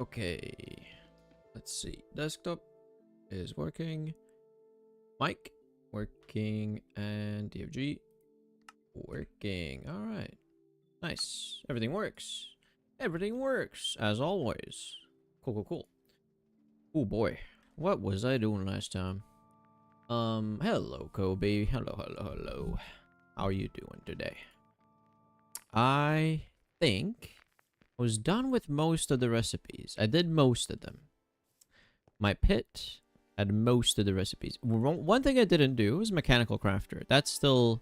Okay. Let's see. Desktop is working. Mic working. And TFG working. All right. Nice. Everything works. Everything works as always. Cool, cool, cool. Oh boy. What was I doing last time? Hello, Kobe. Hello, hello, hello. How are you doing today? I think I was done with most of the recipes. I did most of them. My pit had most of the recipes. One thing I didn't do was mechanical crafter. That's still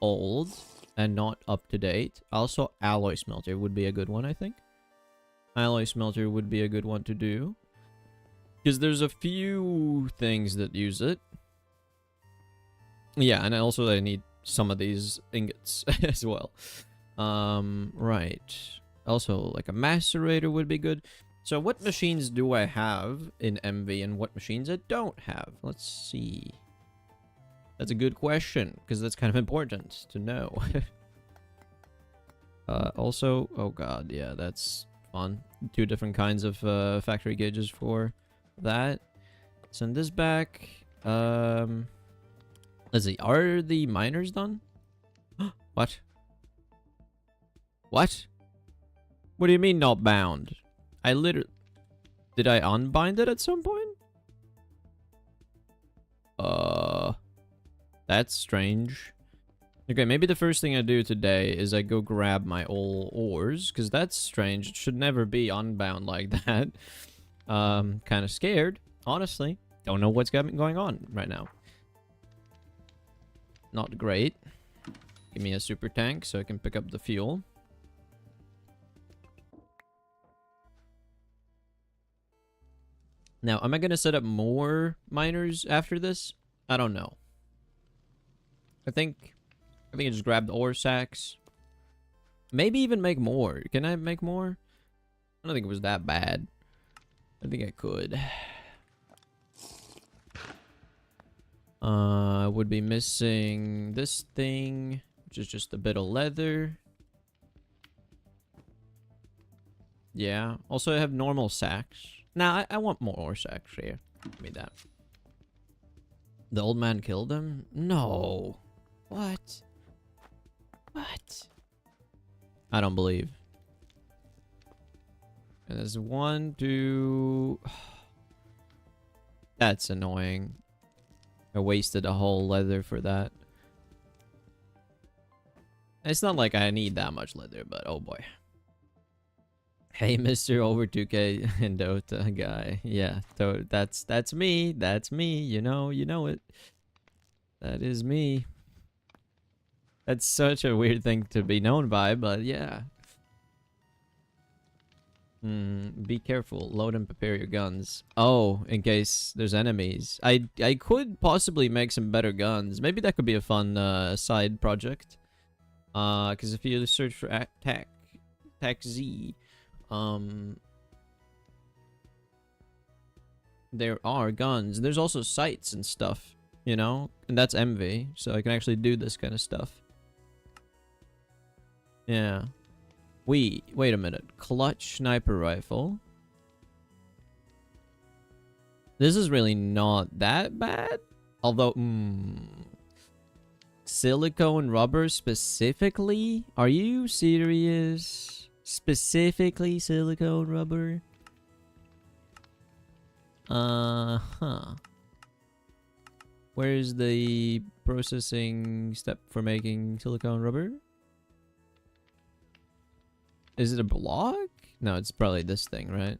old and not up to date. Also, alloy smelter would be a good one, I think. Alloy smelter would be a good one to do. Because there's a few things that use it. Yeah, and also I need some of these ingots as well. Right. Also, like a macerator would be good. So what machines do I have in MV and what machines I don't have? Let's see. That's a good question, because that's kind of important to know. Also, oh god, yeah, that's fun. 2 different kinds of factory gauges for that. Send this back. Let's see, are the miners done? What? What? What do you mean not bound? I literally... Did I unbind it at some point? That's strange. Okay, maybe the first thing I do today is I go grab my old ores, because that's strange. It should never be unbound like that. Kind of scared, honestly. Don't know what's going on right now. Not great. Give me a super tank so I can pick up the fuel. Now, am I going to set up more miners after this? I don't know. I think I just grabbed the ore sacks. Maybe even make more. Can I make more? I don't think it was that bad. I think I could. I would be missing this thing, which is just a bit of leather. Yeah. Also, I have normal sacks. Now, I want more ore sacks here. Give me that. The old man killed him? No. What? What? I don't believe. And there's 1, 2... That's annoying. I wasted a whole leather for that. It's not like I need that much leather, but oh boy. Hey, Mr. Over 2K and Dota guy. Yeah, so that's me. That's me. You know it. That is me. That's such a weird thing to be known by, but yeah. Be careful. Load and prepare your guns. Oh, in case there's enemies. I could possibly make some better guns. Maybe that could be a fun side project. Because if you search for Tac Z, there are guns. There's also sights and stuff, you know? And that's MV, so I can actually do this kind of stuff. Yeah. Wait a minute. Clutch sniper rifle. This is really not that bad. Although, silicone rubber specifically? Are you serious? Specifically silicone rubber? Uh-huh. Where's the processing step for making silicone rubber? Is it a block? No, it's probably this thing, right?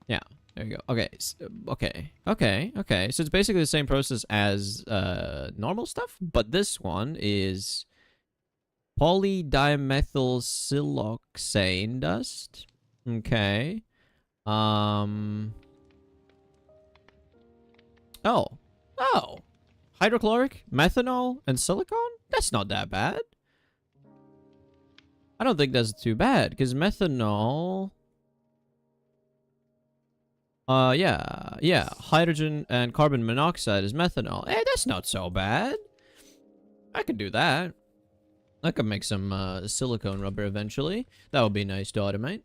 Yeah, there you go. Okay, okay. So it's basically the same process as normal stuff, but this one is polydimethylsiloxane dust. Okay. Oh. Hydrochloric, methanol, and silicone? That's not that bad. I don't think that's too bad, because methanol... yeah. Hydrogen and carbon monoxide is methanol. Hey, that's not so bad. I could do that. I could make some silicone rubber eventually. That would be nice to automate.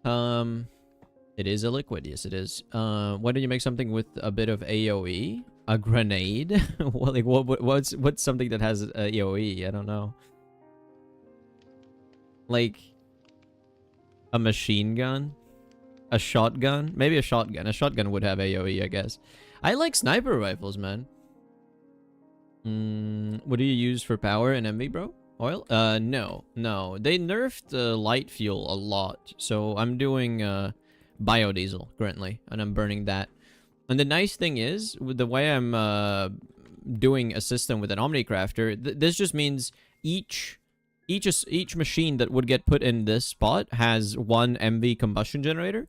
It is a liquid. Yes, it is. Why don't you make something with a bit of AoE? A grenade? What, like, what's something that has AoE? I don't know. Like a machine gun? A shotgun? Maybe a shotgun. A shotgun would have AoE, I guess. I like sniper rifles, man. What do you use for power in MV, bro? Oil? No. They nerfed light fuel a lot. So I'm doing biodiesel currently, and I'm burning that. And the nice thing is, with the way I'm doing a system with an Omnicrafter, this just means each machine that would get put in this spot has one MV combustion generator.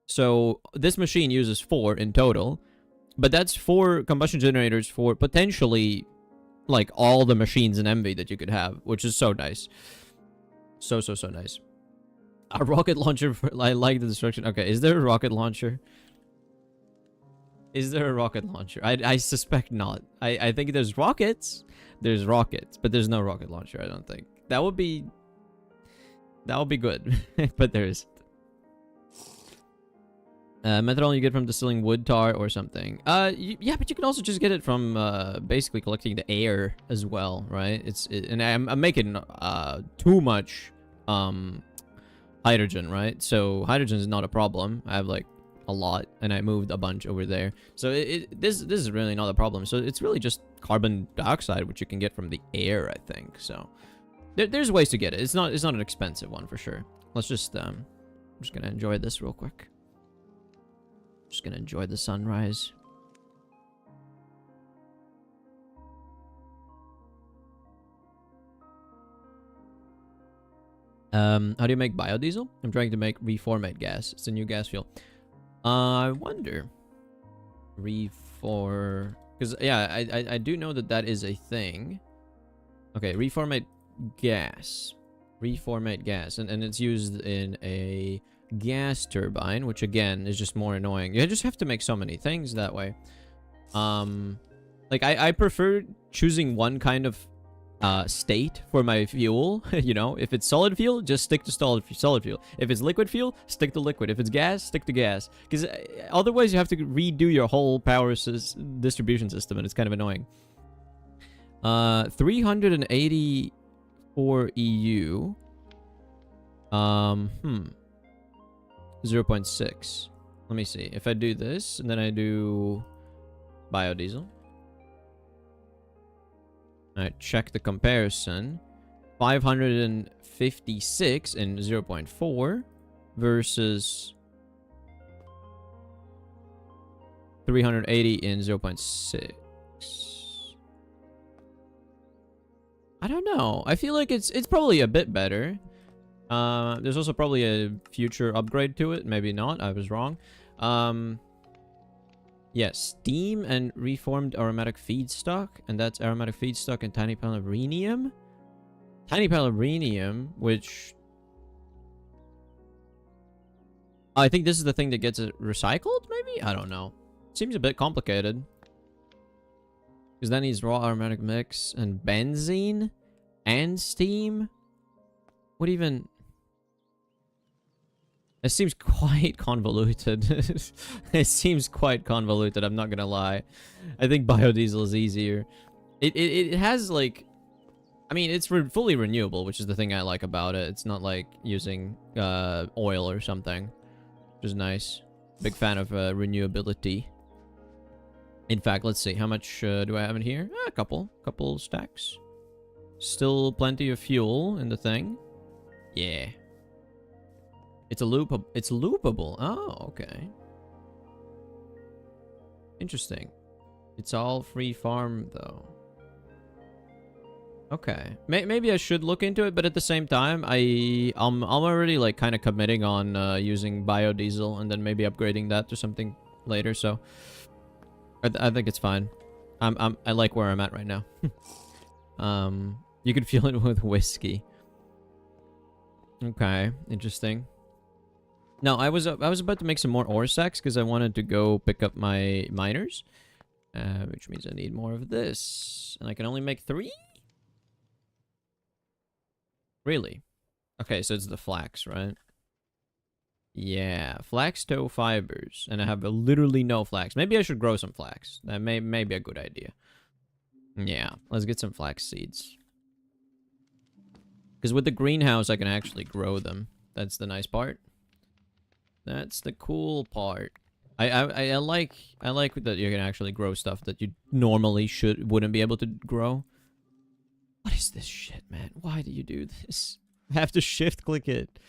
So this machine uses 4 in total, but that's 4 combustion generators for potentially like all the machines in MV that you could have, which is so nice. So nice. A rocket launcher for, I like the destruction. Okay, is there a rocket launcher? Is there a rocket launcher? I suspect not. I think there's rockets. There's rockets, but there's no rocket launcher, I don't think. That would be good. But there isn't. Methanol you get from distilling wood tar or something. Yeah, but you can also just get it from basically collecting the air as well, right? And I'm making too much hydrogen, right? So hydrogen is not a problem. I have like a lot, and I moved a bunch over there. So this is really not a problem. So it's really just carbon dioxide, which you can get from the air, I think. So there's ways to get it. It's not an expensive one for sure. Let's just I'm just gonna enjoy this real quick. Just gonna enjoy the sunrise. How do you make biodiesel? I'm trying to make reformate gas. It's a new gas fuel. I wonder. Because yeah, I do know that is a thing. Okay, reformate gas. Reformate gas, and it's used in a gas turbine, which again is just more annoying. You just have to make so many things that way. Like I prefer choosing one kind of state for my fuel. You know, if it's solid fuel, just stick to solid fuel. If it's liquid fuel, stick to liquid. If it's gas, stick to gas, because otherwise you have to redo your whole power distribution system, and it's kind of annoying. 384 EU. 0.6. Let me see. If I do this, and then I do biodiesel. Alright, check the comparison. 556 in 0.4 versus 380 in 0.6. I don't know. I feel like it's probably a bit better. There's also probably a future upgrade to it. Maybe not. I was wrong. Yeah, steam and reformed aromatic feedstock. And that's aromatic feedstock and tiny palabrinium. Tiny palabrinium, which... I think this is the thing that gets it recycled, maybe? I don't know. Seems a bit complicated. Because that needs raw aromatic mix and benzene and steam. What even... It seems quite convoluted. It seems quite convoluted, I'm not gonna lie. I think biodiesel is easier. It has, like... I mean, it's fully renewable, which is the thing I like about it. It's not like using oil or something, which is nice. Big fan of renewability. In fact, let's see. How much do I have in here? A couple stacks. Still plenty of fuel in the thing. Yeah. It's loopable. Oh, okay. Interesting. It's all free farm, though. Okay. Maybe I should look into it, but at the same time, I'm already, like, kind of committing on using biodiesel and then maybe upgrading that to something later, so... I think it's fine. I like where I'm at right now. You can feel it with whiskey. Okay, interesting. No, I was about to make some more ore sacks because I wanted to go pick up my miners, which means I need more of this, and I can only make 3. Really? Okay, so it's the flax, right? Yeah, flax tow fibers. And I have literally no flax. Maybe I should grow some flax. That may be a good idea. Yeah, let's get some flax seeds. Because with the greenhouse, I can actually grow them. That's the nice part. That's the cool part. I like that you can actually grow stuff that you normally wouldn't be able to grow. What is this shit, man? Why do you do this? I have to shift click it.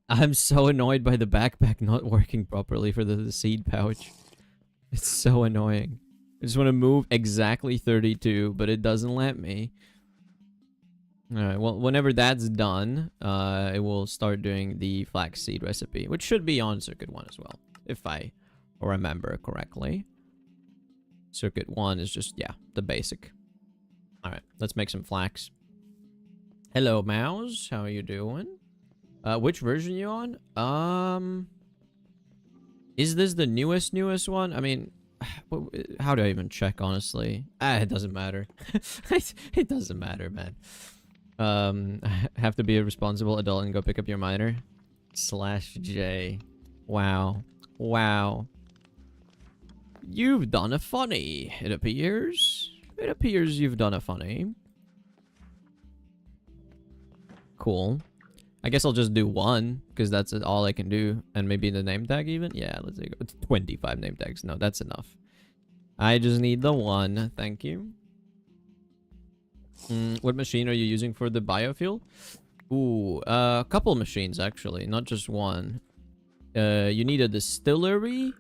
I'm so annoyed by the backpack not working properly for the seed pouch. It's so annoying. I just want to move exactly 32, but it doesn't let me. Alright, well, whenever that's done, I will start doing the flaxseed recipe, which should be on Circuit 1 as well, if I remember correctly. Circuit 1 is just, yeah, the basic. Alright, let's make some flax. Hello, Mouse. How are you doing? Which version are you on? Is this the newest one? I mean, how do I even check, honestly? It doesn't matter. It doesn't matter, man. Have to be a responsible adult and go pick up your miner. /J. Wow. Wow. You've done a funny, it appears. It appears you've done a funny. Cool. I guess I'll just do one, because that's all I can do. And maybe the name tag even? Yeah, let's say it's 25 name tags. No, that's enough. I just need the one. Thank you. What machine are you using for the biofuel? Ooh, a couple machines, actually. Not just one. You need a distillery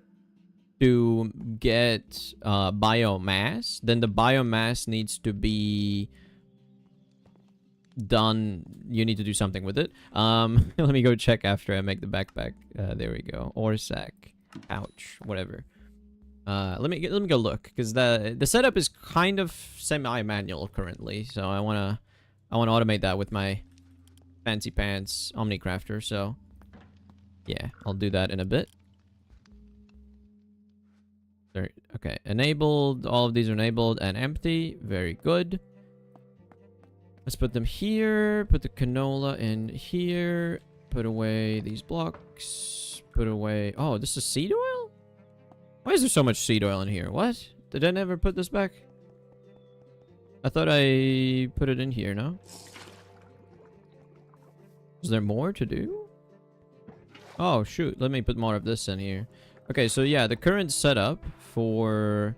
to get biomass. Then the biomass needs to be done. You need to do something with it. Let me go check after I make the backpack. There we go. Ore sack, pouch, whatever. Let me go look, because the setup is kind of semi-manual currently, so I wanna automate that with my fancy pants Omnicrafter. So yeah, I'll do that in a bit. There, okay, enabled. All of these are enabled and empty. Very good. Let's put them here. Put the canola in here. Put away these blocks. Put away. Oh, this is seed oil? Why is there so much seed oil in here? What? Did I never put this back? I thought I put it in here, no? Is there more to do? Oh, shoot. Let me put more of this in here. Okay, so yeah, the current setup for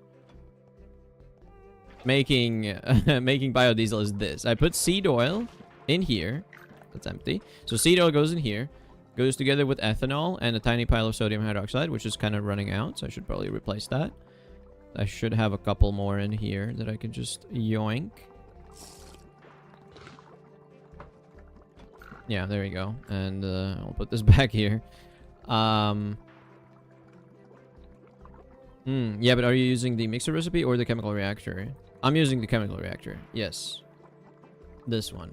making making biodiesel is this. I put seed oil in here. That's empty. So seed oil goes in here. Goes together with ethanol and a tiny pile of sodium hydroxide, which is kind of running out, so I should probably replace that. I should have a couple more in here that I can just yoink. Yeah, there we go. And I'll put this back here. Yeah, but are you using the mixer recipe or the chemical reactor? I'm using the chemical reactor. Yes. This one.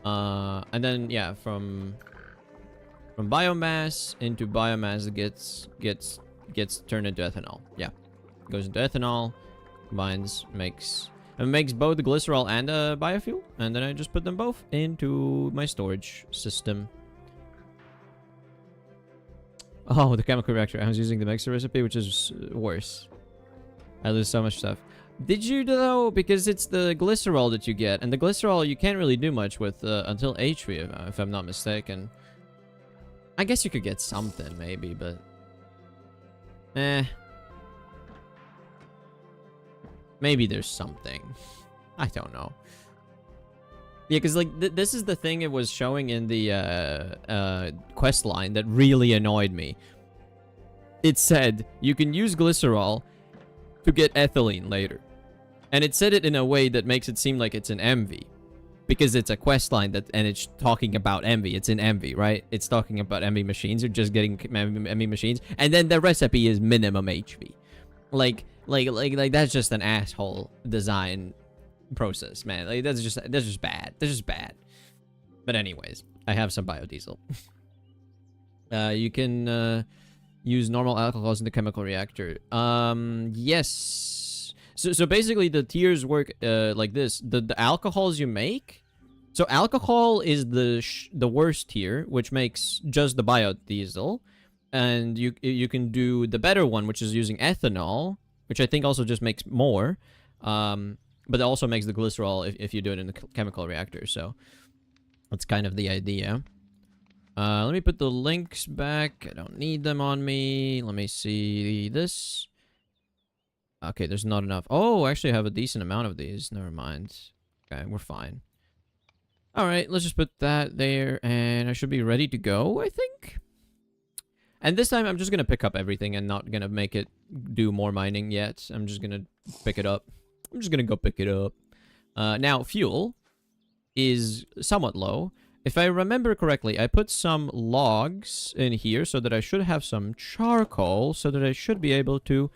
And then, yeah, from biomass into biomass gets turned into ethanol. Yeah, goes into ethanol, combines, makes both the glycerol and biofuel, and then I just put them both into my storage system. Oh, the chemical reactor. I was using the mixer recipe, which is worse. I lose so much stuff. Did you though? Because it's the glycerol that you get, and the glycerol you can't really do much with until HV, if I'm not mistaken. I guess you could get something, maybe, but... Maybe there's something. I don't know. Yeah, because, like, this is the thing it was showing in the quest line that really annoyed me. It said, you can use glycerol to get ethylene later. And it said it in a way that makes it seem like it's an MV. Because it's a quest line and it's talking about MV. It's in MV, right? It's talking about MV machines. You're just getting MV machines. And then the recipe is minimum HV. Like that's just an asshole design process, man. Like that's just bad. That's just bad. But anyways, I have some biodiesel. You can use normal alcohols in the chemical reactor. Yes. So basically the tiers work like this. The alcohols you make So alcohol is the worst tier, which makes just the biodiesel, and you can do the better one, which is using ethanol, which I think also just makes more, but it also makes the glycerol if you do it in the chemical reactor. So that's kind of the idea. Let me put the links back. I don't need them on me. Let me see this. Okay, there's not enough. Oh, actually I have a decent amount of these. Never mind. Okay, we're fine. Alright, let's just put that there, and I should be ready to go, I think. And this time, I'm just gonna pick up everything and not gonna make it do more mining yet. I'm just gonna pick it up. I'm just gonna go pick it up. Now, fuel is somewhat low. If I remember correctly, I put some logs in here so that I should have some charcoal, so that I should be able to,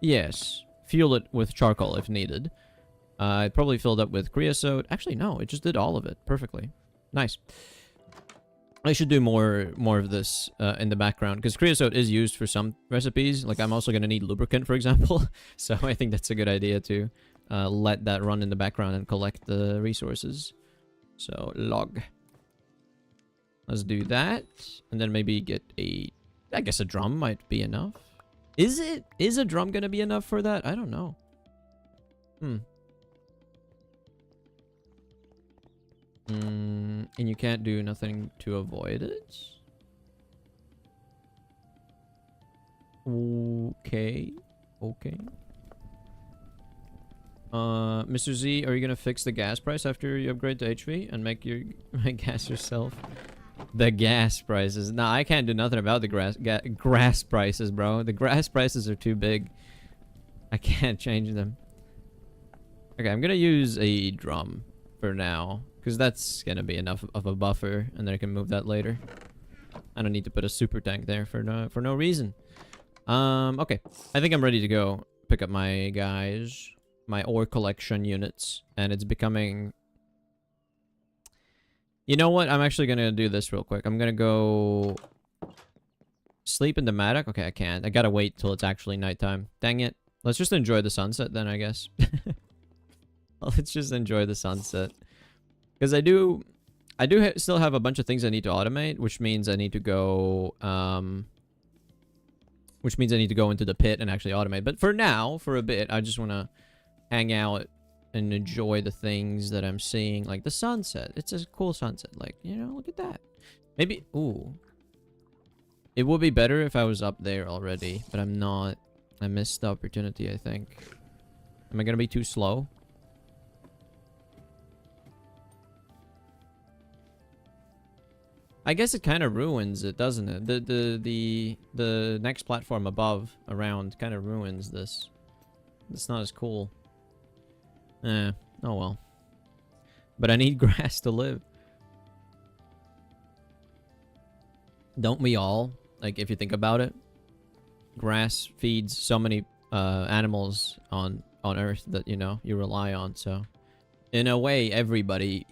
yes, fuel it with charcoal if needed. It probably filled up with creosote. Actually, no, it just did all of it perfectly. Nice. I should do more of this in the background, because creosote is used for some recipes. Like, I'm also going to need lubricant, for example. So I think that's a good idea to let that run in the background and collect the resources. So, log. Let's do that. And then maybe get a... I guess a drum might be enough. Is it? Is a drum going to be enough for that? I don't know. And you can't do nothing to avoid it? Okay. Okay. Mr. Z, are you gonna fix the gas price after you upgrade to HV and make your gas yourself? The gas prices. Nah, I can't do nothing about the grass prices, bro. The grass prices are too big. I can't change them. Okay, I'm gonna use a drum for now, because that's gonna be enough of a buffer, and then I can move that later. I don't need to put a super tank there for no reason. Okay. I think I'm ready to go pick up my guys, my ore collection units, and it's becoming... You know what? I'm actually gonna do this real quick. I'm gonna go sleep in the mattock. Okay, I can't. I gotta wait till it's actually nighttime. Dang it. Let's just enjoy the sunset then, I guess. Let's just enjoy the sunset. Because I do still have a bunch of things I need to automate, which means I need to go, into the pit and actually automate. But for now, for a bit, I just want to hang out and enjoy the things that I'm seeing. Like the sunset. It's a cool sunset. Like, you know, look at that. Maybe, ooh. It would be better if I was up there already, but I'm not. I missed the opportunity, I think. Am I going to be too slow? I guess it kind of ruins it, doesn't it? The next platform above, around, kind of ruins this. It's not as cool. Oh well. But I need grass to live. Don't we all? Like, if you think about it, grass feeds so many animals on Earth that, you know, you rely on. So, in a way, everybody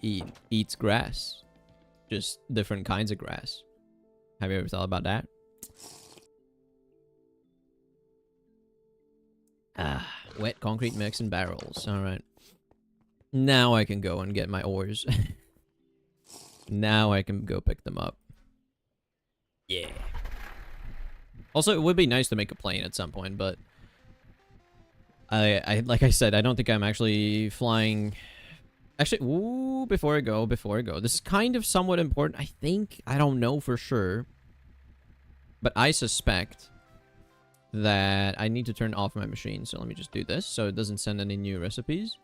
eats grass. Just different kinds of grass. Have you ever thought about that? Ah, wet concrete mix in barrels. Alright. Now I can go and get my ores. Now I can go pick them up. Yeah. Also, it would be nice to make a plane at some point, but... I like I said, I don't think I'm actually flying... Actually, ooh, before I go, this is kind of somewhat important, I think. I don't know for sure. But I suspect that I need to turn off my machine. So let me just do this so it doesn't send any new recipes.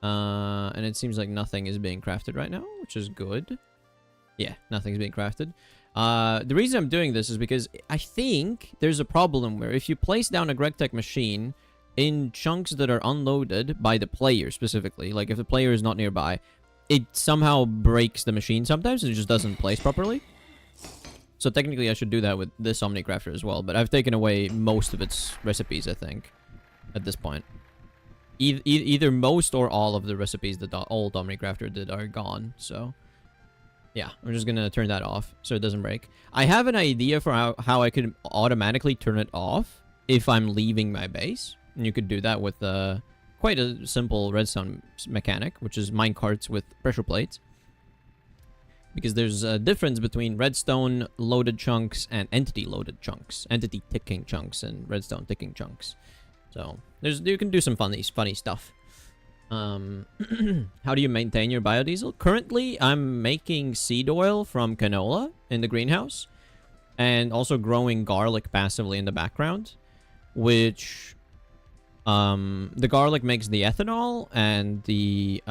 And it seems like nothing is being crafted right now, which is good. Yeah, nothing's being crafted. The reason I'm doing this is because I think there's a problem where if you place down a GregTech machine... in chunks that are unloaded by the player specifically, like if the player is not nearby, it somehow breaks the machine sometimes and it just doesn't place properly. So technically I should do that with this Omnicrafter as well, but I've taken away most of its recipes, I think, at this point. Either most or all of the recipes that the old Omnicrafter did are gone, so... Yeah, I'm just gonna turn that off so it doesn't break. I have an idea for how I could automatically turn it off if I'm leaving my base. And you could do that with quite a simple redstone mechanic, which is minecarts with pressure plates. Because there's a difference between redstone loaded chunks and entity loaded chunks. Entity ticking chunks and redstone ticking chunks. So you can do some funny stuff. How do you maintain your biodiesel? Currently, I'm making seed oil from canola in the greenhouse. And also growing garlic passively in the background. Which... the garlic makes the ethanol, and the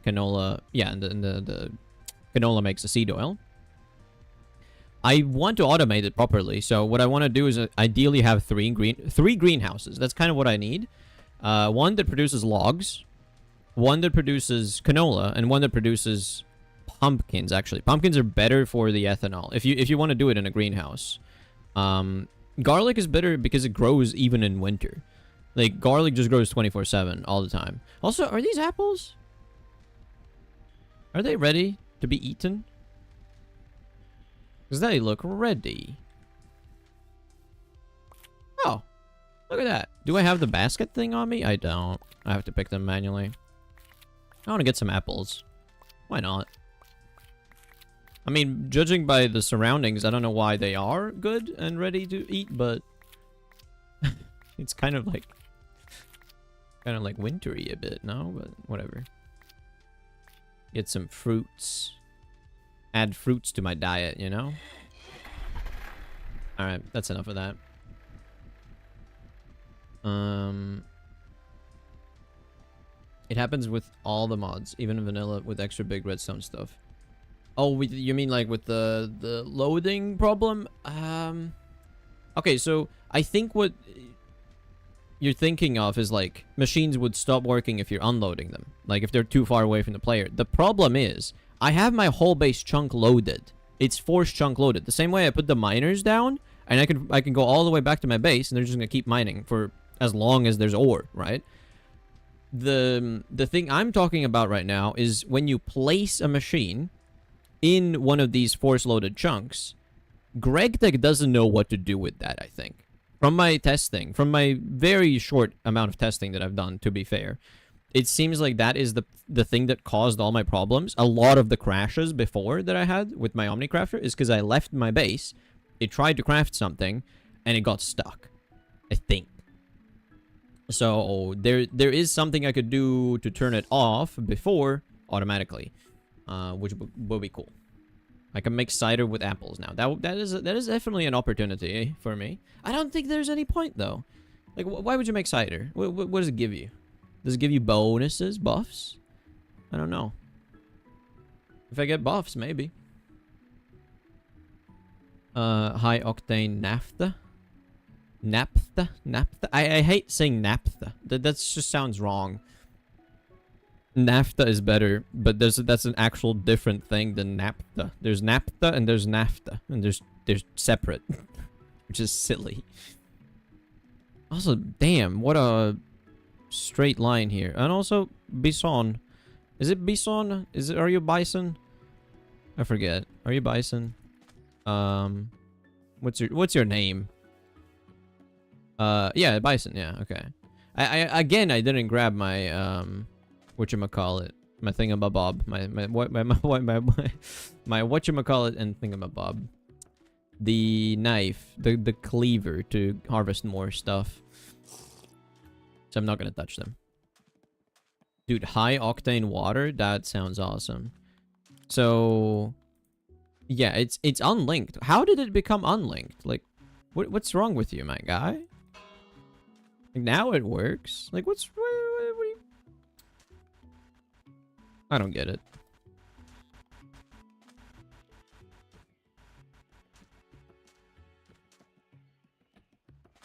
canola... Yeah, and the canola makes the seed oil. I want to automate it properly, so what I want to do is ideally have three greenhouses. That's kind of what I need. One that produces logs, one that produces canola, and one that produces pumpkins. Actually, pumpkins are better for the ethanol if you want to do it in a greenhouse. Garlic is better because it grows even in winter. Like garlic just grows 24/7 all the time. Also, are these apples? Are they ready to be eaten? Because they look ready. Oh, look at that. Do I have the basket thing on me? I don't. I have to pick them manually. I want to get some apples. Why not? I mean, judging by the surroundings, I don't know why they are good and ready to eat, but it's kind of like wintry a bit, no? But whatever. Get some fruits. Add fruits to my diet, you know? Alright, that's enough of that. It happens with all the mods, even vanilla with extra big redstone stuff. Oh, you mean like with the loading problem? Okay, so I think what you're thinking of is like machines would stop working if you're unloading them, like if they're too far away from the player. The problem is I have my whole base chunk loaded. It's force chunk loaded. The same way I put the miners down, and I can go all the way back to my base, and they're just gonna keep mining for as long as there's ore, right? The thing I'm talking about right now is when you place a machine in one of these force loaded chunks, GregTech doesn't know what to do with that, I think. From my testing, from my very short amount of testing that I've done, to be fair, it seems like that is the thing that caused all my problems. A lot of the crashes before that I had with my Omnicrafter is because I left my base, it tried to craft something, and it got stuck, I think. So there is something I could do to turn it off before automatically, which will be cool. I can make cider with apples now. That is definitely an opportunity for me. I don't think there's any point though. Like, why would you make cider? What does it give you? Does it give you bonuses, buffs? I don't know. If I get buffs, maybe. High octane naphtha. Naphtha? I hate saying naphtha. That just sounds wrong. Naphtha is better, but that's an actual different thing than naphtha. There's naphtha and there's naphtha, and they're separate, which is silly. Also, damn, what a straight line here. And also, bison. Is it bison? Are you bison? I forget. Are you bison? What's your name? Yeah, bison. Yeah, okay. I didn't grab my whatchamacallit, my thingamabob, my whatchamacallit and thingamabob, the knife, the cleaver to harvest more stuff. So I'm not gonna touch them. Dude, high octane water, that sounds awesome. So yeah, it's unlinked. How did it become unlinked? Like, what's wrong with you, my guy? Like, now it works. Like, what are you... I don't get it.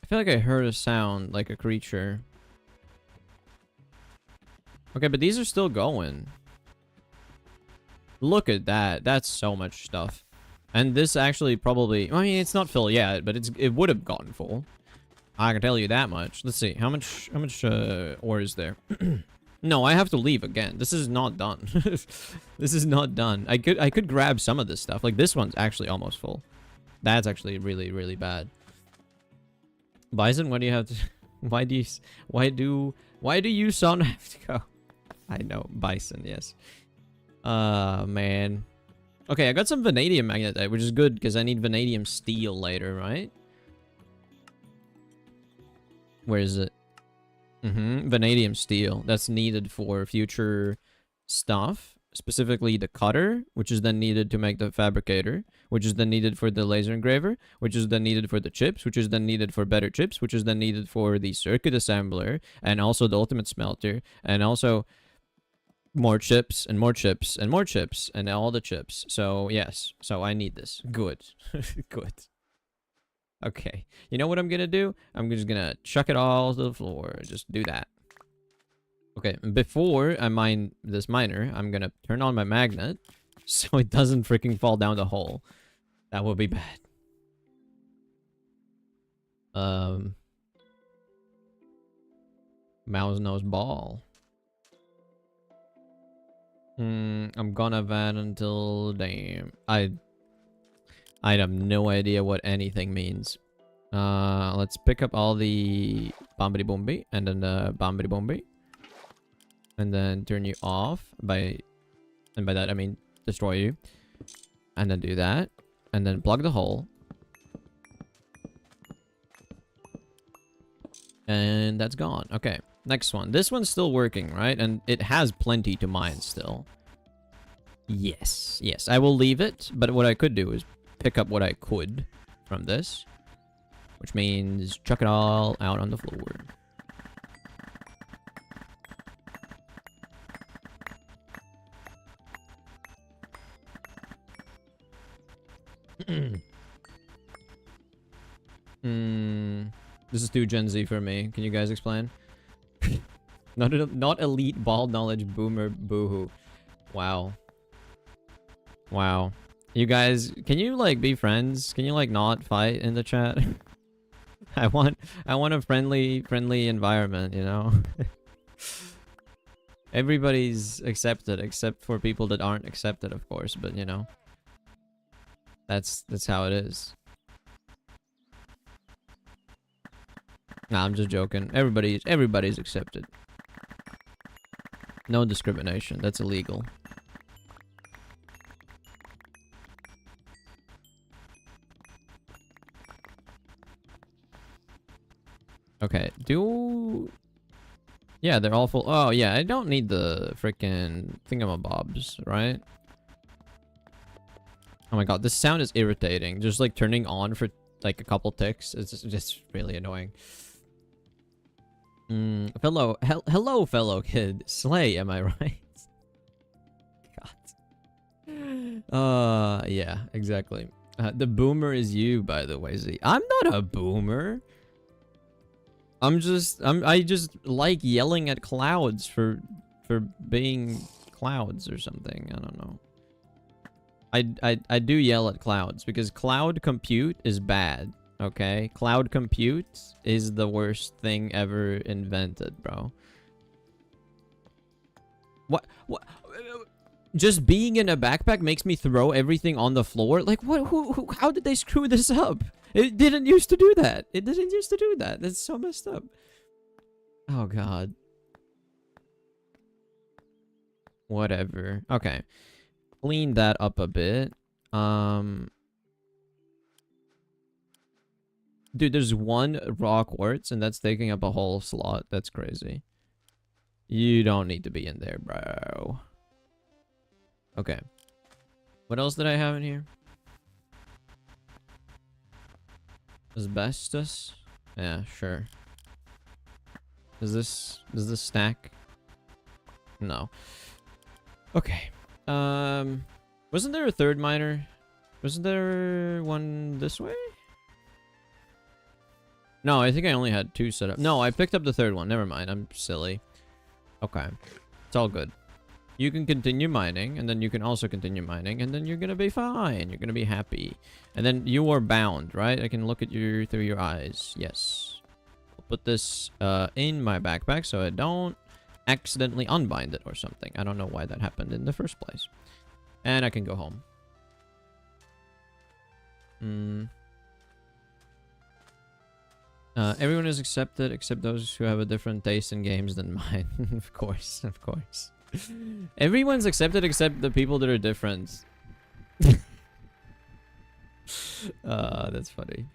I feel like I heard a sound like a creature. Okay, but these are still going. Look at that. That's so much stuff. And this actually probably... I mean, it's not full yet, but it would have gotten full. I can tell you that much. Let's see. How much ore is there? No, I have to leave again. This is not done. This is not done. I could grab some of this stuff. Like, this one's actually almost full. That's actually really, really bad. Bison, what do you have to... Why do you... Why do you, son, have to go? I know. Bison, yes. Man. Okay, I got some vanadium magnetite, which is good because I need vanadium steel later, right? Where is it? Vanadium steel. That's needed for future stuff. Specifically the cutter, which is then needed to make the fabricator, which is then needed for the laser engraver, which is then needed for the chips, which is then needed for better chips, which is then needed for the circuit assembler, and also the ultimate smelter, and also more chips, and more chips, and more chips, and all the chips. So, yes. So, I need this. Good. Good. Okay. You know what I'm gonna do? I'm just gonna chuck it all to the floor. Just do that. Okay. Before I mine this miner, I'm gonna turn on my magnet so it doesn't freaking fall down the hole. That would be bad. Mouse nose ball. I'm gonna van until... Damn. I have no idea what anything means. Let's pick up all the bombity boomby and then the bombity boomby. And then turn you off by... And by that I mean destroy you. And then do that. And then plug the hole. And that's gone. Okay. Next one. This one's still working, right? And it has plenty to mine still. Yes. Yes. I will leave it. But what I could do is pick up what I could from this. Which means chuck it all out on the floor. This is too Gen Z for me. Can you guys explain? Not elite ball knowledge boomer boohoo. Wow. Wow. You guys, can you like be friends? Can you like not fight in the chat? I want a friendly environment, you know? Everybody's accepted except for people that aren't accepted, of course, but you know. That's how it is. Nah, I'm just joking. Everybody's accepted. No discrimination. That's illegal. Okay, yeah, they're all full. Oh, yeah, I don't need the freaking thingamabobs, right? Oh my god, this sound is irritating. Just like turning on for like a couple ticks. It's just really annoying. Hello, fellow kid. Slay, am I right? God. Yeah, exactly. The boomer is you, by the way, Z. I'm not a boomer. I just like yelling at clouds for being clouds or something. I don't know. I do yell at clouds because cloud compute is bad. Okay, cloud compute is the worst thing ever invented, bro. What? Just being in a backpack makes me throw everything on the floor? Like, what? Who how did they screw this up? It didn't used to do that. It didn't used to do that. That's so messed up. Oh, God. Whatever. Okay. Clean that up a bit. Dude, there's one raw quartz, and that's taking up a whole slot. That's crazy. You don't need to be in there, bro. Okay. What else did I have in here? Asbestos? Yeah, sure. Does this stack? No. Okay. Wasn't there a third miner? Wasn't there one this way? No, I think I only had two set up. No, I picked up the third one. Never mind. I'm silly. Okay. It's all good. You can continue mining, and then you can also continue mining, and then you're gonna be fine. You're gonna be happy. And then you are bound, right? I can look at you through your eyes. Yes. I'll put this in my backpack so I don't accidentally unbind it or something. I don't know why that happened in the first place. And I can go home. Everyone is accepted except those who have a different taste in games than mine. Of course, of course. Everyone's accepted except the people that are different. That's funny.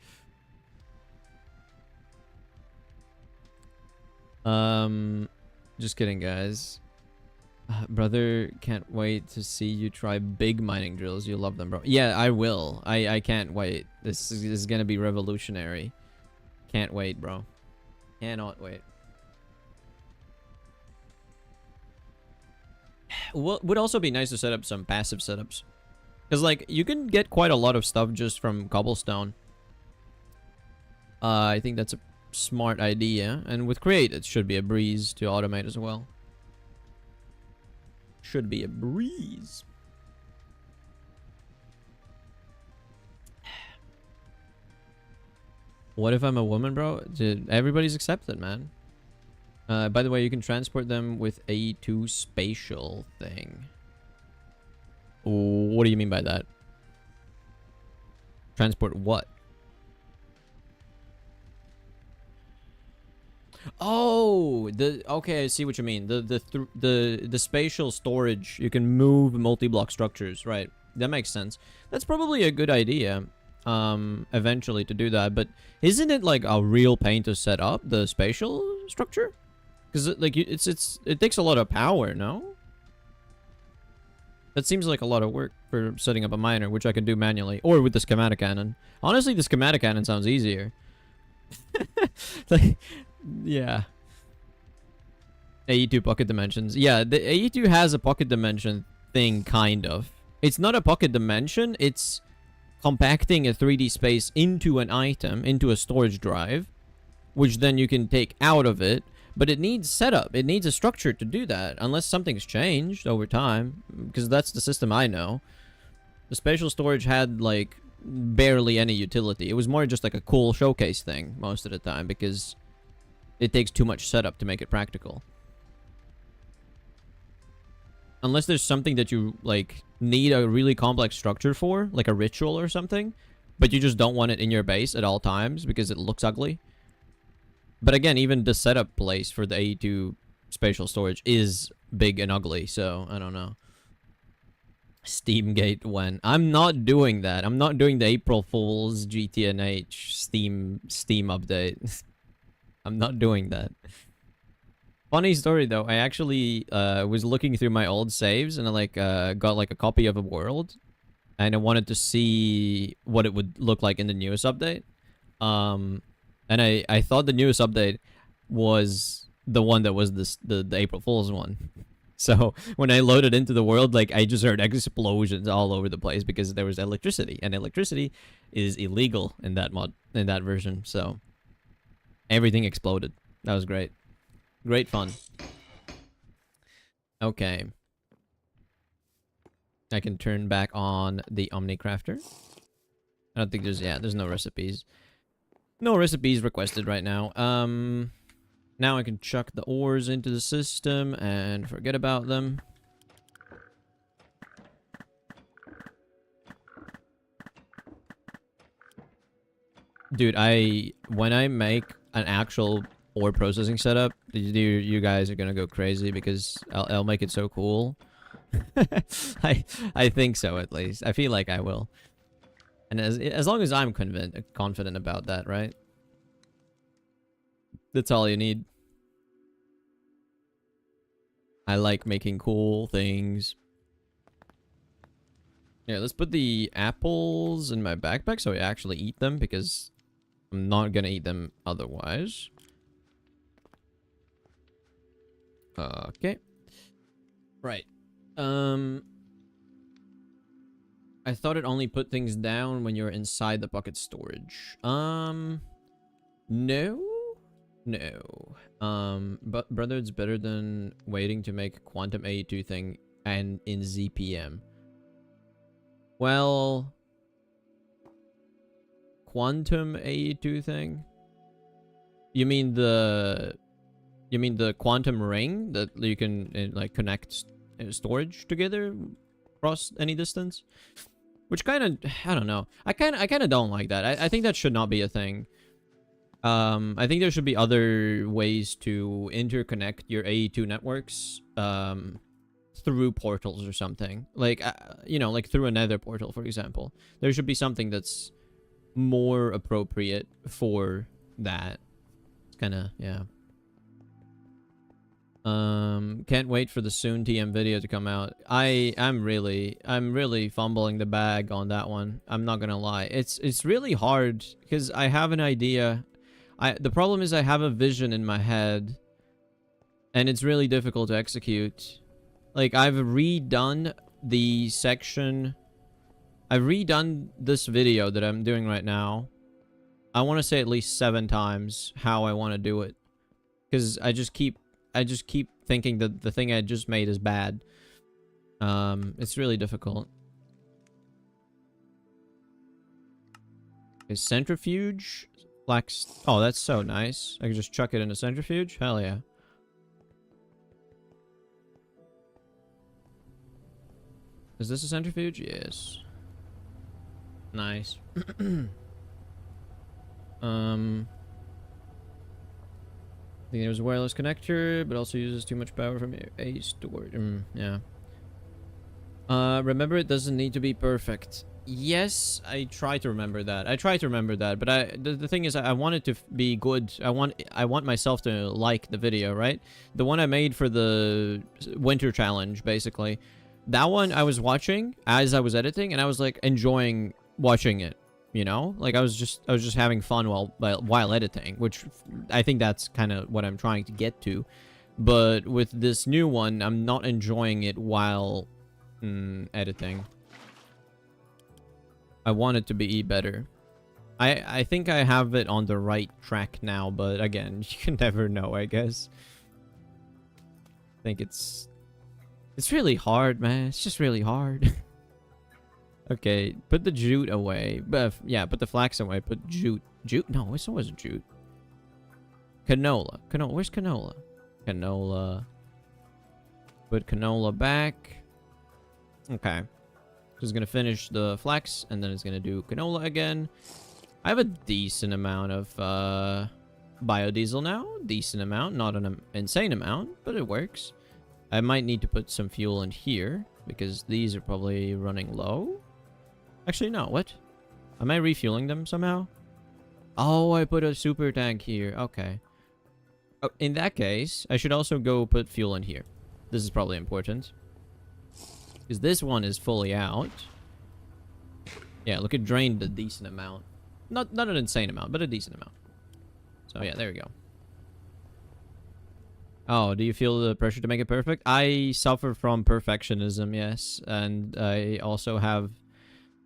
Just kidding, guys. Brother, can't wait to see you try big mining drills. You love them, bro. Yeah, I will. I can't wait. This is gonna be revolutionary. Can't wait, bro. Cannot wait. Would also be nice to set up some passive setups. Because, like, you can get quite a lot of stuff just from cobblestone. I think that's a smart idea. And with Create, it should be a breeze to automate as well. Should be a breeze. What if I'm a woman, bro? Dude, everybody's accepted, man. By the way, you can transport them with A2 spatial thing. What do you mean by that? Transport what? Oh, okay, I see what you mean. The spatial storage. You can move multi-block structures, right? That makes sense. That's probably a good idea. Eventually to do that, but isn't it like a real pain to set up the spatial structure? Because like it takes a lot of power, no? That seems like a lot of work for setting up a miner, which I can do manually or with the schematic cannon. Honestly, the schematic cannon sounds easier. Like, yeah. AE2 pocket dimensions. Yeah, the AE2 has a pocket dimension thing, kind of. It's not a pocket dimension, it's compacting a 3D space into an item, into a storage drive, which then you can take out of it, but it needs setup. It needs a structure to do that, unless something's changed over time, because that's the system I know. The spatial storage had, like, barely any utility. It was more just like a cool showcase thing most of the time, because it takes too much setup to make it practical. Unless there's something that you, like, need a really complex structure for, like a ritual or something, but you just don't want it in your base at all times because it looks ugly. But again, even the setup place for the AE2 spatial storage is big and ugly, so I don't know. Steamgate when? I'm not doing that. I'm not doing the April Fool's GTNH Steam update. I'm not doing that. Funny story though, I actually was looking through my old saves and I like got like a copy of a world and I wanted to see what it would look like in the newest update. And I thought the newest update was the one that was the April Fool's one. So when I loaded into the world, like I just heard explosions all over the place because there was electricity, and electricity is illegal in that version. So everything exploded. That was great. Great fun. Okay. I can turn back on the Omnicrafter. I don't think there's no recipes. No recipes requested right now. Now I can chuck the ores into the system and forget about them. Dude, when I make an actual ore processing setup, you guys are gonna go crazy because I'll make it so cool. I think so, at least. I feel like I will. And as long as I'm confident about that, right? That's all you need. I like making cool things. Yeah, let's put the apples in my backpack so I actually eat them, because I'm not gonna eat them otherwise. Okay. Right. I thought it only put things down when you're inside the bucket storage. No. No. But brother, it's better than waiting to make quantum AE2 thing and in ZPM. Well, quantum AE2 thing? You mean the quantum ring that you can like connect storage together across any distance? Which kind of, I don't know. I kind of don't like that. I think that should not be a thing. I think there should be other ways to interconnect your AE2 networks through portals or something. Like, you know, like through a nether portal, for example. There should be something that's more appropriate for that. It's kind of, yeah. Can't wait for the soon TM video to come out. I'm really fumbling the bag on that one. I'm not gonna lie. It's really hard because I have an idea. The problem is I have a vision in my head and it's really difficult to execute. Like, I've redone the section. I've redone this video that I'm doing right now. I want to say at least 7 times how I want to do it. Because I just keep thinking that the thing I just made is bad. It's really difficult. Is centrifuge? Flex. Oh, that's so nice. I can just chuck it in a centrifuge? Hell yeah. Is this a centrifuge? Yes. Nice. I think there's a wireless connector, but also uses too much power from a storage. Yeah. Remember, it doesn't need to be perfect. Yes, I try to remember that. But the thing is, I want it to be good. I want myself to like the video, right? The one I made for the winter challenge, basically. That one I was watching as I was editing, and I was like enjoying watching it. You know, like I was just having fun while editing, which I think that's kind of what I'm trying to get to. But with this new one, I'm not enjoying it while editing. I want it to be better. I think I have it on the right track now, but again, you can never know, I guess. I think it's really hard, man. It's just really hard. Okay, put the jute away. But yeah, put the flax away. Put jute. Jute? No, this wasn't jute. Canola. Canola. Where's canola? Canola. Put canola back. Okay. Just gonna finish the flax, and then it's gonna do canola again. I have a decent amount of biodiesel now. Decent amount, not an insane amount, but it works. I might need to put some fuel in here because these are probably running low. Actually, no. What? Am I refueling them somehow? Oh, I put a super tank here. Okay. Oh, in that case, I should also go put fuel in here. This is probably important. Because this one is fully out. Yeah, look, it drained a decent amount. Not an insane amount, but a decent amount. So yeah, there we go. Oh, do you feel the pressure to make it perfect? I suffer from perfectionism, yes. And I also have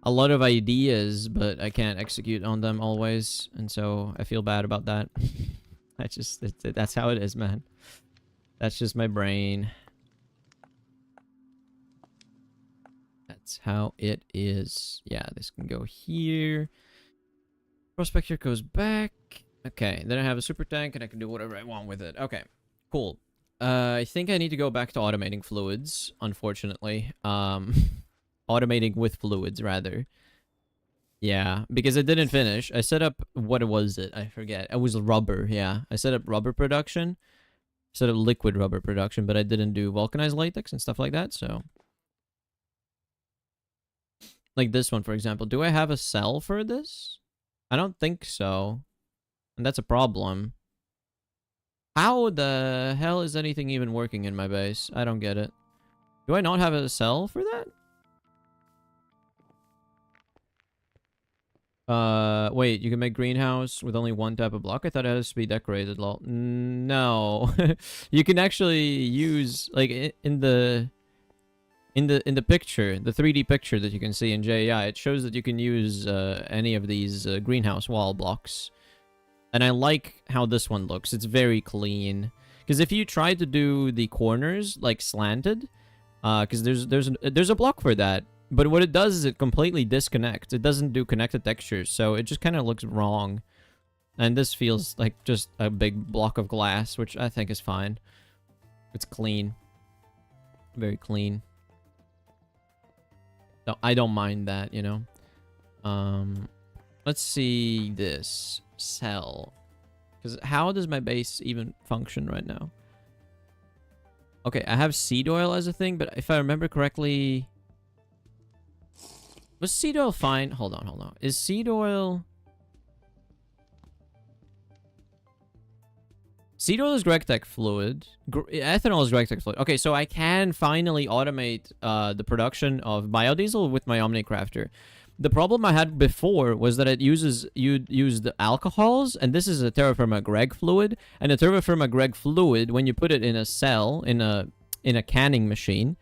a lot of ideas, but I can't execute on them always. And so I feel bad about that. That's how it is, man. That's just my brain. That's how it is. Yeah, this can go here. Prospector goes back. Okay, then I have a super tank and I can do whatever I want with it. Okay, cool. I think I need to go back to automating fluids, unfortunately. Automating with fluids, rather. Yeah, because I didn't finish. I set up... What was it? I forget. It was rubber, yeah. I set up rubber production. Set up liquid rubber production, but I didn't do vulcanized latex and stuff like that, so... Like this one, for example. Do I have a cell for this? I don't think so. And that's a problem. How the hell is anything even working in my base? I don't get it. Do I not have a cell for that? Wait, you can make greenhouse with only one type of block? I thought it has to be decorated, lol. No. You can actually use, like, in the picture, the 3D picture that you can see in JEI, it shows that you can use any of these greenhouse wall blocks. And I like how this one looks. It's very clean. Because if you try to do the corners, like, slanted, because there's a block for that. But what it does is it completely disconnects. It doesn't do connected textures, so it just kind of looks wrong. And this feels like just a big block of glass, which I think is fine. It's clean. Very clean. So I don't mind that, you know. Let's see this. Cell. Because how does my base even function right now? Okay, I have seed oil as a thing, but if I remember correctly... Was seed oil fine? Hold on. Is seed oil... Seed oil is GregTech fluid. Ethanol is GregTech fluid. Okay, so I can finally automate the production of biodiesel with my OmniCrafter. The problem I had before was that you'd use the alcohols, and this is a terra firma greg fluid, and a terra firma greg fluid, when you put it in a cell, in a canning machine,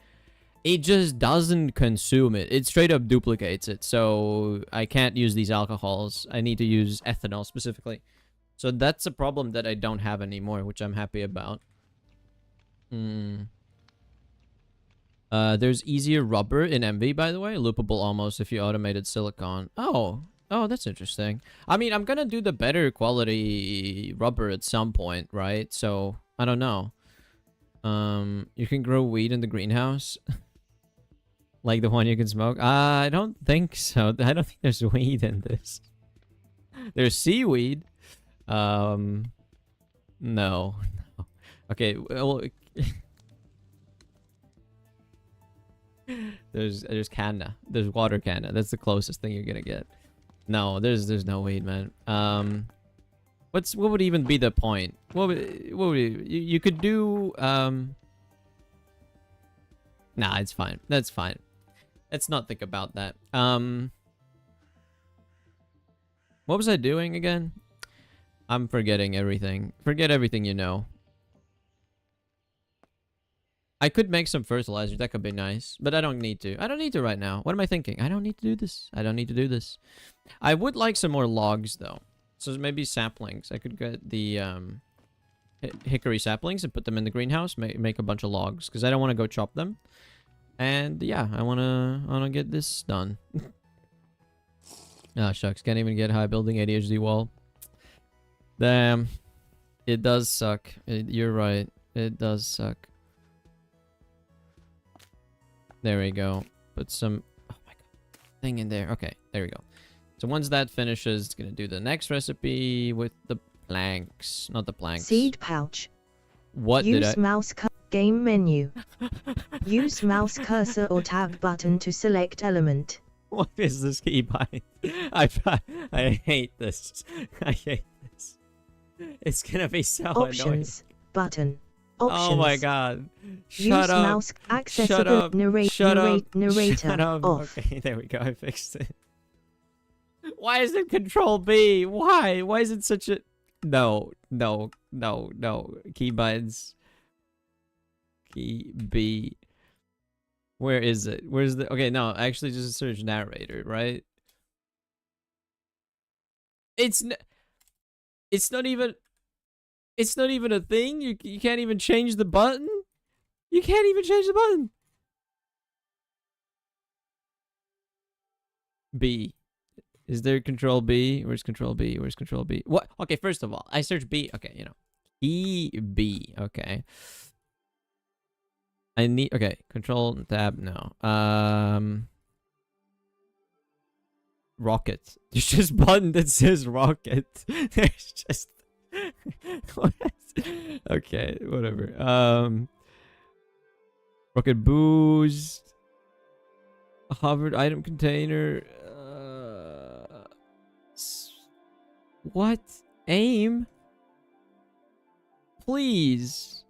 it just doesn't consume it. It straight up duplicates it, so I can't use these alcohols. I need to use ethanol specifically. So that's a problem that I don't have anymore, which I'm happy about. There's easier rubber in MV, by the way. Loopable almost if you automated silicon. Oh, that's interesting. I mean, I'm gonna do the better quality rubber at some point, right? So, I don't know. You can grow weed in the greenhouse. Like the one you can smoke? I don't think so. I don't think there's weed in this. There's seaweed. No. Okay, well... there's canna. There's water canna. That's the closest thing you're gonna get. No, there's no weed, man. What would even be the point? What would you could do? Nah, it's fine. That's fine. Let's not think about that. What was I doing again? I'm forgetting everything. Forget everything you know. I could make some fertilizer. That could be nice. But I don't need to. I don't need to right now. What am I thinking? I don't need to do this. I don't need to do this. I would like some more logs, though. So maybe saplings. I could get the hickory saplings and put them in the greenhouse. Make a bunch of logs. Because I don't want to go chop them. And yeah, I wanna get this done. Ah, shucks. Can't even get high building ADHD wall. Damn. It does suck. You're right. It does suck. There we go. Put some... Oh my god. Thing in there. Okay. There we go. So once that finishes, it's gonna do the next recipe with the planks. Not the planks. Seed pouch. What Use did I... mouse game menu. Use mouse cursor or tab button to select element. What is this keybind? I hate this. I hate this. It's gonna be so Options annoying. Button. Options. Oh my god. Shut Use up. mouse accessible. Shut up. Narrator. Shut up. Narrator. Off. Okay, there we go. I fixed it. Why is it Control B? Why? Why is it such a... No. Keybinds. Key B. Where is it? Where's the... Okay, no. Actually, just search narrator, right? It's not even... It's not even a thing. You can't even change the button. You can't even change the button. B. Is there Control B? Where's Control B? Where's Control B? What? Okay, first of all, I search B. Okay, you know. E B. Okay. I need... Okay, Control Tab. No. Rocket. There's just a button that says rocket. There's just... What? Okay, whatever. Rocket boost. Hovered item container. What? Aim? Please.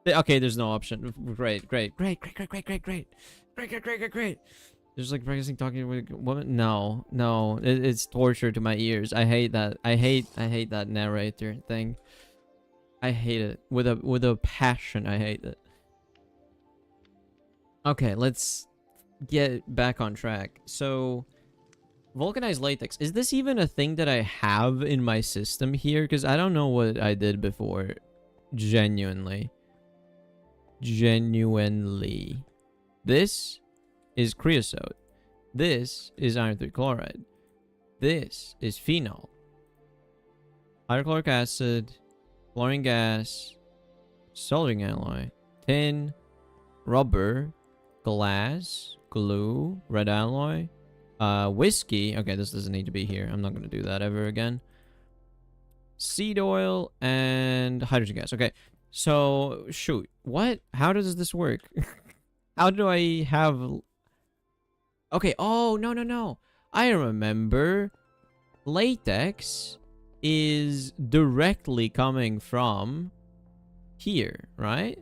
Okay, there's no option. Great. There's like practicing talking with a woman. No. It's torture to my ears. I hate that. I hate that narrator thing. I hate it with a passion. I hate it. Okay, let's get back on track. So, vulcanized latex. Is this even a thing that I have in my system here? Because I don't know what I did before. Genuinely. This is creosote. This is iron 3 chloride. This is phenol. Hydrochloric acid. Chlorine gas. Soldering alloy. Tin. Rubber. Glass. Glue. Red alloy. Whiskey. Okay, this doesn't need to be here. I'm not going to do that ever again. seed oil, and hydrogen gas. Okay, so shoot, what? How does this work? How do I have? Okay. Oh no no no! I remember. Latex is directly coming from here, right?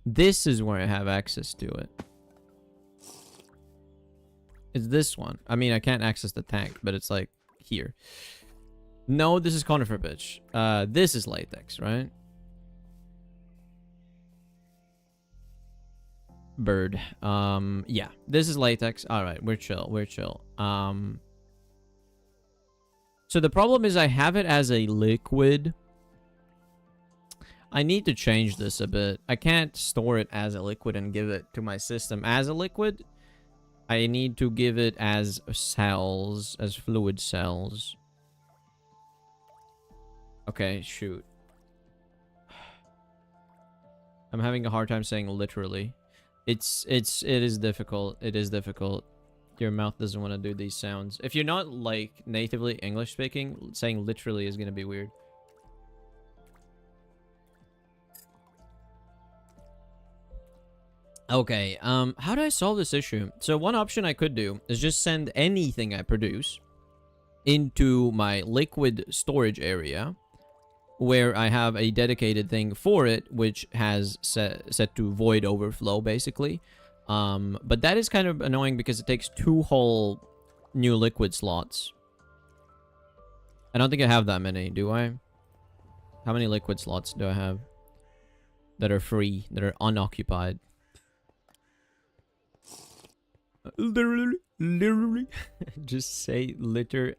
This is where I have access to it. It's this one. I mean, I can't access the tank, but it's like here. No, this is conifer pitch. This is latex, right? Bird. Yeah, this is latex. All right, we're chill. We're chill. So the problem is I have it as a liquid. I need to change this a bit. I can't store it as a liquid and give it to my system as a liquid. I need to give it as cells, as fluid cells. Okay, shoot. I'm having a hard time saying literally. It is difficult. It is difficult. Your mouth doesn't want to do these sounds. If you're not like natively English speaking, saying literally is gonna be weird. Okay, how do I solve this issue? So one option I could do is just send anything I produce into my liquid storage area, where I have a dedicated thing for it, which has set to void overflow, basically. But that is kind of annoying because it takes 2 whole new liquid slots. I don't think I have that many, do I? How many liquid slots do I have that are free, that are unoccupied? Literally. Just say literally.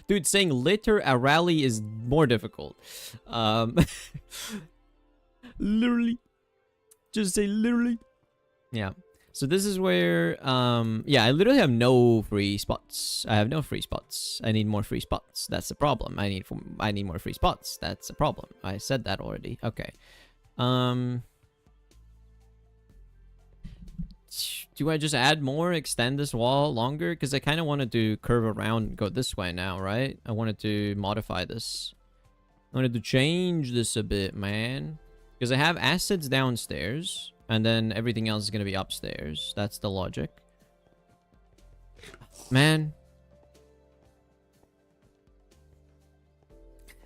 Dude, saying literally is more difficult. Literally. Just say literally. Yeah. So this is where, yeah, I literally have no free spots. I have no free spots. I need more free spots. That's the problem. I need more free spots. That's the problem. I said that already. Okay. Do I just add more, extend this wall longer? Because I kind of wanted to curve around and go this way now, right? I wanted to modify this. I wanted to change this a bit, man. Because I have acids downstairs, and then everything else is going to be upstairs. That's the logic. Man.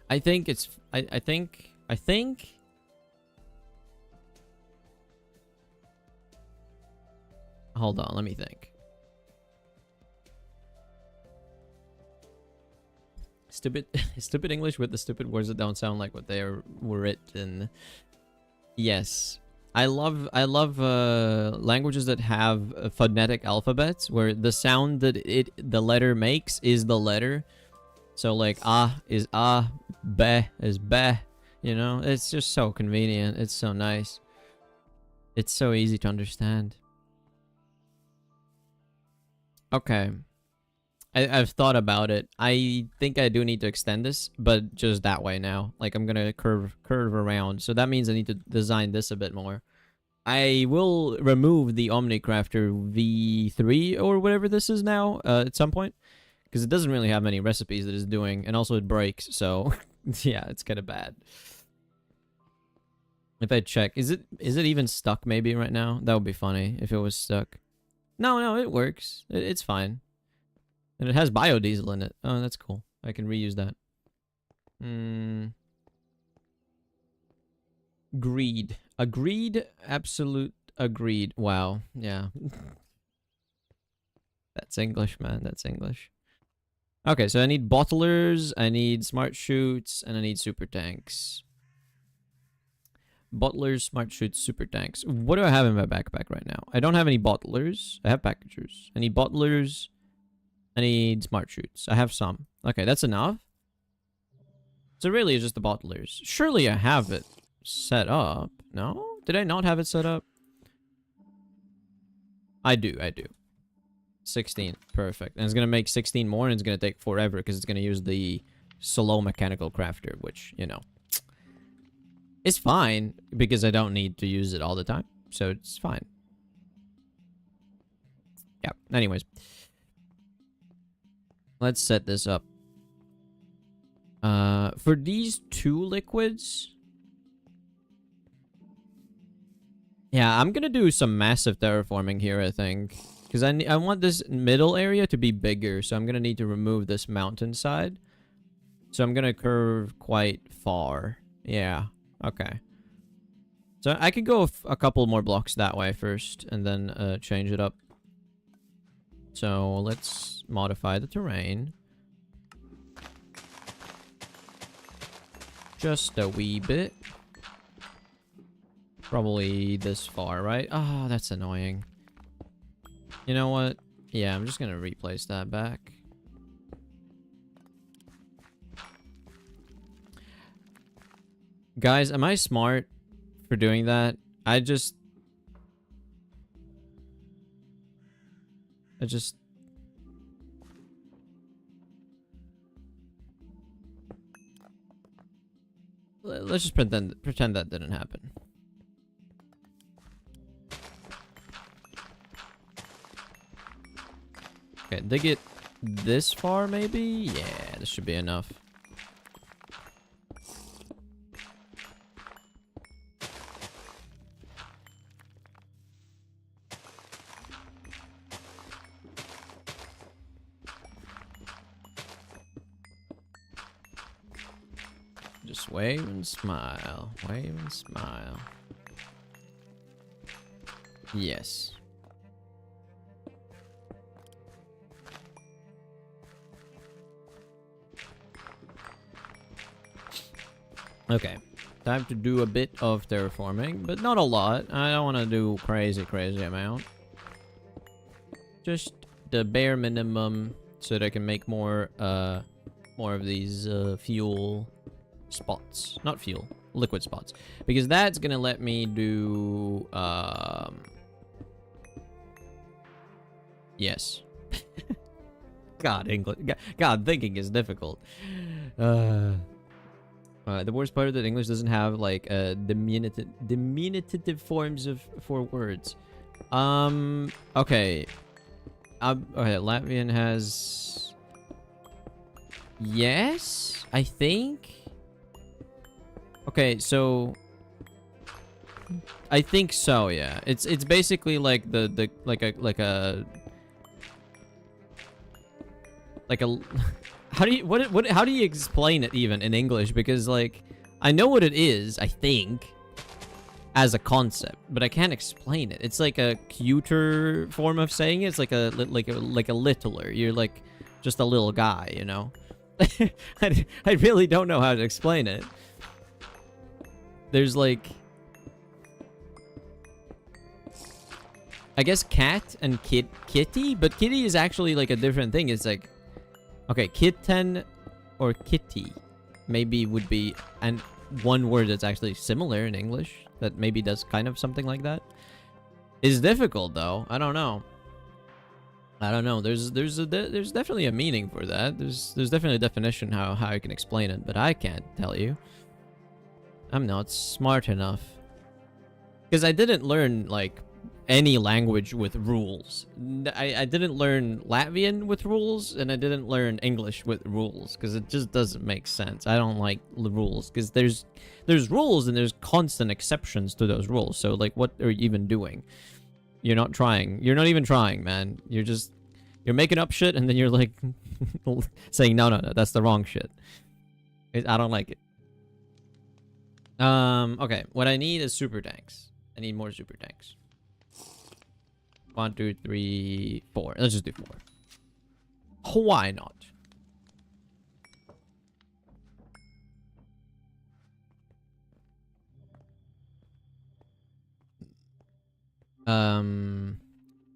I think it's... I think... Hold on, let me think. Stupid English with the stupid words that don't sound like what they were written. Yes. I love languages that have phonetic alphabets where the sound that the letter makes is the letter. So like ah is ah, be is be, you know? It's just so convenient. It's so nice. It's so easy to understand. Okay. I've thought about it. I think I do need to extend this, but just that way now. Like, I'm gonna curve around. So that means I need to design this a bit more. I will remove the Omnicrafter V3 or whatever this is now at some point. Because it doesn't really have many recipes that it's doing. And also it breaks, so... yeah, it's kind of bad. If I check... Is it even stuck maybe right now? That would be funny if it was stuck. No, it works. It's fine. And it has biodiesel in it. Oh, that's cool. I can reuse that. Greed. Agreed. Absolute agreed. Wow. Yeah. That's English, man. That's English. Okay, so I need bottlers, I need smart chutes, and I need super tanks. Bottlers, smart chutes, super tanks. What do I have in my backpack right now? I don't have any bottlers. I have packagers. I need bottlers. I need smart chutes. I have some. Okay, that's enough. So really it's just the bottlers. Surely I have it set up. No? Did I not have it set up? I do. 16. Perfect. And it's going to make 16 more, and it's going to take forever because it's going to use the slow mechanical crafter, which, you know, it's fine because I don't need to use it all the time. So it's fine. Yeah. Anyways. Let's set this up. For these two liquids, yeah, I'm gonna do some massive terraforming here, I think, because I want this middle area to be bigger, so I'm gonna need to remove this mountainside. So I'm gonna curve quite far. Yeah. Okay. So I could go a couple more blocks that way first, and then change it up. So let's modify the terrain. Just a wee bit. Probably this far, right? Oh, that's annoying. You know what? Yeah, I'm just gonna replace that back. Guys, am I smart for doing that? Let's just pretend that didn't happen. Okay, dig it this far maybe? Yeah, this should be enough. Just wave and smile. Wave and smile. Yes. Okay. Time to do a bit of terraforming, but not a lot. I don't want to do crazy amount. Just the bare minimum so that I can make more of these fuel spots. Not fuel, liquid spots. Because that's gonna let me do yes. God, English. God, thinking is difficult. The worst part is that English doesn't have like diminutive forms for words. Okay. Okay, Latvian has yes, I think. Okay, so I think so, yeah. It's basically like the how do you explain it even in English? Because like I know what it is, I think, as a concept, but I can't explain it. It's like a cuter form of saying it. It's like a littler. You're like just a little guy, you know. I really don't know how to explain it. There's like, I guess cat and kitty, but kitty is actually like a different thing. It's like, okay, kitten or kitty maybe would be and one word that's actually similar in English that maybe does kind of something like that. Is difficult though. I don't know. There's definitely a meaning for that. There's definitely a definition how I can explain it, but I can't tell you. I'm not smart enough. Because I didn't learn like any language with rules. I didn't learn Latvian with rules, and I didn't learn English with rules, because it just doesn't make sense. I don't like the rules, because there's rules and there's constant exceptions to those rules. So like, what are you even doing? You're not trying. You're not even trying, man. You're making up shit, and then you're like saying no, that's the wrong shit. I don't like it. Okay, what I need is super tanks. I need more super tanks. 1, 2, 3, 4. Let's just do 4. Why not?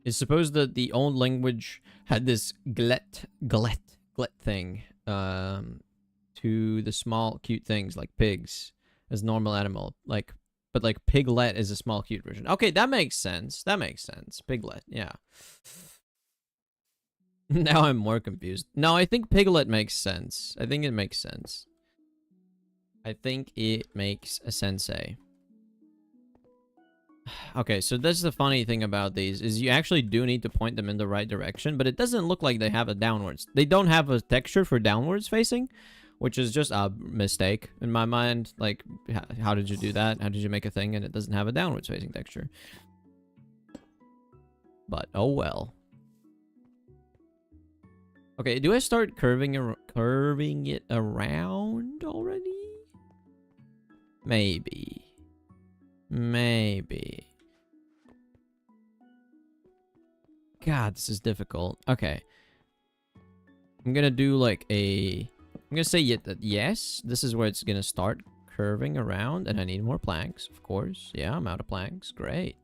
It's supposed that the old language had this glet thing, to the small cute things like pigs as normal animal, like, but like piglet is a small cute version. Okay, that makes sense. Piglet, yeah. Now I'm more confused. No, I think piglet makes sense. I think it makes sense. I think it makes a sensei. Okay, so that's the funny thing about these, is you actually do need to point them in the right direction, but it doesn't look like they have a downwards. They don't have a texture for downwards facing, which is just a mistake in my mind. Like, how did you do that? How did you make a thing and it doesn't have a downwards facing texture? But, oh well. Okay, do I start curving it around already? Maybe. Maybe. God, this is difficult. Okay. I'm gonna do like a... I'm gonna say yes. This is where it's gonna start curving around, and I need more planks, of course. Yeah, I'm out of planks. Great.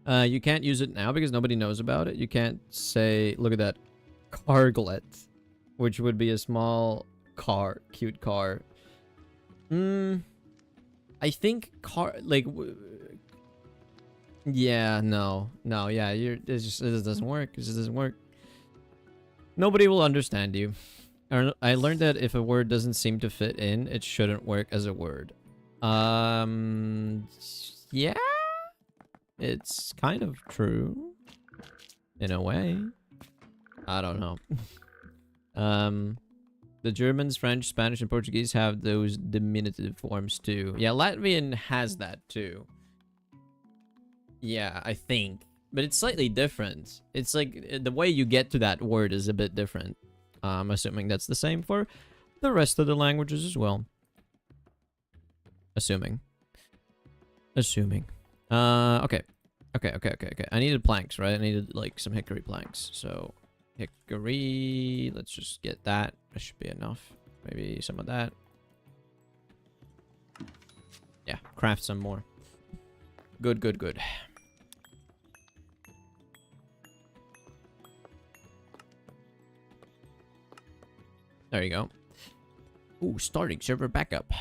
You can't use it now because nobody knows about it. You can't say, look at that, carglet, which would be a small car, cute car. I think yeah, no, yeah, it just doesn't work. It just doesn't work. Nobody will understand you. I learned that if a word doesn't seem to fit in, it shouldn't work as a word. Yeah, it's kind of true in a way. I don't know. The Germans, French, Spanish, and Portuguese have those diminutive forms too. Yeah, Latvian has that too. Yeah, I think. But it's slightly different. It's like the way you get to that word is a bit different. I'm assuming that's the same for the rest of the languages as well. Assuming. Okay. I needed planks, right? I needed like some hickory planks. So hickory, let's just get that. That should be enough. Maybe some of that. Yeah, craft some more. Good. There you go. Ooh, starting server backup.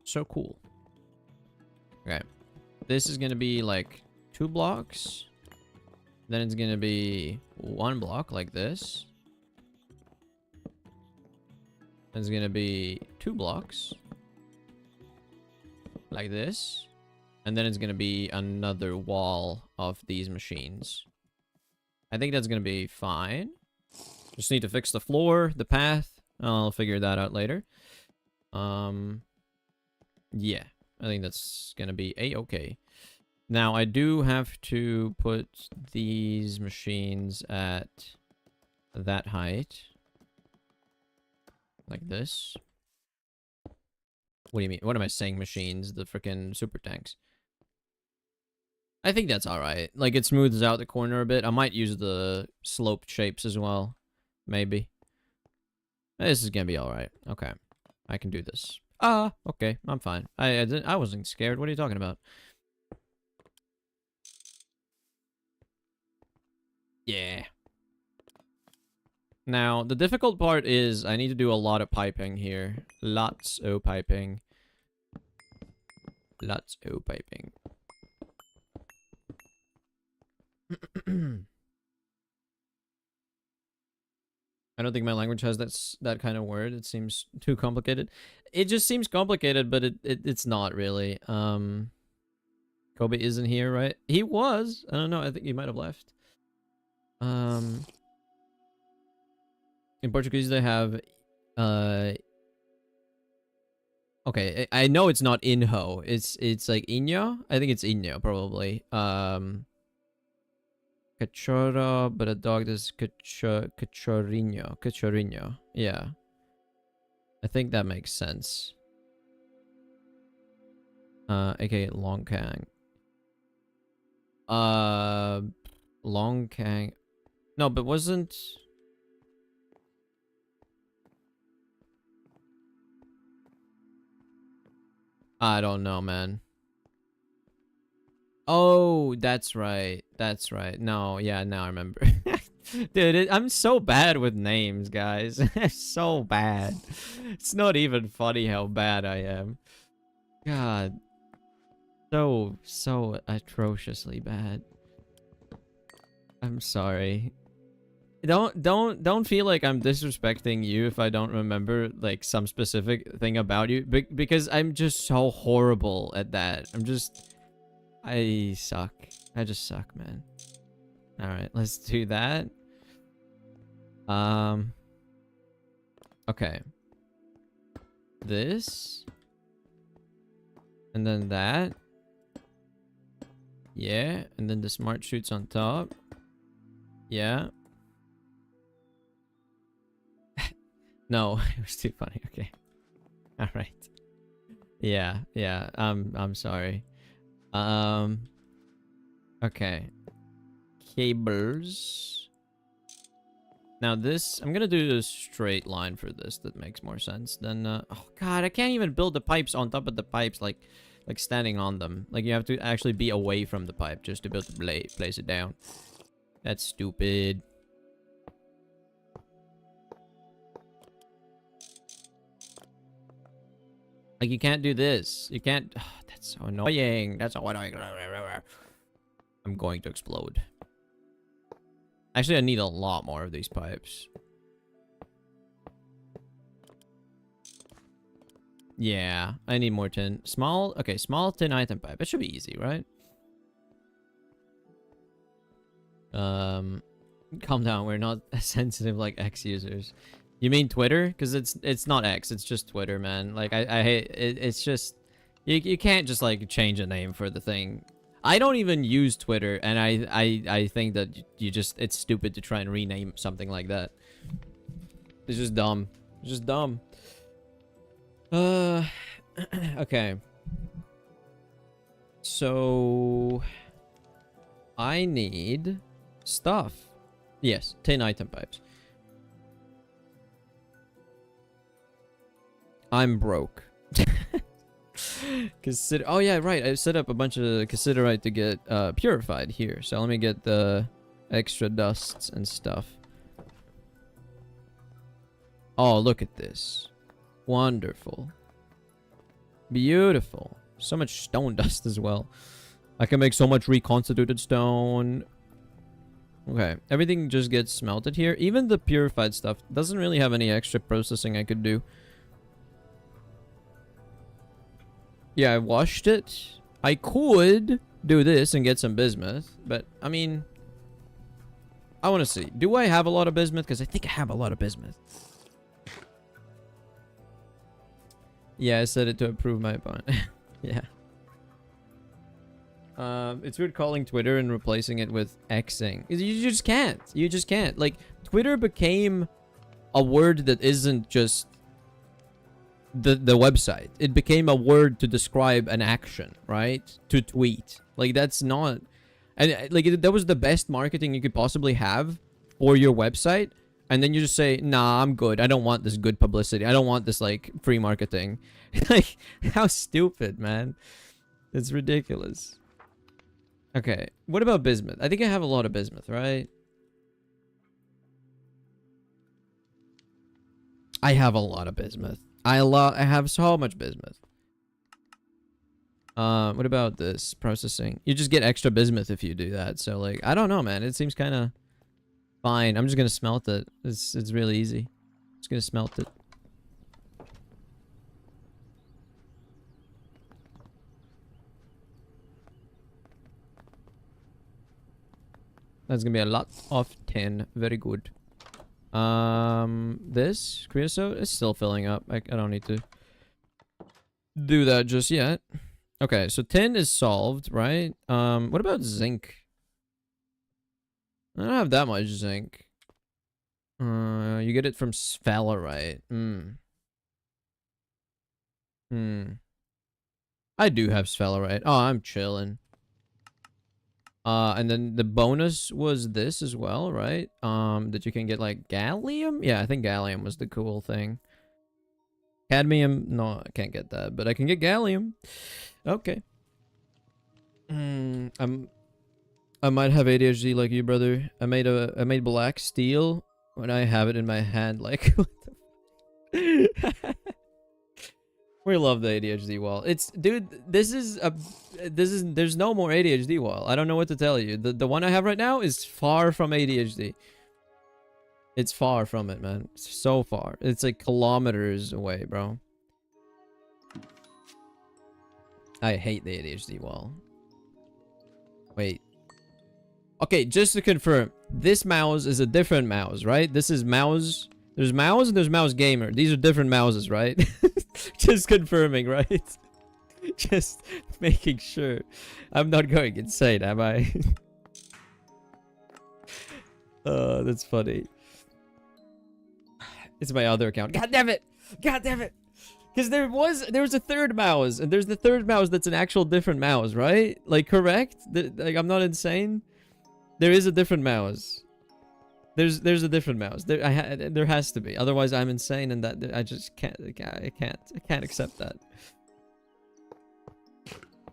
So cool. Okay. This is gonna be like 2 blocks. Then it's gonna be 1 block like this. Then it's gonna be 2 blocks. Like this. And then it's gonna be another wall of these machines. I think that's gonna be fine. Just need to fix the floor, the path. I'll figure that out later. Yeah, I think that's gonna be a-okay. Now, I do have to put these machines at that height. Like this. What do you mean? What am I saying machines? The freaking super tanks. I think that's alright. Like, it smooths out the corner a bit. I might use the sloped shapes as well. Maybe. This is gonna be alright. Okay. I can do this. Okay. I'm fine. I wasn't scared. What are you talking about? Yeah. Now, the difficult part is I need to do a lot of piping here. Lots of piping. Lots of piping. I don't think my language has that kind of word. It seems too complicated. It just seems complicated, but it's not really. Kobe isn't here, right? He was. I don't know. I think he might have left. In Portuguese they have okay, I know it's not inho. It's like inho. I think it's inho probably. Cachorro, but a dog is cachorrinho. Cachorrinho. Yeah. I think that makes sense. AKA Longkang. Longkang. No, but wasn't... I don't know, man. Oh, that's right. That's right. No, yeah, now I remember. Dude, I'm so bad with names, guys. So bad. It's not even funny how bad I am. God. So atrociously bad. I'm sorry. don't feel like I'm disrespecting you if I don't remember like some specific thing about you, because I'm just so horrible at that. I suck. I just suck, man. All right, let's do that. Okay. This. And then that. Yeah, and then the smart shoots on top. Yeah. No, it was too funny. Okay. All right. Yeah, yeah. I'm sorry. Okay. Cables. Now this, I'm gonna do a straight line for this. That makes more sense than. Oh God, I can't even build the pipes on top of the pipes, like standing on them. Like you have to actually be away from the pipe just to be able to place it down. That's stupid. Like you can't do this. You can't. Oh, that's so annoying. That's so annoying. I'm going to explode. Actually, I need a lot more of these pipes. Yeah, I need more tin. Small, okay, small tin item pipe. It should be easy, right? Calm down. We're not as sensitive like X users. You mean Twitter? Because it's not X. It's just Twitter, man. Like I hate it. It's just you can't just like change a name for the thing. I don't even use Twitter, and I think that it's stupid to try and rename something like that. It's just dumb. It's just dumb. Okay. So I need stuff. Yes, 10 item pipes. I'm broke. Oh yeah, right. I set up a bunch of cassiterite to get purified here. So let me get the extra dusts and stuff. Oh, look at this. Wonderful. Beautiful. So much stone dust as well. I can make so much reconstituted stone. Okay, everything just gets smelted here. Even the purified stuff doesn't really have any extra processing I could do. Yeah, I washed it. I could do this and get some bismuth, but I mean, I want to see. Do I have a lot of bismuth? Because I think I have a lot of bismuth. Yeah, I set it to improve my opponent. Yeah. It's weird calling Twitter and replacing it with Xing. You just can't. You just can't. Like, Twitter became a word that isn't just the website. It became a word to describe an action, right? To tweet. Like, that's not... And, like, that was the best marketing you could possibly have for your website. And then you just say, nah, I'm good. I don't want this good publicity. I don't want this, like, free marketing. Like, how stupid, man. It's ridiculous. Okay, what about bismuth? I think I have a lot of bismuth, right? I have a lot of bismuth. I have so much bismuth. What about this processing? You just get extra bismuth if you do that. So, like, I don't know, man. It seems kind of fine. I'm just gonna smelt it. It's really easy. Just gonna smelt it. That's gonna be a lot of tin. Very good. This creosote is still filling up. I don't need to do that just yet. Okay, so tin is solved, right? What about zinc? I don't have that much zinc. You get it from sphalerite. I do have sphalerite. Oh, I'm chilling. And then the bonus was this as well, right? That you can get like gallium? Yeah, I think gallium was the cool thing. Cadmium? No, I can't get that, but I can get gallium. Okay. I might have ADHD like you, brother. I made black steel when I have it in my hand. Like, what the we love the ADHD wall. Dude, there's no more ADHD wall. I don't know what to tell you. The one I have right now is far from ADHD. It's far from it, man. It's so far. It's like kilometers away, bro. I hate the ADHD wall. Wait. Okay, just to confirm, this mouse is a different mouse, right? This is mouse. There's mouse and there's mouse gamer. These are different mouses, right? Just confirming, right? Just making sure. I'm not going insane, am I? That's funny. It's my other account. God damn it! God damn it! Because there was a third mouse, and there's the third mouse that's an actual different mouse, right? Like, correct? Like, I'm not insane. There is a different mouse. There's a different mouse. There has to be. Otherwise, I'm insane, and that I just can't. I can't accept that.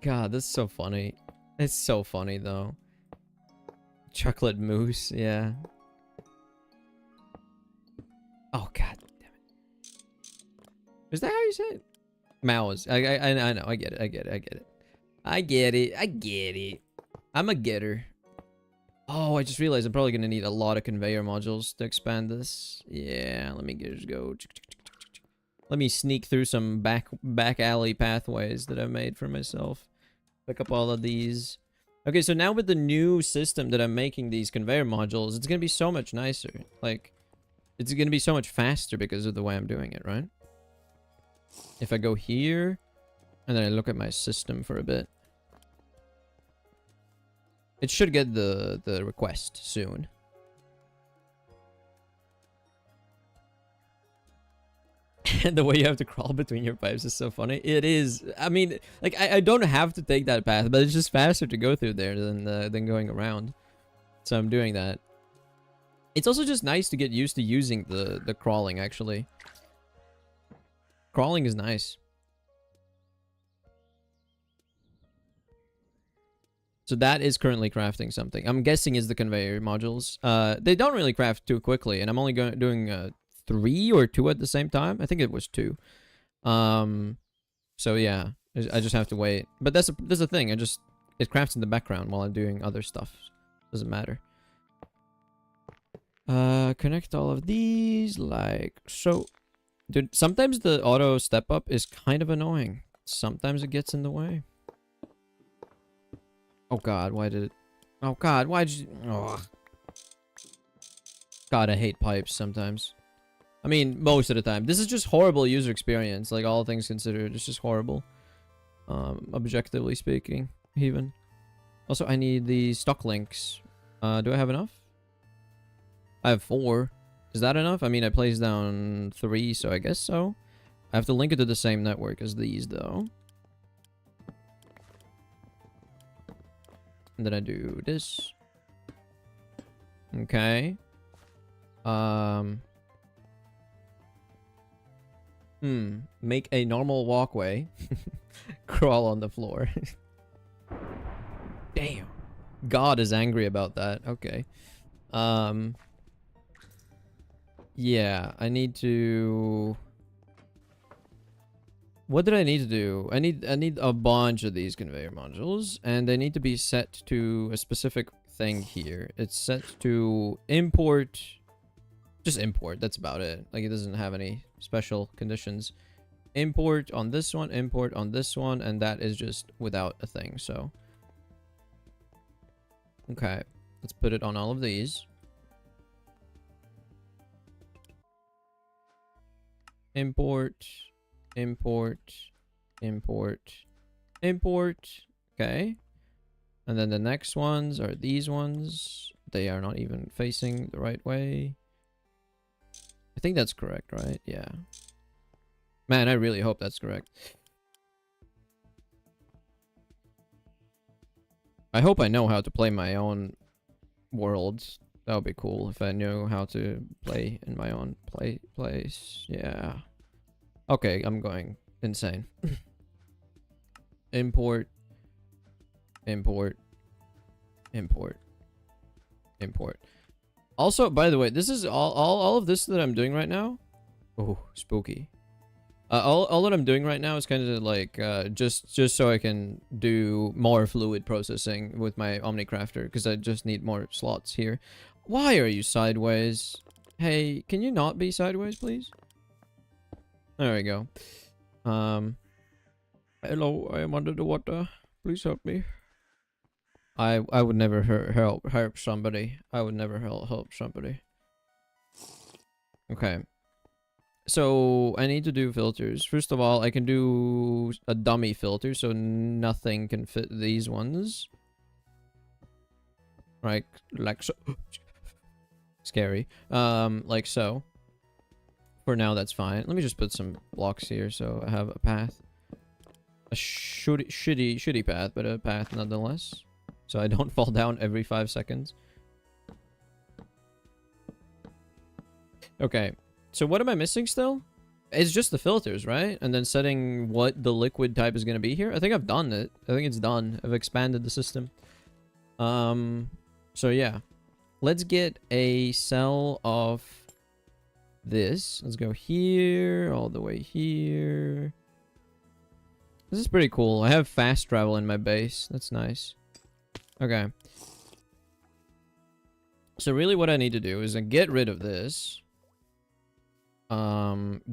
God, that's so funny. It's so funny though. Chocolate mousse, yeah. Oh god damn it. Is that how you say it? Mouse. I know. I get it. I get it. I'm a getter. Oh, I just realized I'm probably gonna need a lot of conveyor modules to expand this. Yeah, let me just go. Let me sneak through some back alley pathways that I've made for myself. Pick up all of these. Okay, so now with the new system that I'm making these conveyor modules, it's gonna be so much nicer. Like, it's gonna be so much faster because of the way I'm doing it, right? If I go here, and then I look at my system for a bit. It should get the request soon. And the way you have to crawl between your pipes is so funny. It is. I mean, like, I don't have to take that path, but it's just faster to go through there than going around. So I'm doing that. It's also just nice to get used to using the crawling, actually. Crawling is nice. So that is currently crafting something. I'm guessing is the conveyor modules. They don't really craft too quickly, and I'm only doing 3 or 2 at the same time. I think it was 2. So yeah, I just have to wait. But that's the thing. It crafts in the background while I'm doing other stuff. Doesn't matter. Connect all of these like so. Dude, sometimes the auto step up is kind of annoying. Sometimes it gets in the way. Oh god, why did it... Oh god, why did you... Oh. God, I hate pipes sometimes. I mean, most of the time. This is just horrible user experience, like, all things considered. It's just horrible. Objectively speaking, even. Also, I need the stock links. Do I have enough? I have 4. Is that enough? I mean, I placed down 3, so I guess so. I have to link it to the same network as these, though. And then I do this. Okay. Make a normal walkway. Crawl on the floor. Damn. God is angry about that. Okay. Yeah, I need to... What did I need to do? I need a bunch of these conveyor modules, and they need to be set to a specific thing here. It's set to import. Just import, that's about it. Like, it doesn't have any special conditions. Import on this one, import on this one, and that is just without a thing, so. Okay, let's put it on all of these. Import, import, import, import. Okay. And then the next ones are these ones. They are not even facing the right way. I think that's correct, right? Yeah. Man, I really hope that's correct. I hope I know how to play my own worlds. That would be cool if I knew how to play in my own place. Yeah. Okay, I'm going insane. Import. Import. Import. Import. Also, by the way, this is all of this that I'm doing right now. Oh, spooky. All that I'm doing right now is kind of like just so I can do more fluid processing with my Omnicrafter, because I just need more slots here. Why are you sideways? Hey, can you not be sideways, please? There we go. Hello, I am under the water. Please help me. I would never help somebody. I would never help somebody. Okay. So I need to do filters. First of all, I can do a dummy filter so nothing can fit these ones. Right, like so. Scary. Like so. For now, that's fine. Let me just put some blocks here so I have a path. A shitty path, but a path nonetheless. So I don't fall down every 5 seconds. Okay. So what am I missing still? It's just the filters, right? And then setting what the liquid type is going to be here. I think I've done it. I think it's done. I've expanded the system. So yeah. Let's get a cell of this. Let's go here, all the way here. This is pretty cool. I have fast travel in my base. That's nice. Okay. So really what I need to do is get rid of this.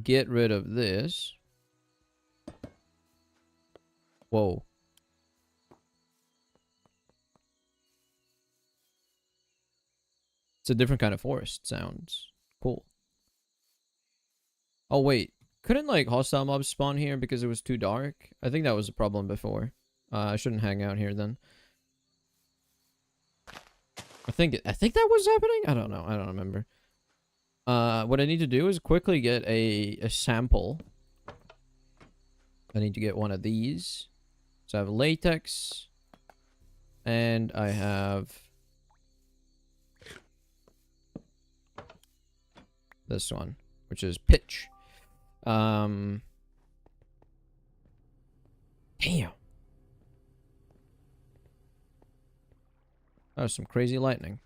Get rid of this. Whoa. It's a different kind of forest sounds. Cool. Oh, wait. Couldn't, like, hostile mobs spawn here because it was too dark? I think that was a problem before. I shouldn't hang out here then. I think that was happening? I don't know. I don't remember. What I need to do is quickly get a sample. I need to get one of these. So I have latex. And I have this one, which is pitch. Damn. That was some crazy lightning.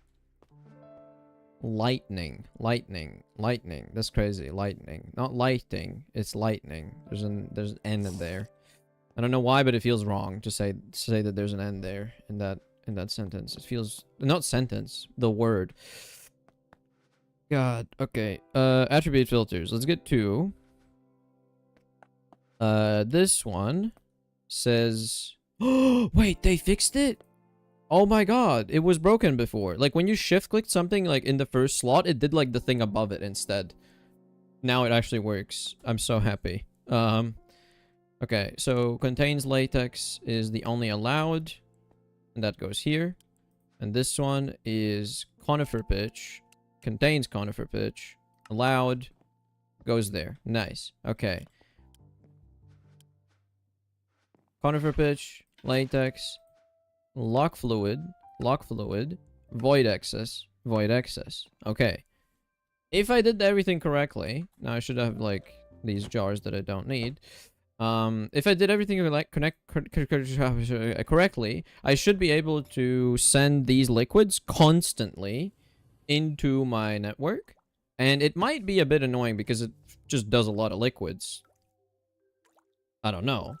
Lightning. That's crazy. Lightning. Not lighting. It's lightning. There's an N in there. I don't know why, but it feels wrong to say that there's an N there in that sentence. It feels not sentence. The word. God. Okay. Attribute filters. Let's get 2. This one says. Oh wait, they fixed it. Oh my god, it was broken before. Like, when you shift-clicked something, like, in the first slot, it did, like, the thing above it instead. Now it actually works. I'm so happy. Okay, so contains latex is the only allowed. And that goes here. And this one is conifer pitch. Contains conifer pitch. Allowed. Goes there. Nice. Okay. Conifer pitch. Latex. Lock fluid, void access. Okay. If I did everything correctly, now I should have, like, these jars that I don't need. If I did everything like correctly, I should be able to send these liquids constantly into my network. And it might be a bit annoying because it just does a lot of liquids. I don't know.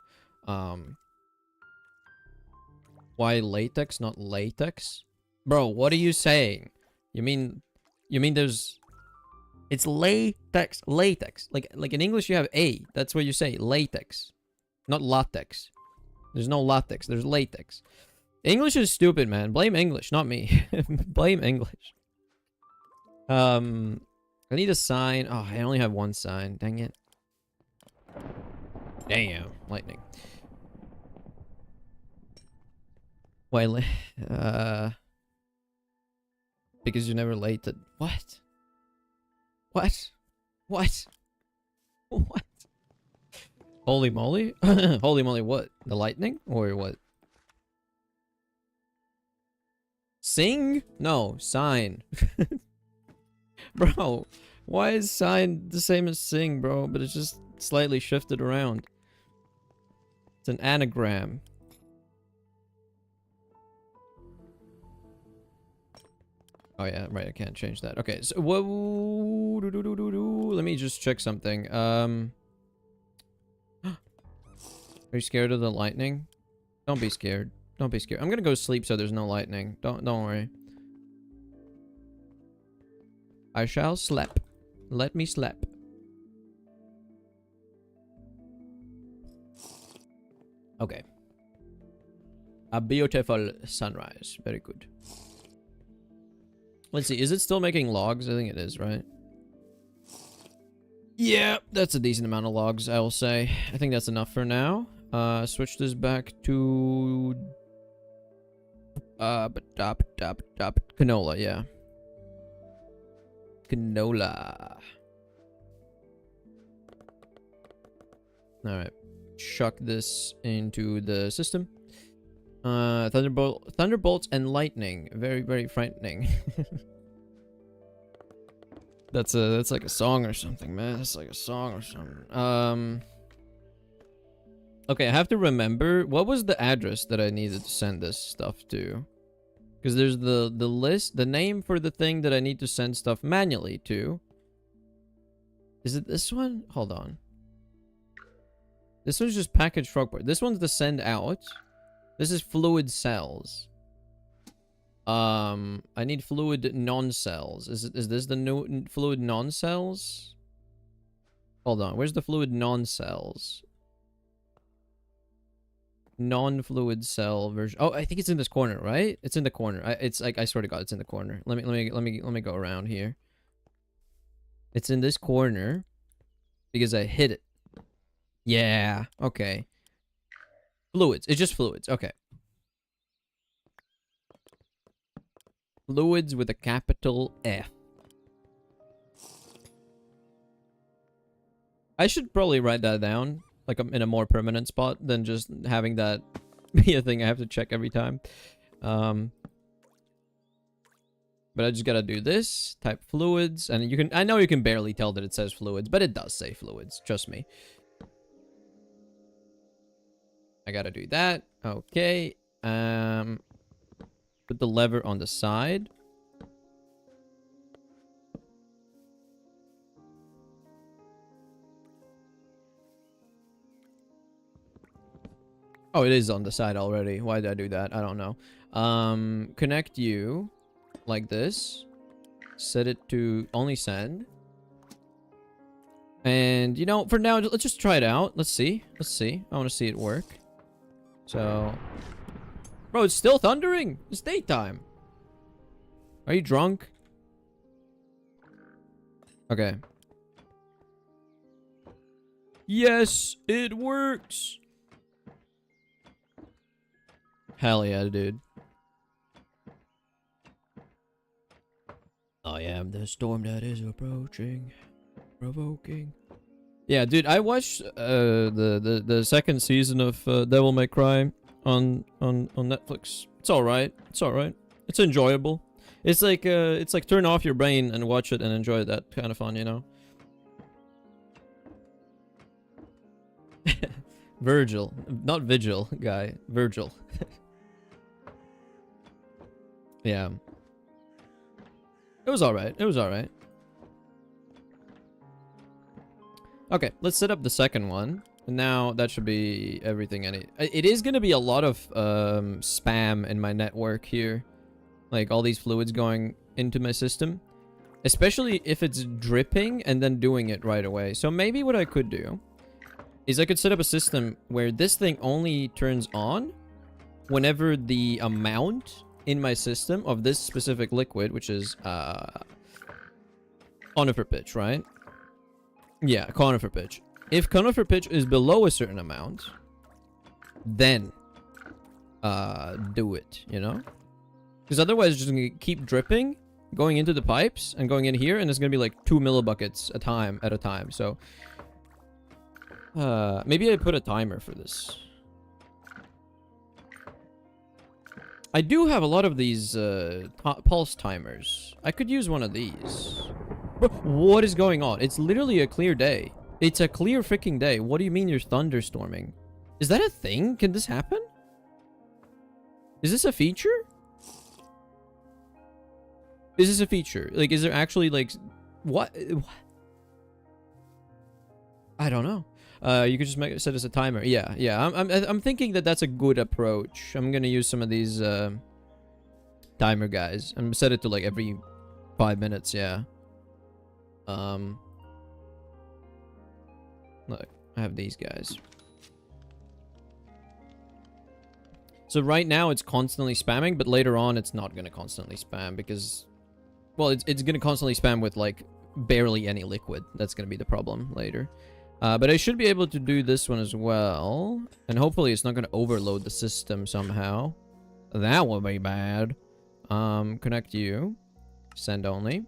Why latex, not latex? Bro, what are you saying? You mean there's... It's latex. Like in English you have A. That's what you say. Latex. Not latex. There's no latex. There's latex. English is stupid, man. Blame English, not me. Blame English. I need a sign. Oh, I only have one sign. Dang it. Damn. Lightning. Why, because you're never late to... What? What? Holy moly? Holy moly, what? The lightning? Or what? Sing? No, sign. Bro, why is sign the same as sing, bro? But it's just slightly shifted around. It's an anagram. Oh yeah, right, I can't change that. Okay, so whoa, let me just check something. Are you scared of the lightning? Don't be scared. Don't be scared. I'm gonna go sleep so there's no lightning. Don't worry. I shall slap. Let me slap. Okay. A beautiful sunrise. Very good. Let's see. Is it still making logs? I think it is, right? Yeah, that's a decent amount of logs, I will say. I think that's enough for now. Switch this back to... canola, yeah. Canola. Alright. Chuck this into the system. Thunderbolts and lightning. Very, very frightening. That's like a song or something, man. That's like a song or something. Okay, I have to remember what was the address that I needed to send this stuff to. Because there's the list, the name for the thing that I need to send stuff manually to. Is it this one? Hold on. This one's just package frogport. This one's the send out. This is fluid cells. I need fluid non-cells. Is this the new fluid non-cells? Hold on. Where's the fluid non-cells? Non-fluid cell version. Oh, I think it's in this corner, right? It's in the corner. It's like, I swear to God, it's in the corner. Let me go around here. It's in this corner because I hit it. Yeah. Okay. Fluids. It's just fluids. Okay. Fluids with a capital F. I should probably write that down, like in a more permanent spot than just having that be a thing I have to check every time. But I just gotta do this, type fluids, and you can, I know you can barely tell that it says fluids, but it does say fluids, trust me. I gotta do that. Okay. Put the lever on the side. Oh, it is on the side already. Why did I do that? I don't know. Connect you like this. Set it to only send. And, you know, for now, let's just try it out. Let's see. Let's see. I want to see it work. So... Bro, it's still thundering. It's daytime. Are you drunk? Okay. Yes, it works. Hell yeah, dude. I am the storm that is approaching. Provoking. Yeah, dude, I watched the second season of Devil May Cry on Netflix. It's alright. It's alright. It's enjoyable. It's like turn off your brain and watch it and enjoy that kind of fun, you know? Virgil. Not Vigil, guy. Virgil. Yeah. It was alright. It was alright. Okay, let's set up the second one. And now that should be everything I need. It is going to be a lot of spam in my network here. Like all these fluids going into my system. Especially if it's dripping and then doing it right away. So maybe what I could do is I could set up a system where this thing only turns on whenever the amount in my system of this specific liquid, which is conifer pitch, right? Yeah, conifer pitch. If conifer pitch is below a certain amount, then do it, you know? Because otherwise it's just gonna keep dripping, going into the pipes and going in here, and it's gonna be like 2 millibuckets at a time. So maybe I put a timer for this. I do have a lot of these pulse timers. I could use one of these. Bro, what is going on? It's literally a clear day. It's a clear freaking day. What do you mean you're thunderstorming? Is that a thing? Can this happen? Is this a feature? Is this a feature? Like, is there actually, like... What? I don't know. You could just set as a timer. Yeah, yeah. I'm thinking that that's a good approach. I'm gonna use some of these timer guys. I'm set it to like every 5 minutes. Yeah. Look, I have these guys. So right now it's constantly spamming, but later on it's not gonna constantly spam because, well, it's gonna constantly spam with like barely any liquid. That's gonna be the problem later. But I should be able to do this one as well, and hopefully it's not gonna overload the system somehow. That would be bad. Connect you. Send only.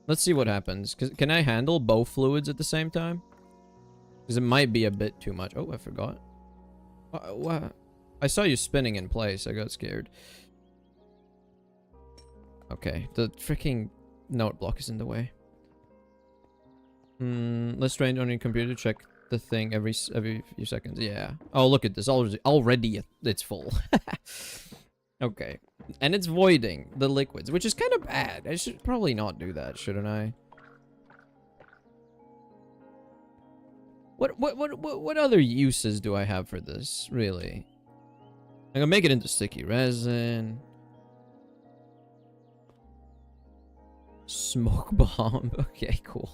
Let's see what happens. Can I handle both fluids at the same time? Because it might be a bit too much. Oh, I forgot. What? I saw you spinning in place. I got scared. Okay, the freaking note block is in the way. Let's try on your computer. Check the thing every few seconds. Yeah. Oh, look at this. Already it's full. Okay. And it's voiding the liquids, which is kind of bad. I should probably not do that, shouldn't I? What other uses do I have for this, really? I can make it into sticky resin. Smoke bomb. Okay, cool.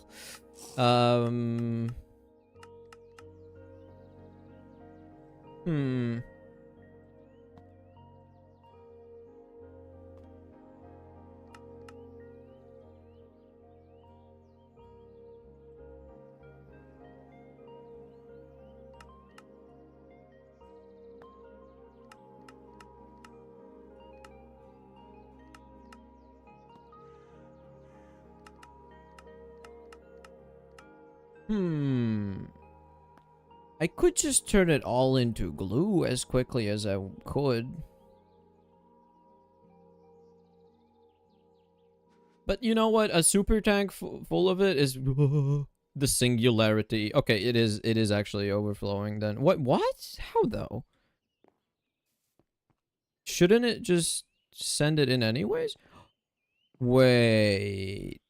I could just turn it all into glue as quickly as I could. But you know what? A super tank full of it is the singularity. Okay, it is actually overflowing then. What? How though? Shouldn't it just send it in anyways? Wait.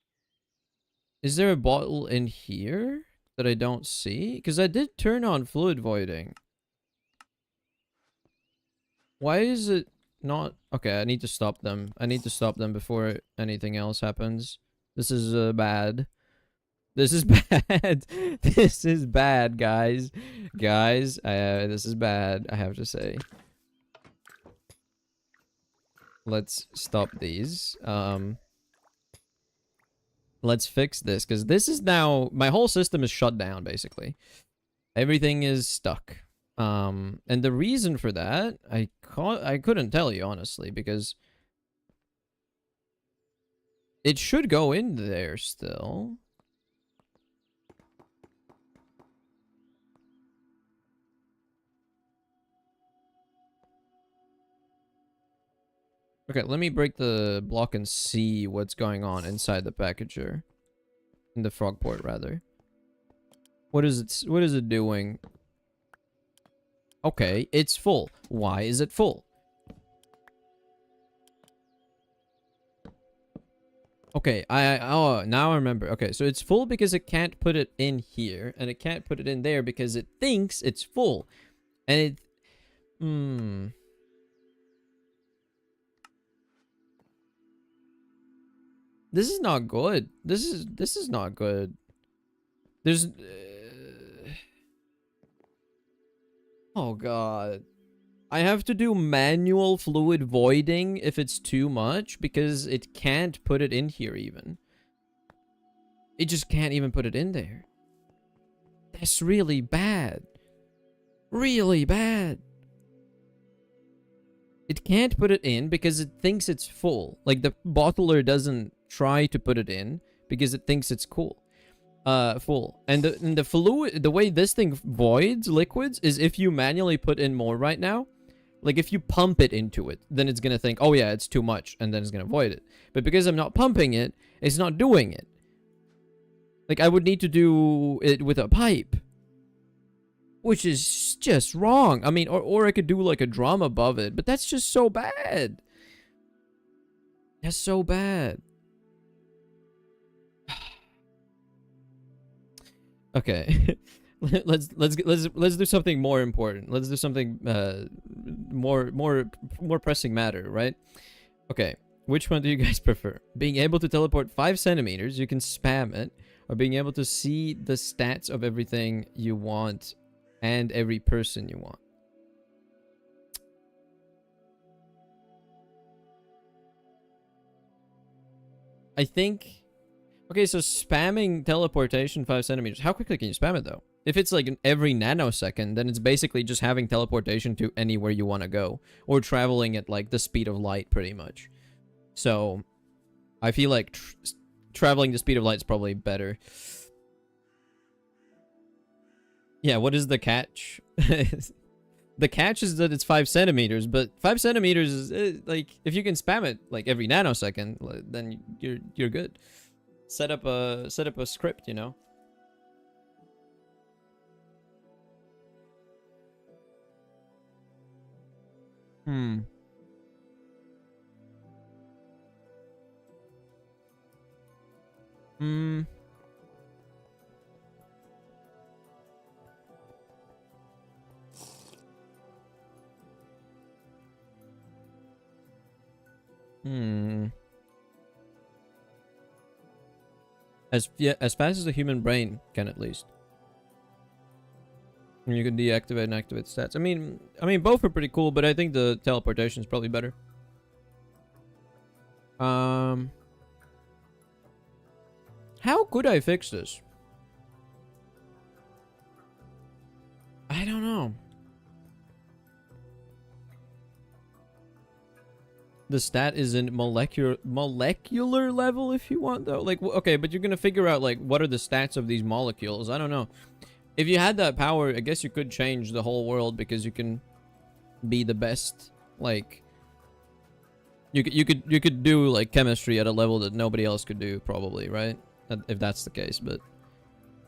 Is there a bottle in here that I don't see? Because I did turn on fluid voiding. Why is it not? Okay, I need to stop them. I need to stop them before anything else happens. This is bad. This is bad. This is bad, guys. Guys, this is bad, I have to say. Let's stop these. Let's fix this, because this is now... My whole system is shut down, basically. Everything is stuck. And the reason for that, I couldn't tell you, honestly, because... It should go in there still. Okay, let me break the block and see what's going on inside the packager. In the frog port, rather. What is it doing? Okay, it's full. Why is it full? Okay, oh, now I remember. Okay, so it's full because it can't put it in here, and it can't put it in there because it thinks it's full. And it... This is not good. This is not good. There's... Oh god. I have to do manual fluid voiding if it's too much because it can't put it in here even. It just can't even put it in there. That's really bad. Really bad. It can't put it in because it thinks it's full. Like the bottler doesn't try to put it in because it thinks it's full. And the fluid, the way this thing voids liquids is if you manually put in more right now. Like if you pump it into it, then it's gonna think, oh yeah, it's too much, and then it's gonna void it. But because I'm not pumping it, it's not doing it. Like I would need to do it with a pipe, which is just wrong. I mean, or I could do like a drum above it, but that's just so bad. That's so bad. Okay. let's do something more important. Let's do something more pressing matter, right? Okay. Which one do you guys prefer? Being able to teleport 5 centimeters, you can spam it, or being able to see the stats of everything you want and every person you want? I think... Okay, so spamming teleportation 5 centimeters. How quickly can you spam it, though? If it's like every nanosecond, then it's basically just having teleportation to anywhere you want to go. Or traveling at like the speed of light, pretty much. So, I feel like traveling the speed of light is probably better. Yeah, what is the catch? The catch is that it's 5 centimeters, but 5 centimeters is like, if you can spam it like every nanosecond, then you're good. Set up a script, you know. Hmm. Hmm. Hmm. As fast as the human brain can, at least. And you can deactivate and activate stats. I mean, both are pretty cool, but I think the teleportation is probably better. How could I fix this? I don't know. The stat is in molecular level if you want, though. Like, okay, but you're gonna figure out like what are the stats of these molecules. I don't know. If you had that power, I guess you could change the whole world because you can be the best. Like, you could do like chemistry at a level that nobody else could do, probably, right? If that's the case, but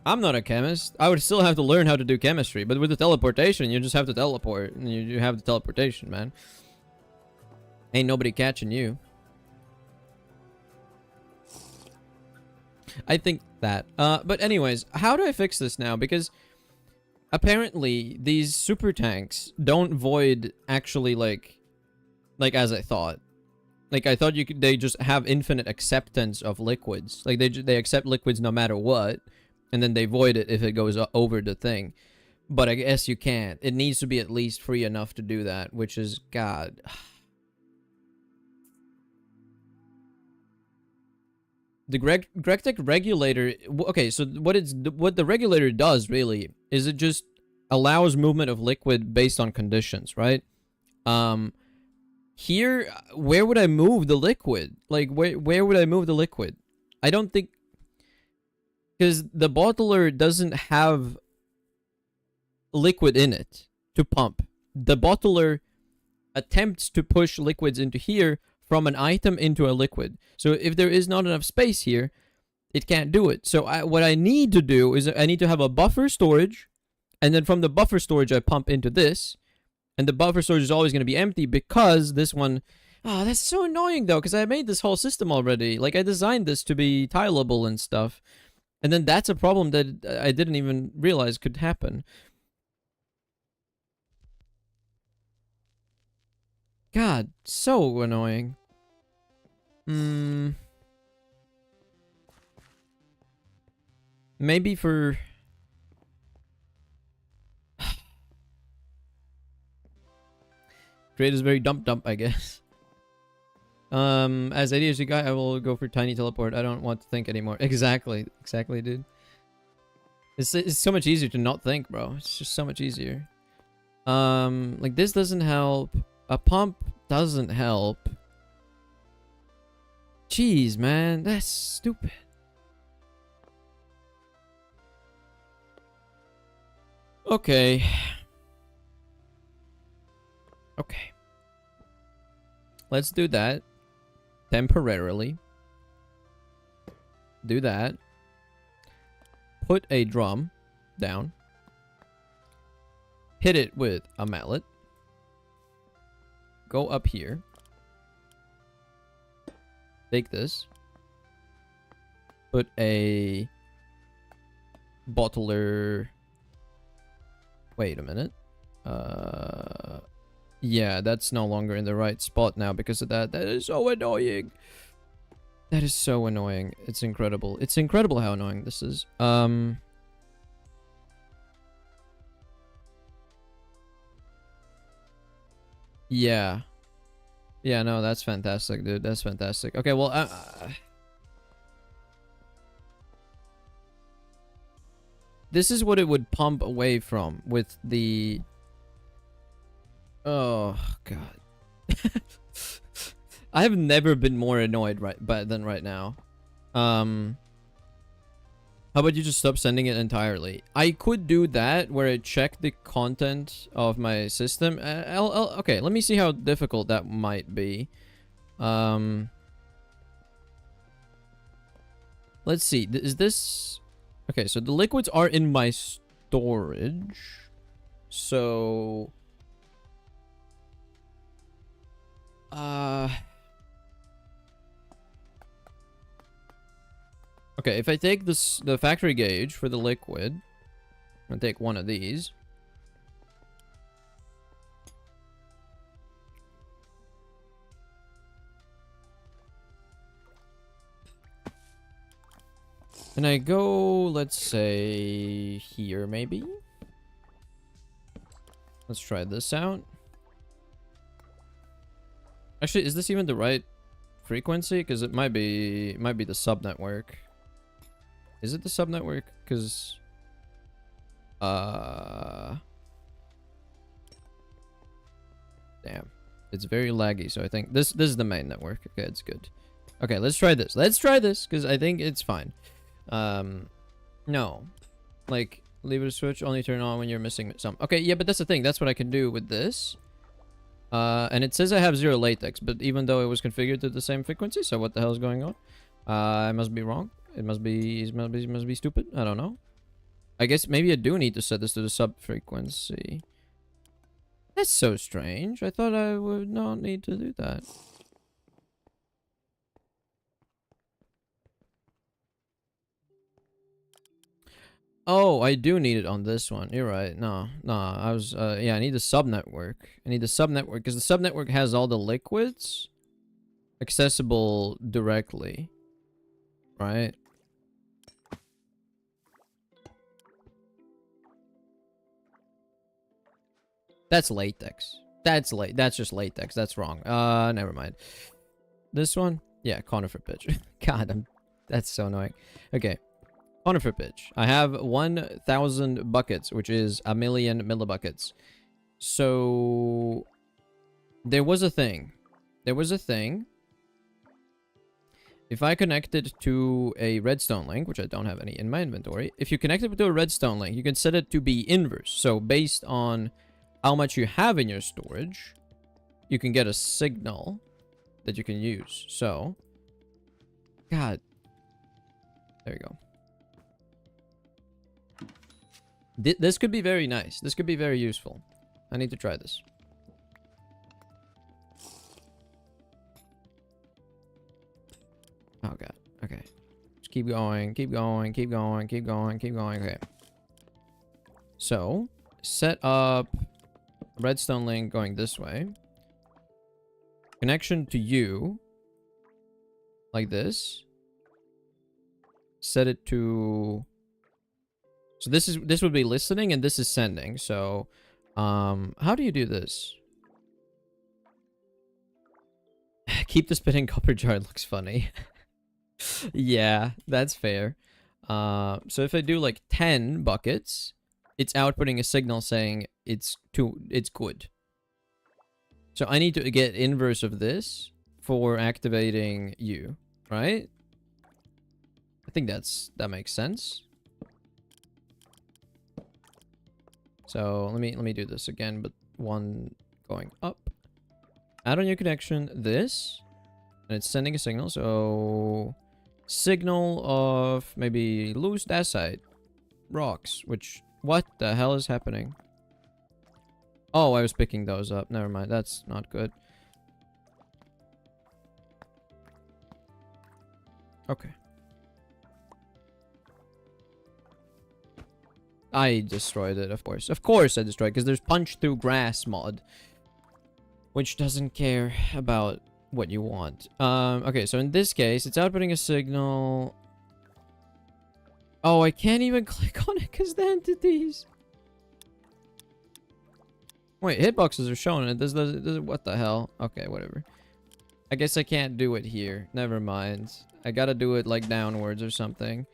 I'm not a chemist. I would still have to learn how to do chemistry, but with the teleportation, you just have to teleport, and you have the teleportation, man. Ain't nobody catching you. I think that. But anyways, how do I fix this now? Because apparently these super tanks don't void actually like as I thought. Like I thought they just have infinite acceptance of liquids. Like they accept liquids no matter what, and then they void it if it goes over the thing. But I guess you can't. It needs to be at least free enough to do that, which is God. The GregTech regulator. Okay, so what the regulator does really is it just allows movement of liquid based on conditions, right? Here, where would I move the liquid? Like where would I move the liquid? I don't think, because the bottler doesn't have liquid in it to pump. The bottler attempts to push liquids into here from an item into a liquid. So if there is not enough space here, it can't do it. So what I need to do is I need to have a buffer storage, and then from the buffer storage I pump into this, and the buffer storage is always going to be empty because this one... Oh, that's so annoying though, because I made this whole system already. Like I designed this to be tileable and stuff. And then that's a problem that I didn't even realize could happen. God, so annoying. Maybe for... Create is very dump, I guess. As ADHD guy, I will go for tiny teleport. I don't want to think anymore. Exactly, dude. It's so much easier to not think, bro. It's just so much easier. Like this doesn't help. A pump doesn't help. Jeez, man, that's stupid. Okay. Okay. Let's do that. Temporarily. Do that. Put a drum down. Hit it with a mallet. Go up here. Take this. Put a bottler. Wait a minute. Yeah, that's no longer in the right spot now because of that. That is so annoying. That is so annoying. It's incredible. It's incredible how annoying this is. Yeah. Yeah, no, that's fantastic, dude. That's fantastic. Okay, well, this is what it would pump away from with the... Oh, God. I have never been more annoyed than right now. How about you just stop sending it entirely? I could do that where I check the content of my system. Okay, let me see how difficult that might be. Let's see. Is this... Okay, so the liquids are in my storage. So... Okay, if I take the factory gauge for the liquid, I'll take one of these. And I go, let's say, here maybe? Let's try this out. Actually, is this even the right frequency? Because it might be the subnetwork. Is it the subnetwork? Because damn, it's very laggy. So I think this is the main network. Okay, it's good. Okay, let's try this. Let's try this because I think it's fine. No, like leave it a switch, only turn on when you're missing some. Okay, yeah, but that's the thing. That's what I can do with this. And it says I have 0 latex, but even though it was configured to the same frequency, so what the hell is going on? I must be wrong. It must be stupid. I don't know. I guess maybe I do need to set this to the sub frequency. That's so strange. I thought I would not need to do that. Oh, I do need it on this one. You're right. No, I was, yeah, I need the subnetwork. I need the subnetwork because the subnetwork has all the liquids accessible directly. Right? That's latex. That's just latex. That's wrong. Never mind. This one? Yeah, conifer pitch. God, that's so annoying. Okay. Conifer pitch. I have 1,000 buckets, which is 1,000,000 millibuckets. So there was a thing. If I connect it to a redstone link, which I don't have any in my inventory, if you connect it to a redstone link, you can set it to be inverse. So based on how much you have in your storage, you can get a signal that you can use. So, God, there you go. This could be very nice. This could be very useful. I need to try this. Oh god. Okay. Just keep going. Okay. So, set up redstone link going this way. Connection to you. Like this. Set it to... So this would be listening and this is sending. So, how do you do this? Keep the spinning copper jar. It looks funny. Yeah, that's fair. So if I do like 10 buckets, it's outputting a signal saying it's good. So I need to get inverse of this for activating you, right? I think that makes sense. So let me do this again, but one going up. Add on your connection this, and it's sending a signal. So signal of maybe loose dacite rocks. Which what the hell is happening? Oh, I was picking those up. Never mind. That's not good. Okay. I destroyed it, of course. Of course I destroyed it, because there's punch through grass mod. which doesn't care about what you want. Okay, so in this case, it's outputting a signal. Oh, I can't even click on it because the entities. Wait, hitboxes are showing it. This does what the hell? Okay, whatever. I guess I can't do it here. Never mind. I gotta do it like downwards or something.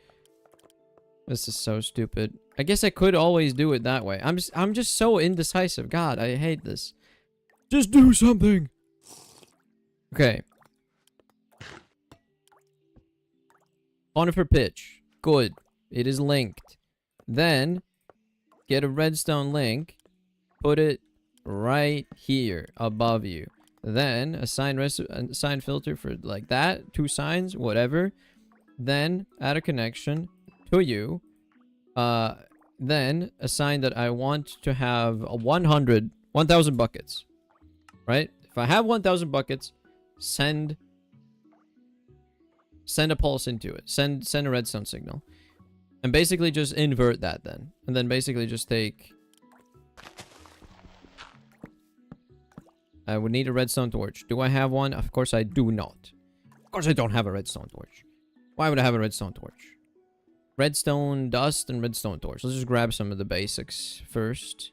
This is so stupid. I guess I could always do it that way. I'm just so indecisive. God, I hate this. Just do something. Okay. Conifer pitch. Good. It is linked. Then get a redstone link. Put it right here above you. Then assign filter for like that. 2 signs, whatever. Then add a connection to you. Then assign that I want to have a 1,000 buckets. Right? If I have 1,000 buckets, send a pulse into it. Send a redstone signal. And basically just invert that then. And then basically just take... I would need a redstone torch. Do I have one? Of course I do not. Of course I don't have a redstone torch. Why would I have a redstone torch? Redstone dust and redstone torch. Let's just grab some of the basics first.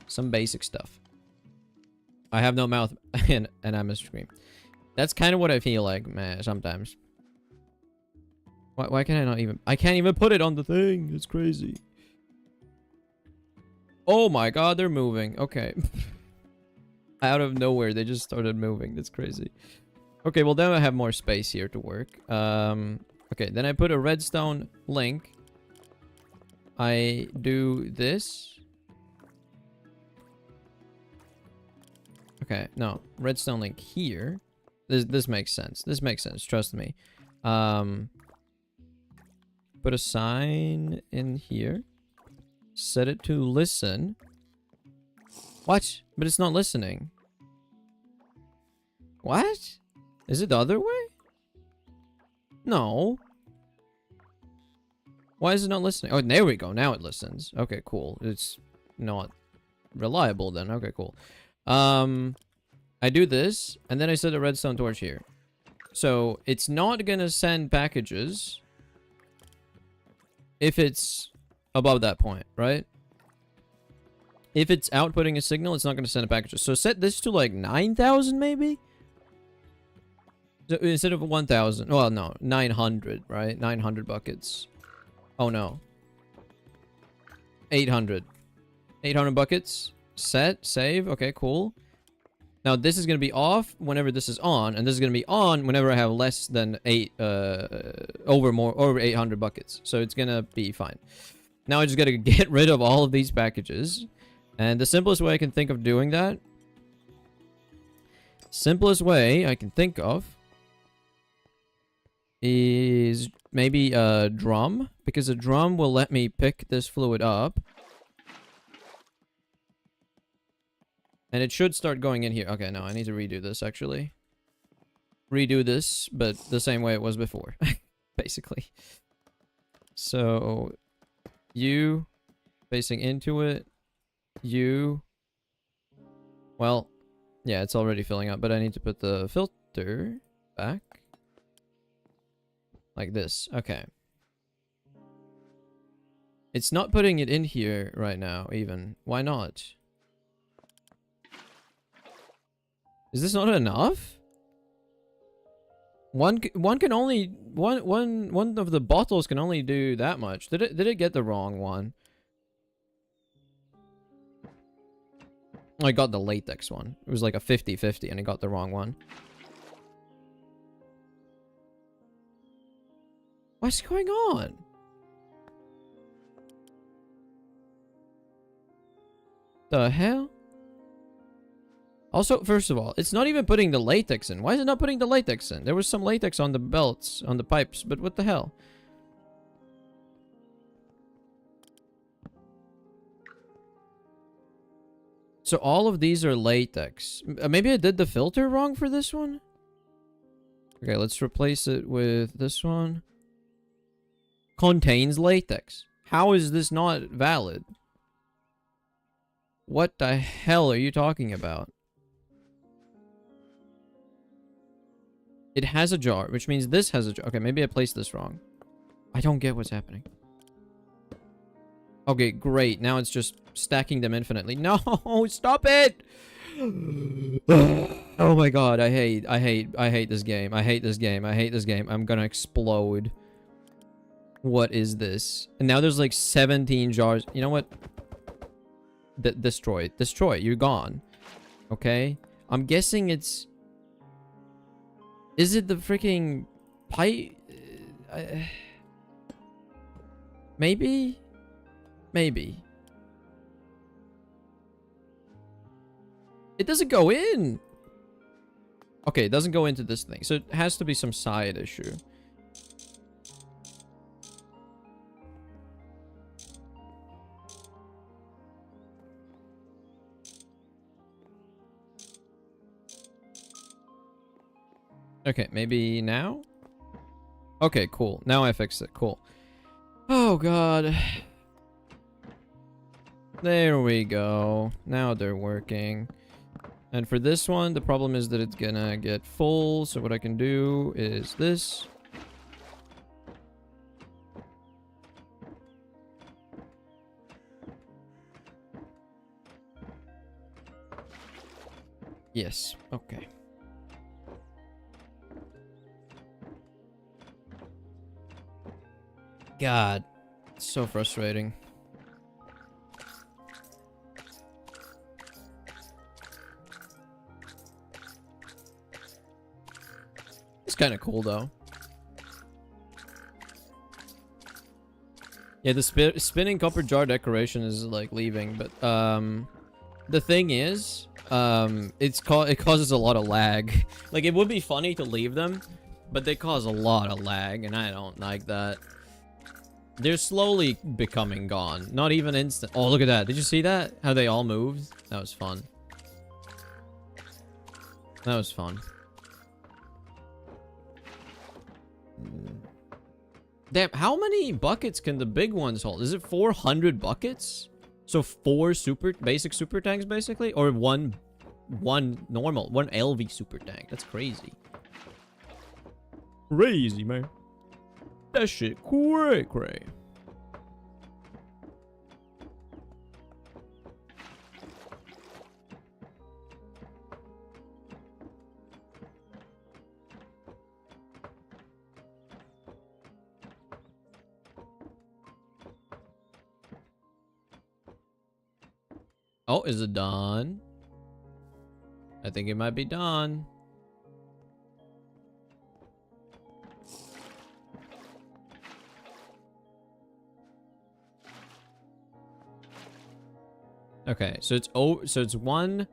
Some basic stuff. I have no mouth and I must scream. That's kind of what I feel like, man, sometimes. Why can I not even... I can't even put it on the thing. It's crazy. Oh my god, they're moving. Okay. Out of nowhere, they just started moving. That's crazy. Okay, well, then I have more space here to work. Okay, then I put a redstone link. I do this. Okay, no. Redstone link here. This makes sense. This makes sense. Trust me. Put a sign in here. Set it to listen. What? But it's not listening. What? Is it the other way? No. Why is it not listening? Oh, there we go. Now it listens. Okay, cool. It's not reliable then. Okay, cool. I do this, and then I set a redstone torch here. So, it's not gonna send packages if it's above that point, right? If it's outputting a signal, it's not going to send a package. So set this to like 9,000 maybe? So instead of 1,000. Well, no. 900, right? 900 buckets. Oh, no. 800. 800 buckets. Set. Save. Okay, cool. Now, this is going to be off whenever this is on. And this is going to be on whenever I have less than over 800 buckets. So it's going to be fine. Now I just gotta get rid of all of these packages. And the simplest way I can think of doing that... Simplest way I can think of... is maybe a drum. Because a drum will let me pick this fluid up. And it should start going in here. Okay, no, I need to redo this actually. Redo this, but the same way it was before. Basically. So... you facing into it. You. Well, yeah, it's already filling up, but I need to put the filter back. Like this. Okay. It's not putting it in here right now, even. Why not? Is this not enough? One can only one of the bottles can only do that much. Did it get the wrong one? I got the latex one. It was like a 50-50 and I got the wrong one. What's going on? The hell? Also, first of all, it's not even putting the latex in. Why is it not putting the latex in? There was some latex on the belts, on the pipes, but what the hell? So all of these are latex. Maybe I did the filter wrong for this one? Okay, let's replace it with this one. Contains latex. How is this not valid? What the hell are you talking about? It has a jar, which means this has a jar. Okay, maybe I placed this wrong. I don't get what's happening. Okay, great. Now it's just stacking them infinitely. No, stop it! Oh my god, I hate this game. I hate this game. I hate this game. I'm gonna explode. What is this? And now there's like 17 jars. You know what? Destroy. Destroy. You're gone. Okay? I'm guessing it's... Is it the freaking pipe? Maybe? Maybe. It doesn't go in. Okay, it doesn't go into this thing. So it has to be some side issue. Okay, maybe now? Okay, cool. Now I fixed it. Cool. Oh, God. There we go. Now they're working. And for this one, the problem is that it's gonna get full. So what I can do is this. Yes. Okay. God. It's so frustrating. It's kind of cool, though. Yeah, the spinning copper jar decoration is, like, leaving. But, the thing is, it causes a lot of lag. Like, it would be funny to leave them, but they cause a lot of lag, and I don't like that. They're slowly becoming gone. Not even instant. Oh, look at that. Did you see that? How they all moved? That was fun. That was fun. Damn, how many buckets can the big ones hold? Is it 400 buckets? So 4 basic super tanks, basically? Or one normal, one LV super tank. That's crazy. Crazy, man. That shit cray. Oh, is it done? I think it might be done. Okay, so it's 1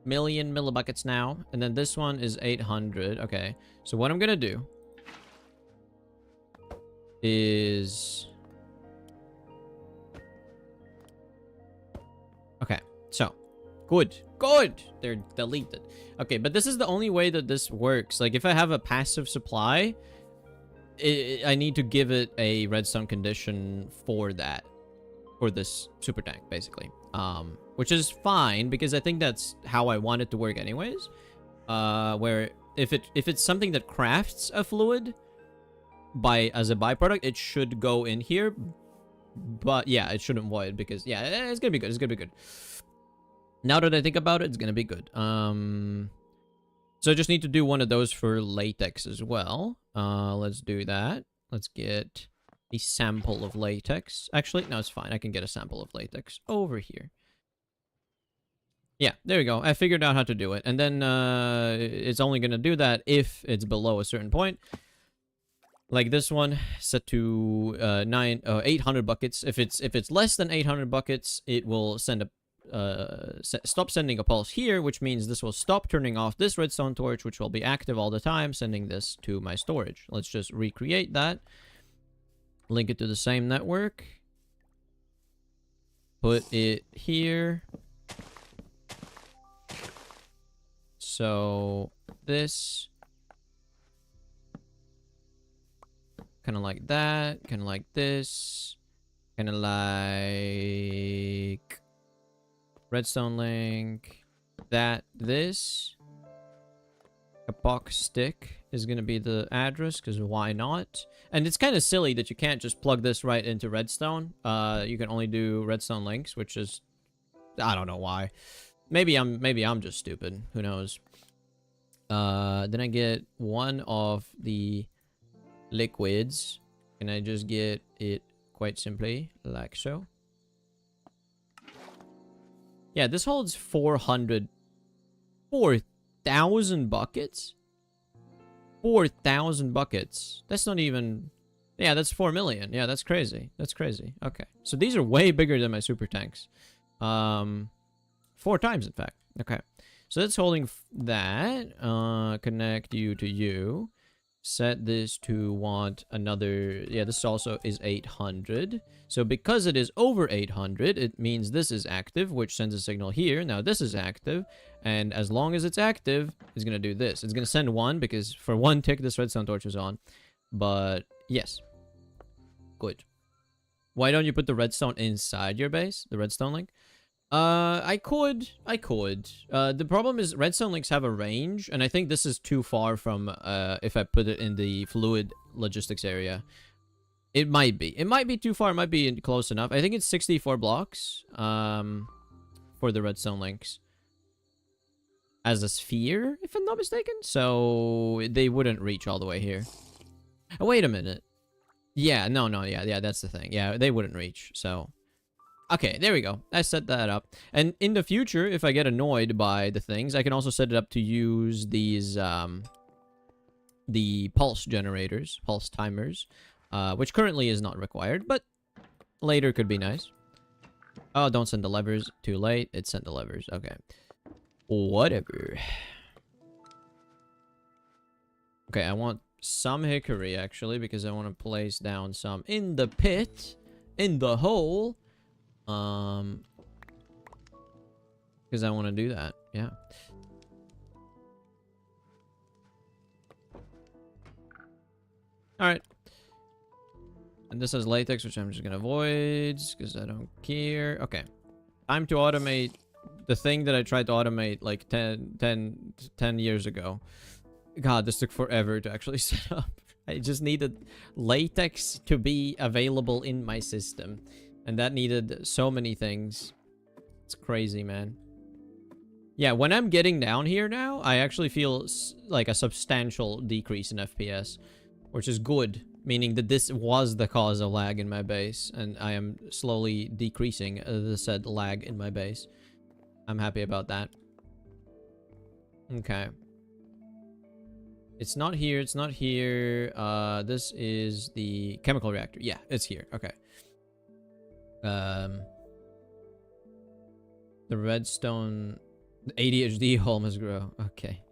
million millibuckets now, and then this one is 800. Okay, so what I'm gonna do is... Okay, so good. They're deleted. Okay, but this is the only way that this works. Like, if I have a passive supply, I need to give it a redstone condition for that, for this super tank, basically. Which is fine because I think that's how I want it to work, anyways. Where if it's something that crafts a fluid as a byproduct, it should go in here. But yeah, it shouldn't void because yeah, it's gonna be good. It's gonna be good. Now that I think about it, it's gonna be good. So I just need to do one of those for latex as well. Let's do that. Let's get a sample of latex. Actually, no, it's fine. I can get a sample of latex over here. Yeah, there we go. I figured out how to do it. And then it's only gonna do that if it's below a certain point. Like this one, set to 800 buckets. If it's less than 800 buckets, it will send a stop sending a pulse here, which means this will stop turning off this redstone torch, which will be active all the time, sending this to my storage. Let's just recreate that. Link it to the same network. Put it here. So this, kind of like that, kind of like this, kind of like Redstone link. This Kapok stick is going to be the address, because why not? And it's kind of silly that you can't just plug this right into redstone. You can only do redstone links, which is, I don't know why. Maybe I'm just stupid. Who knows? Then I get one of the liquids. Can I just get it quite simply like so? Yeah, this holds 4,000 buckets. 4,000 buckets. That's not even... Yeah, that's 4 million. Yeah, that's crazy. That's crazy. Okay. So these are way bigger than my super tanks. 4 times, in fact. Okay. So that's holding that. Connect you to you. Set this to want another... Yeah, this also is 800. So because it is over 800, it means this is active, which sends a signal here. Now this is active. And as long as it's active, it's going to do this. It's going to send 1 because for 1 tick, this redstone torch is on. But yes. Good. Why don't you put the redstone inside your base? The redstone link? I could. The problem is redstone links have a range, and I think this is too far from, if I put it in the fluid logistics area. It might be. It might be too far. It might be close enough. I think it's 64 blocks, for the redstone links. As a sphere, if I'm not mistaken. So, they wouldn't reach all the way here. Oh, wait a minute. Yeah, no, yeah, that's the thing. Yeah, they wouldn't reach, so... Okay, there we go. I set that up. And in the future, if I get annoyed by the things, I can also set it up to use these, the pulse generators, pulse timers, which currently is not required, but later could be nice. Oh, don't send the levers. Too late. It sent the levers. Okay. Whatever. Okay, I want some hickory, actually, because I want to place down some in the pit, in the hole. Because I want to do that, yeah. Alright. And this has latex, which I'm just going to avoid, because I don't care. Okay. Time to automate the thing that I tried to automate, like, 10 years ago. God, this took forever to actually set up. I just needed latex to be available in my system. And that needed so many things. It's crazy, man. Yeah, when I'm getting down here now, I actually feel like a substantial decrease in FPS. Which is good. Meaning that this was the cause of lag in my base. And I am slowly decreasing the said lag in my base. I'm happy about that. Okay. It's not here. It's not here. This is the chemical reactor. Yeah, it's here. Okay. The redstone, the ADHD hole must grow. Okay.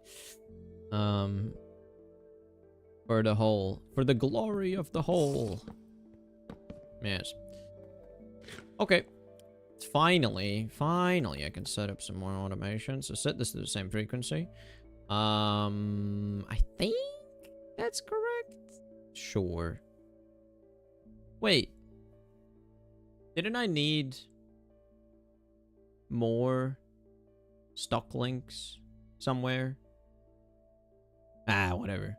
For the hole, for the glory of the hole. Yes. Okay. Finally, I can set up some more automation. So set this to the same frequency. I think that's correct. Sure. Wait. Didn't I need more stock links somewhere? Ah, whatever.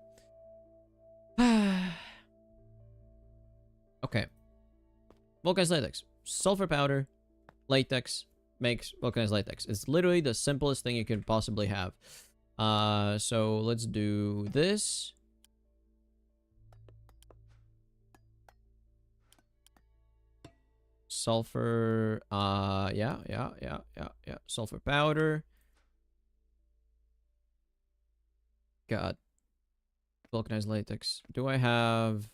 Okay. Vulcanized latex. Sulfur powder, latex makes vulcanized latex. It's literally the simplest thing you could possibly have. So let's do this. Sulfur, yeah. Sulfur powder. God. Vulcanized latex. Do I have...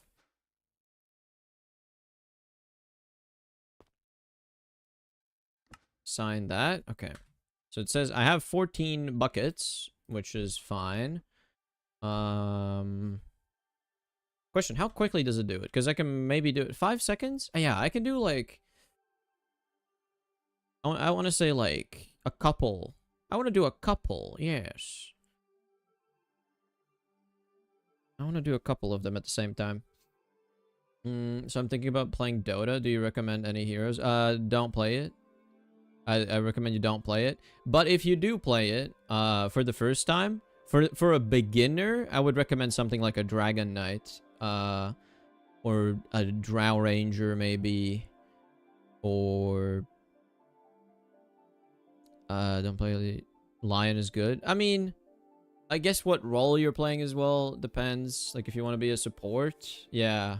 Sign that. Okay. So it says I have 14 buckets, which is fine. Question, how quickly does it do it? Because I can maybe do it 5 seconds? Yeah, I can do like... I want to say like a couple. I want to do a couple, yes. I want to do a couple of them at the same time. So I'm thinking about playing Dota. Do you recommend any heroes? Don't play it. I recommend you don't play it. But if you do play it for the first time, for a beginner, I would recommend something like a Dragon Knight, or a Drow Ranger maybe, or don't play the Lion is good. I mean, I guess what role you're playing as well depends. Like if you want to be a support, yeah.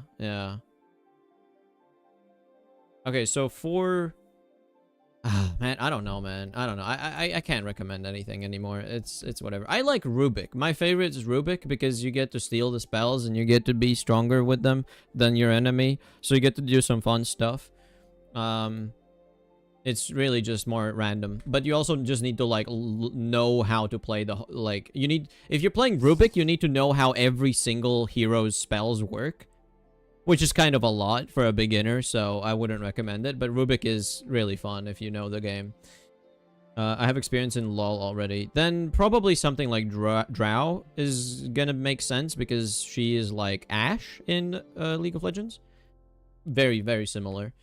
Okay, so for man, I don't know, man. I don't know. I can't recommend anything anymore. It's whatever. I like Rubik. My favorite is Rubik because you get to steal the spells and you get to be stronger with them than your enemy. So you get to do some fun stuff. It's really just more random. But you also just need to like know how to play the like you need if you're playing Rubik, you need to know how every single hero's spells work. Which is kind of a lot for a beginner, so I wouldn't recommend it. But Rubik is really fun if you know the game. I have experience in LoL already. Then probably something like Drow is gonna make sense because she is like Ashe in League of Legends. Very, very similar.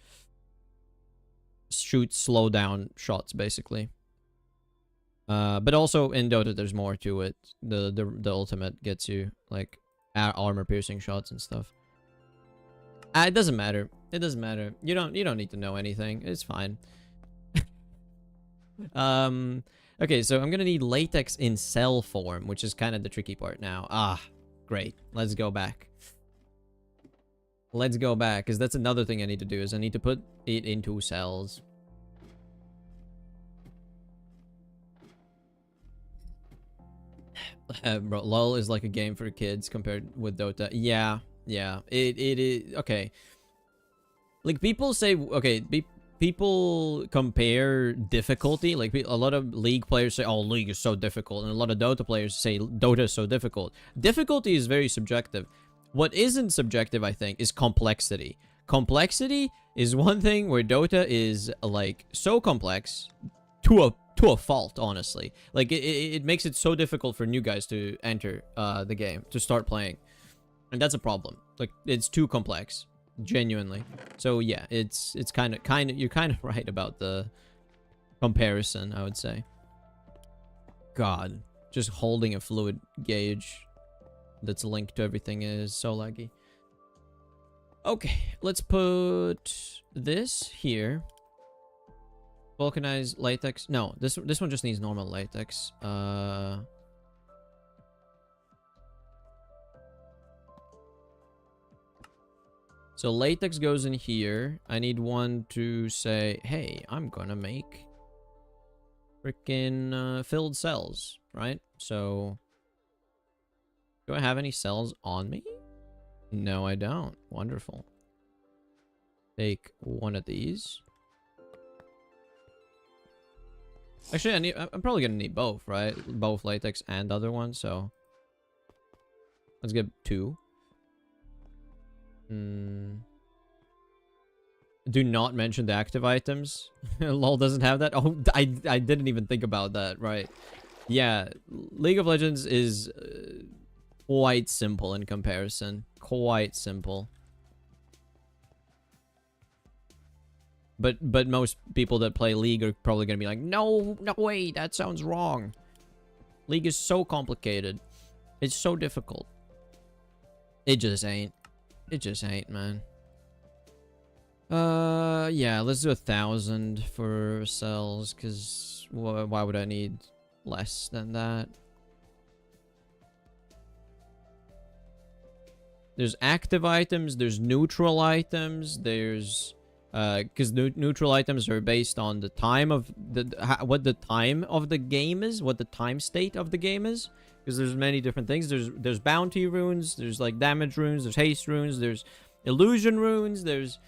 Shoot slow down shots, basically. But also in Dota, there's more to it. The ultimate gets you like armor piercing shots and stuff. It doesn't matter. It doesn't matter. You don't need to know anything. It's fine. Okay, so I'm gonna need latex in cell form, which is kind of the tricky part now. Ah, great. Let's go back. Let's go back, because that's another thing I need to do, is I need to put it into cells. Bro, LoL is like a game for kids compared with Dota. Yeah. It is okay. Like people say, okay, people compare difficulty. Like a lot of League players say, "Oh, League is so difficult," and a lot of Dota players say Dota is so difficult. Difficulty is very subjective. What isn't subjective, I think, is complexity. Complexity is one thing where Dota is like so complex to a fault, honestly. Like it makes it so difficult for new guys to enter the game, to start playing. And that's a problem. Like it's too complex, genuinely. So yeah, it's kind of you're kind of right about the comparison, I would say. God, just holding a fluid gauge that's linked to everything is so laggy. Okay, let's put this here. Vulcanized latex. No, this one just needs normal latex. So latex goes in here. I need one to say, hey, I'm gonna make freaking filled cells, right? So do I have any cells on me? No, I don't. Wonderful. Take one of these. Actually, I'm probably gonna need both, right? Both latex and other one, so let's get two. Do not mention the active items. LoL doesn't have that. Oh, I didn't even think about that, right? Yeah, League of Legends is quite simple in comparison. Quite simple. But most people that play League are probably gonna be like, no way, that sounds wrong. League is so complicated. It's so difficult. It just ain't. It just ain't, man. Yeah, let's do 1,000 for cells, because why would I need less than that? There's active items, there's neutral items, there's because neutral items are based on the time of what the time of the game is, what the time state of the game is. Because there's many different things. There's bounty runes, there's like damage runes, there's haste runes, there's illusion runes, there's,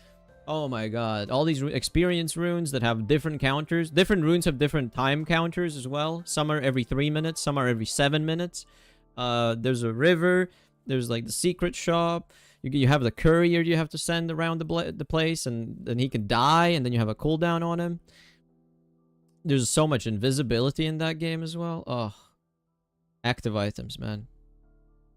oh my god, all these experience runes that have different counters. Different runes have different time counters as well. Some are every 3 minutes, some are every 7 minutes. There's a river, there's like the secret shop. You have the courier you have to send around the place, and then he can die, and then you have a cooldown on him. There's so much invisibility in that game as well. Oh. Active items, man.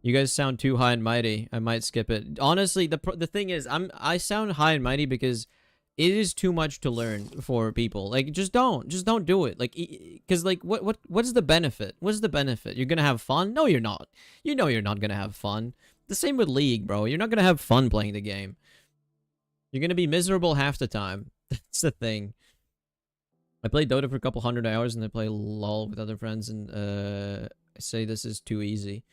You guys sound too high and mighty. I might skip it. Honestly, the thing is, I sound high and mighty because it is too much to learn for people. Like, just don't do it. Like, because like, what's the benefit? What's the benefit? You're gonna have fun? No, you're not. You know you're not gonna have fun. The same with League, bro. You're not gonna have fun playing the game. You're gonna be miserable half the time. That's the thing. I played Dota for a couple 100 hours, and I play LOL with other friends, and I say this is too easy.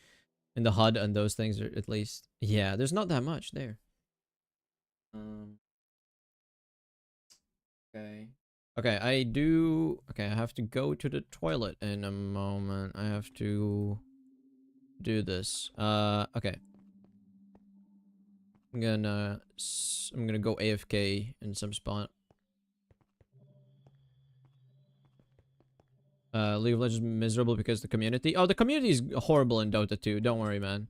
And the HUD and those things are at least, yeah. There's not that much there. Okay. Okay, okay, I have to go to the toilet in a moment. I have to do this. Okay. I'm gonna go AFK in some spot. League of Legends is miserable because the community. Oh, the community is horrible in Dota 2. Don't worry, man.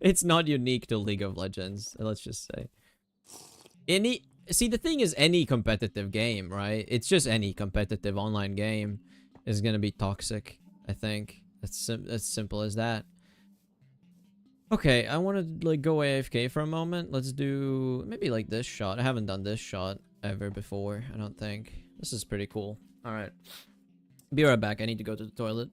It's not unique to League of Legends, let's just say. See, the thing is, any competitive game, right? It's just any competitive online game is gonna be toxic, I think. That's as simple as that. Okay, I want to like go AFK for a moment. Let's do maybe like this shot. I haven't done this shot ever before, I don't think. This is pretty cool. All right. Be right back. I need to go to the toilet.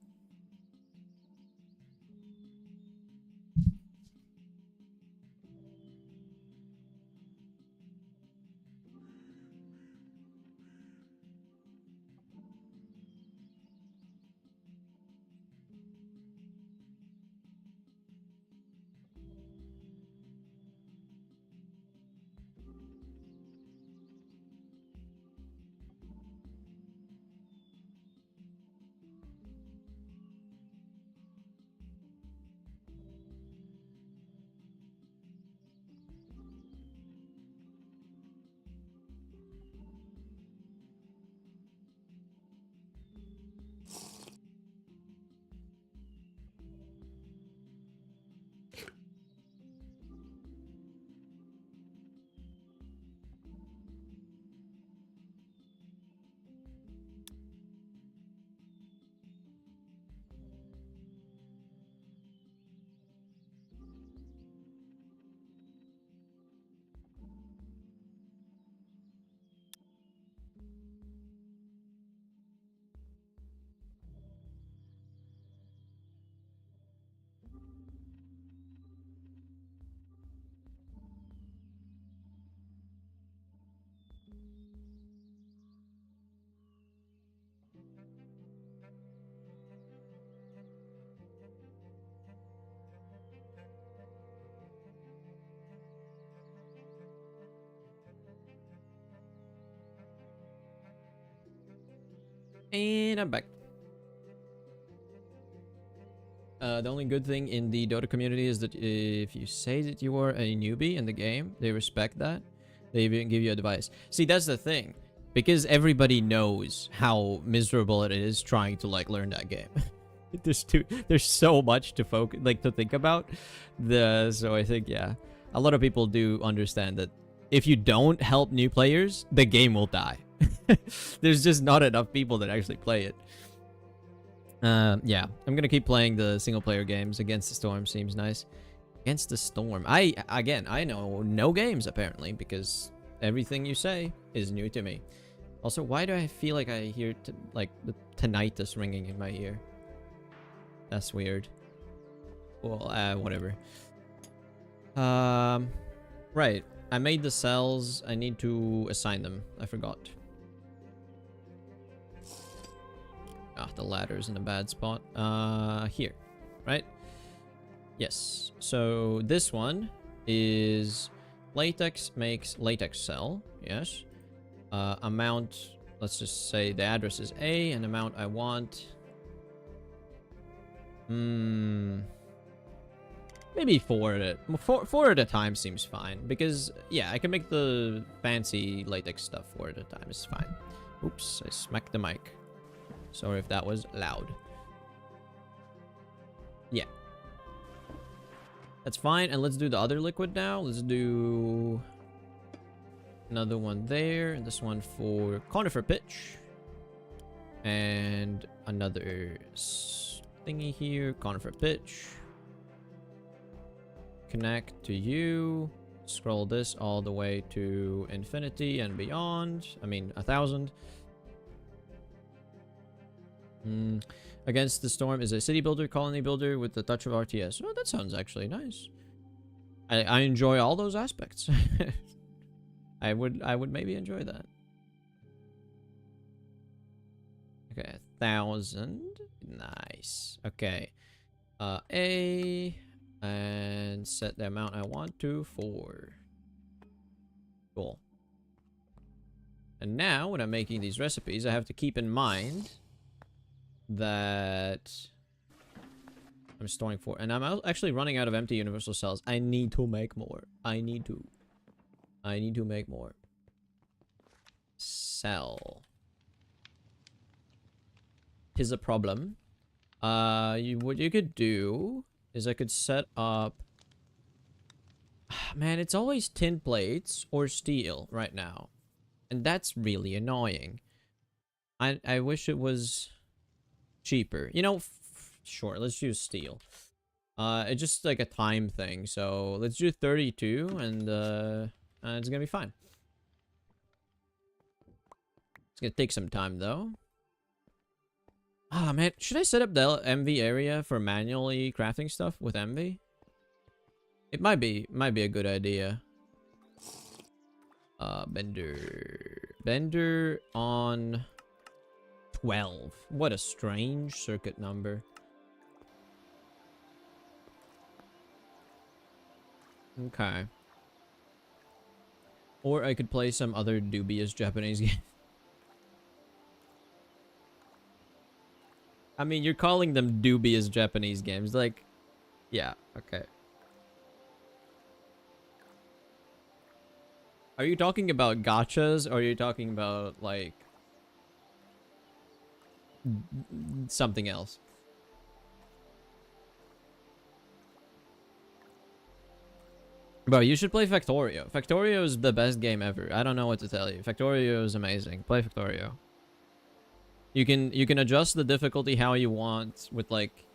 And I'm back. The only good thing in the Dota community is that if you say that you are a newbie in the game, they respect that. They even give you advice. See, that's the thing. Because everybody knows how miserable it is trying to like learn that game. There's so much to focus, like to think about. So I think, yeah, a lot of people do understand that if you don't help new players, the game will die. There's just not enough people that actually play it. Yeah, I'm gonna keep playing the single player games. Against the Storm seems nice. Against the Storm, I know no games apparently, because everything you say is new to me. Also, why do I feel like I hear like the tinnitus ringing in my ear? That's weird. Well, whatever. Right. I made the cells. I need to assign them. I forgot. Ah, the ladder's in a bad spot. Here, right? Yes. So this one is latex makes latex cell. Yes. Amount, let's just say the address is A, and amount I want. Maybe four at a time seems fine, because yeah, I can make the fancy latex stuff 4 at a time. It's fine. Oops, I smacked the mic. Sorry if that was loud. Yeah. That's fine, and let's do the other liquid now. Let's do another one there, and this one for conifer pitch. And another thingy here, conifer pitch. Connect to you. scroll this all the way to infinity and beyond. I mean, 1,000. Against the Storm is a city builder, colony builder with a touch of RTS. Oh, that sounds actually nice. I enjoy all those aspects. I would maybe enjoy that. Okay, 1,000. Nice. Okay. A and set the amount I want to 4. Cool. And now when I'm making these recipes, I have to keep in mind that I'm storing 4, and I'm actually running out of empty universal cells. I need to make more. I need to make more. Cell. Is a problem. What you could do is I could set up. Man, it's always tin plates or steel right now, and that's really annoying. I wish it was cheaper. You know, sure, let's use steel. It's just like a time thing, so let's do 32, and it's gonna be fine. It's gonna take some time though. Ah, man, should I set up the MV area for manually crafting stuff with MV? It might be a good idea. Bender on 12. What a strange circuit number. Okay. Or I could play some other dubious Japanese game. I mean, you're calling them dubious Japanese games. Like, yeah, okay. Are you talking about gachas, or are you talking about, like, something else? Bro, you should play Factorio. Factorio is the best game ever. I don't know what to tell you. Factorio is amazing. Play Factorio. You can adjust the difficulty how you want with, like,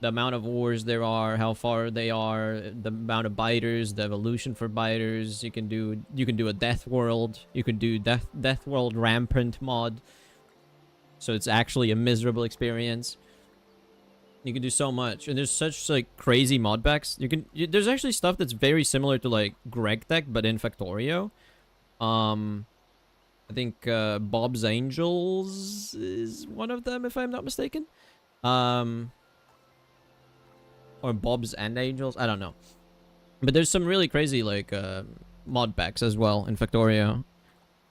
the amount of ores there are, how far they are, the amount of biters, the evolution for biters. You can do a death world. You can do death world rampant mod. So it's actually a miserable experience. You can do so much, and there's such, like, crazy mod packs. There's actually stuff that's very similar to, like, Greg Tech, but in Factorio. I think Bob's Angels is one of them, if I'm not mistaken. Or Bob's and Angels, I don't know. But there's some really crazy, like, mod packs as well in Factorio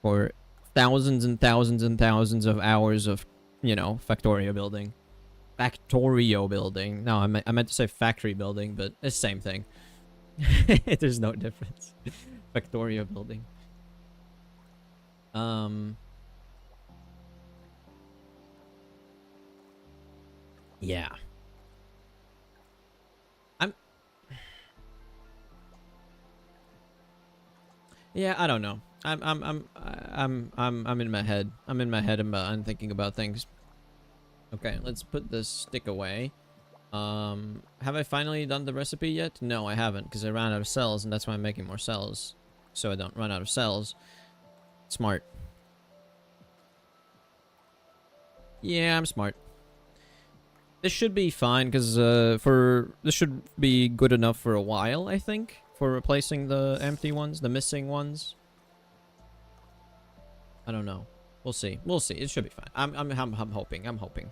for thousands and thousands and thousands of hours of, you know, Factorio building. Factorio building. No, I meant to say factory building, but it's the same thing. There's no difference. Factorio building. Yeah. Yeah, I don't know. I'm in my head. I'm in my head about, I'm thinking about things. Okay, let's put this stick away. Have I finally done the recipe yet? No, I haven't, because I ran out of cells, and that's why I'm making more cells, so I don't run out of cells. Smart. Yeah, I'm smart. This should be fine, because this should be good enough for a while, I think, for replacing the empty ones, the missing ones. I don't know. We'll see. We'll see. It should be fine. I'm hoping. I'm hoping.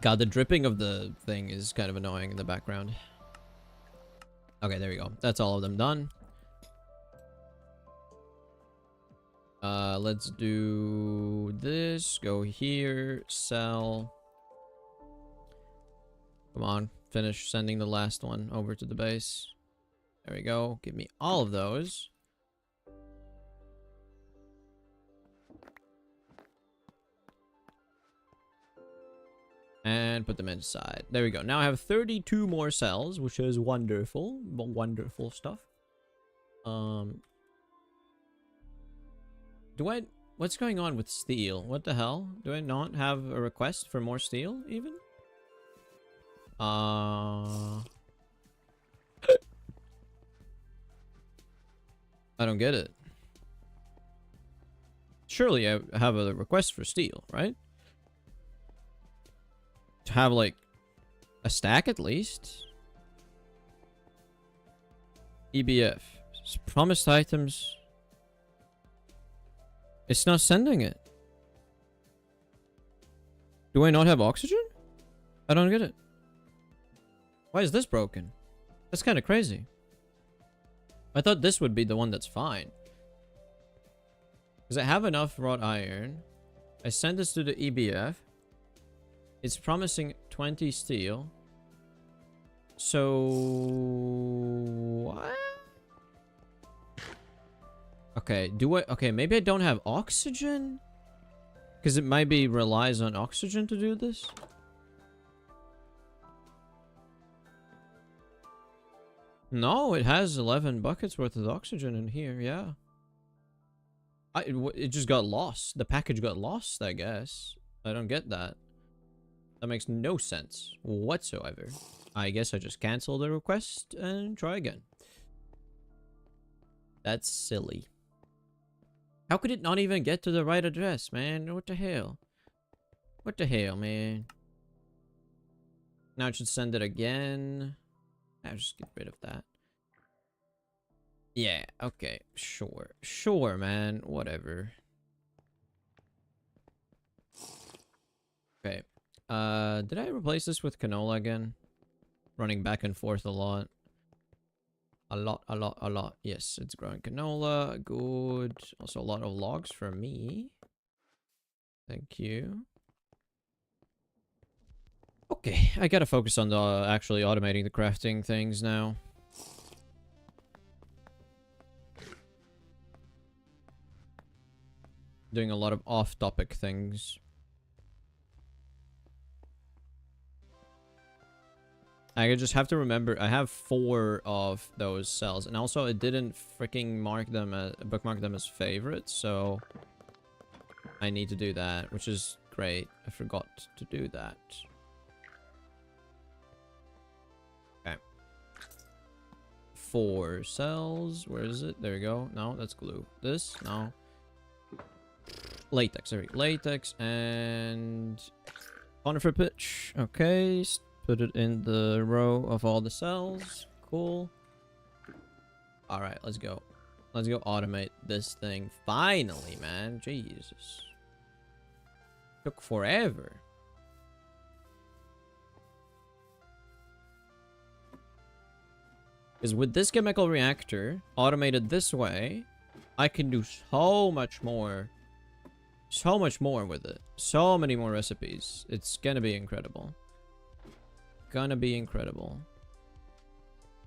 God, the dripping of the thing is kind of annoying in the background. Okay, there we go. That's all of them done. Let's do this. Go here. Sell. Come on. Finish sending the last one over to the base. There we go. Give me all of those. And put them inside. There we go. Now I have 32 more cells, which is wonderful. Wonderful stuff. Do What's going on with steel? What the hell? Do I not have a request for more steel, even? I don't get it. Surely I have a request for steel, right? To have, like, a stack at least? EBF. Promised items. It's not sending it. Do I not have oxygen? I don't get it. Why is this broken? That's kind of crazy. I thought this would be the one that's fine. Because I have enough wrought iron. I sent this to the EBF. It's promising 20 steel. So... what? Okay, okay, maybe I don't have oxygen? Because it might be relies on oxygen to do this? No, it has 11 buckets worth of oxygen in here, yeah. It just got lost. The package got lost, I guess. I don't get that. That makes no sense whatsoever. I guess I just cancel the request and try again. That's silly. How could it not even get to the right address, man? What the hell? What the hell, man? Now it should send it again. I'll just get rid of that. Yeah, okay, sure. Sure, man. Whatever. Okay. Did I replace this with canola again? Running back and forth a lot. A lot. Yes, it's growing canola. Good. Also a lot of logs for me. Thank you. Okay, I gotta focus on the actually automating the crafting things now. Doing a lot of off-topic things. I just have to remember, I have 4 of those cells, and also I didn't freaking bookmark them as favorites, so I need to do that, which is great. I forgot to do that. Okay. 4 cells. Where is it? There we go. No, that's glue. This? No. Latex. There we go. Latex and conifer pitch. Okay. Put it in the row of all the cells. Cool. Alright, let's go. Let's go automate this thing. Finally, man. Jesus. Took forever. Because with this chemical reactor, automated this way, I can do so much more. So much more with it. So many more recipes. It's gonna be incredible. Gonna be incredible.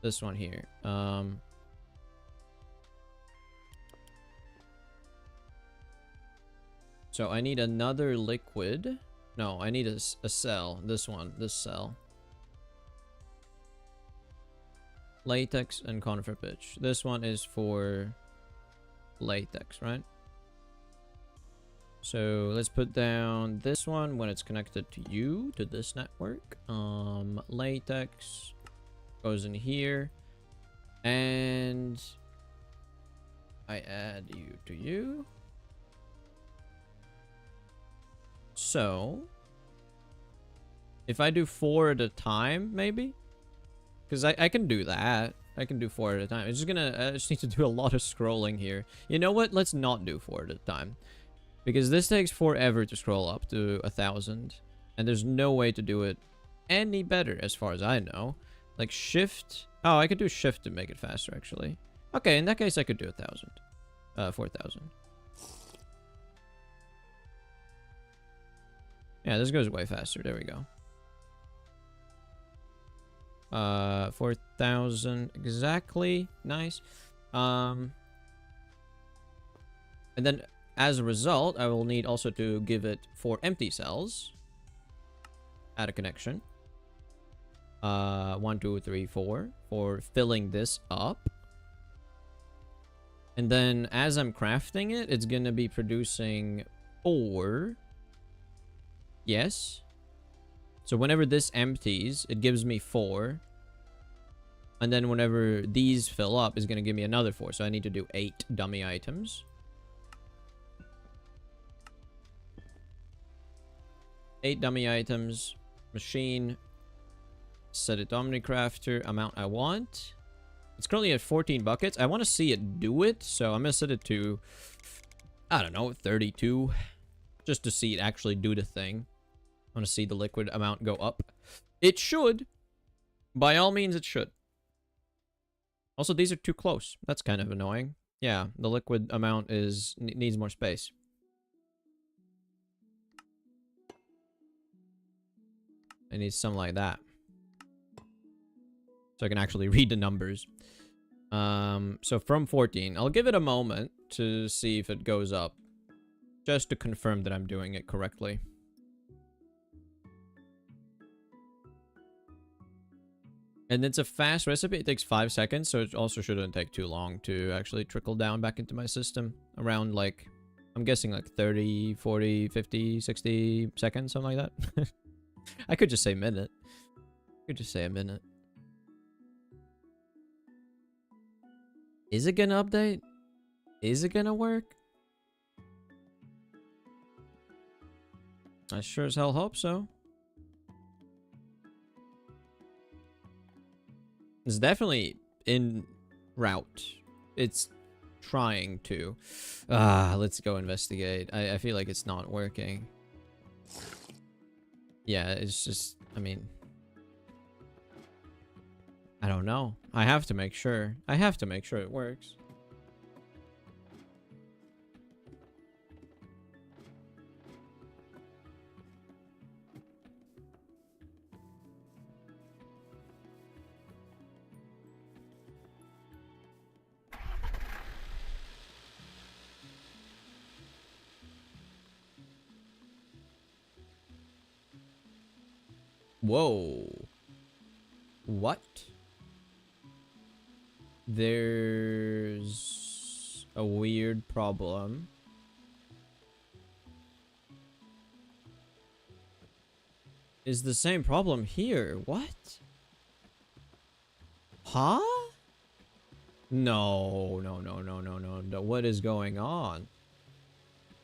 This one here. So I need another liquid. No, I need a cell. This one. This cell. Latex and conifer pitch. This one is for latex, right? So let's put down this one when it's connected to you, to this network. Latex goes in here. And I add you to you. So if I do 4 at a time, maybe? Because I can do that. I can do 4 at a time. I just need to do a lot of scrolling here. You know what? Let's not do 4 at a time. Because this takes forever to scroll up to 1,000. And there's no way to do it any better as far as I know. Like shift. Oh, I could do shift to make it faster actually. Okay, in that case I could do 1,000. 4,000. Yeah, this goes way faster. There we go. 4,000 exactly. Nice. And then as a result, I will need also to give it 4 empty cells. Add a connection. 1, 2, 3, 4 for filling this up. And then as I'm crafting it, it's gonna be producing 4. Yes. So whenever this empties, it gives me 4. And then whenever these fill up, it's gonna give me another 4. So I need to do 8 dummy items. 8 dummy items. Machine. Set it to OmniCrafter. Amount I want. It's currently at 14 buckets. I want to see it do it. So I'm going to set it to, I don't know, 32. Just to see it actually do the thing. I want to see the liquid amount go up. It should. By all means, it should. Also, these are too close. That's kind of annoying. Yeah, the liquid amount needs more space. It needs something like that. So I can actually read the numbers. So from 14, I'll give it a moment to see if it goes up. Just to confirm that I'm doing it correctly. And it's a fast recipe. It takes 5 seconds, so it also shouldn't take too long to actually trickle down back into my system. Around, like, I'm guessing like 30, 40, 50, 60 seconds, something like that. I could just say minute. I could just say a minute. Is it gonna update? Is it gonna work? I sure as hell hope so. It's definitely en route. It's trying to. Let's go investigate. I feel like it's not working. Yeah, it's just, I mean, I don't know. I have to make sure. I have to make sure it works. Whoa. What? There's a weird problem. Is the same problem here? What? Huh? No. What is going on?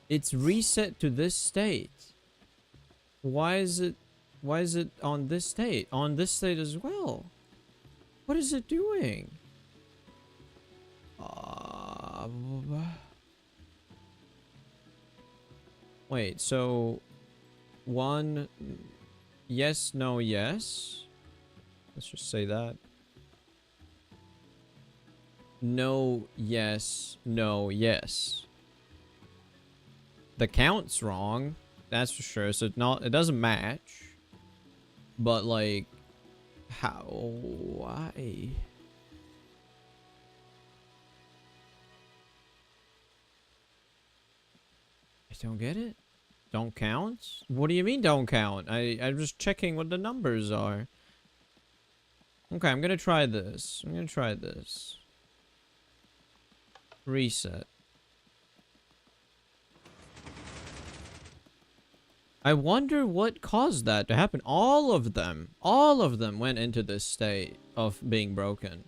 It's reset to this state. Why is it on this state? On this state as well. What is it doing? Wait, so 1 yes, no, yes. Let's just say that. No, yes, no, yes. The count's wrong. That's for sure. So it doesn't match. But like, how? Why? I don't get it. Don't count? What do you mean don't count? I'm just checking what the numbers are. Okay, I'm gonna try this. Reset. I wonder what caused that to happen. All of them went into this state of being broken.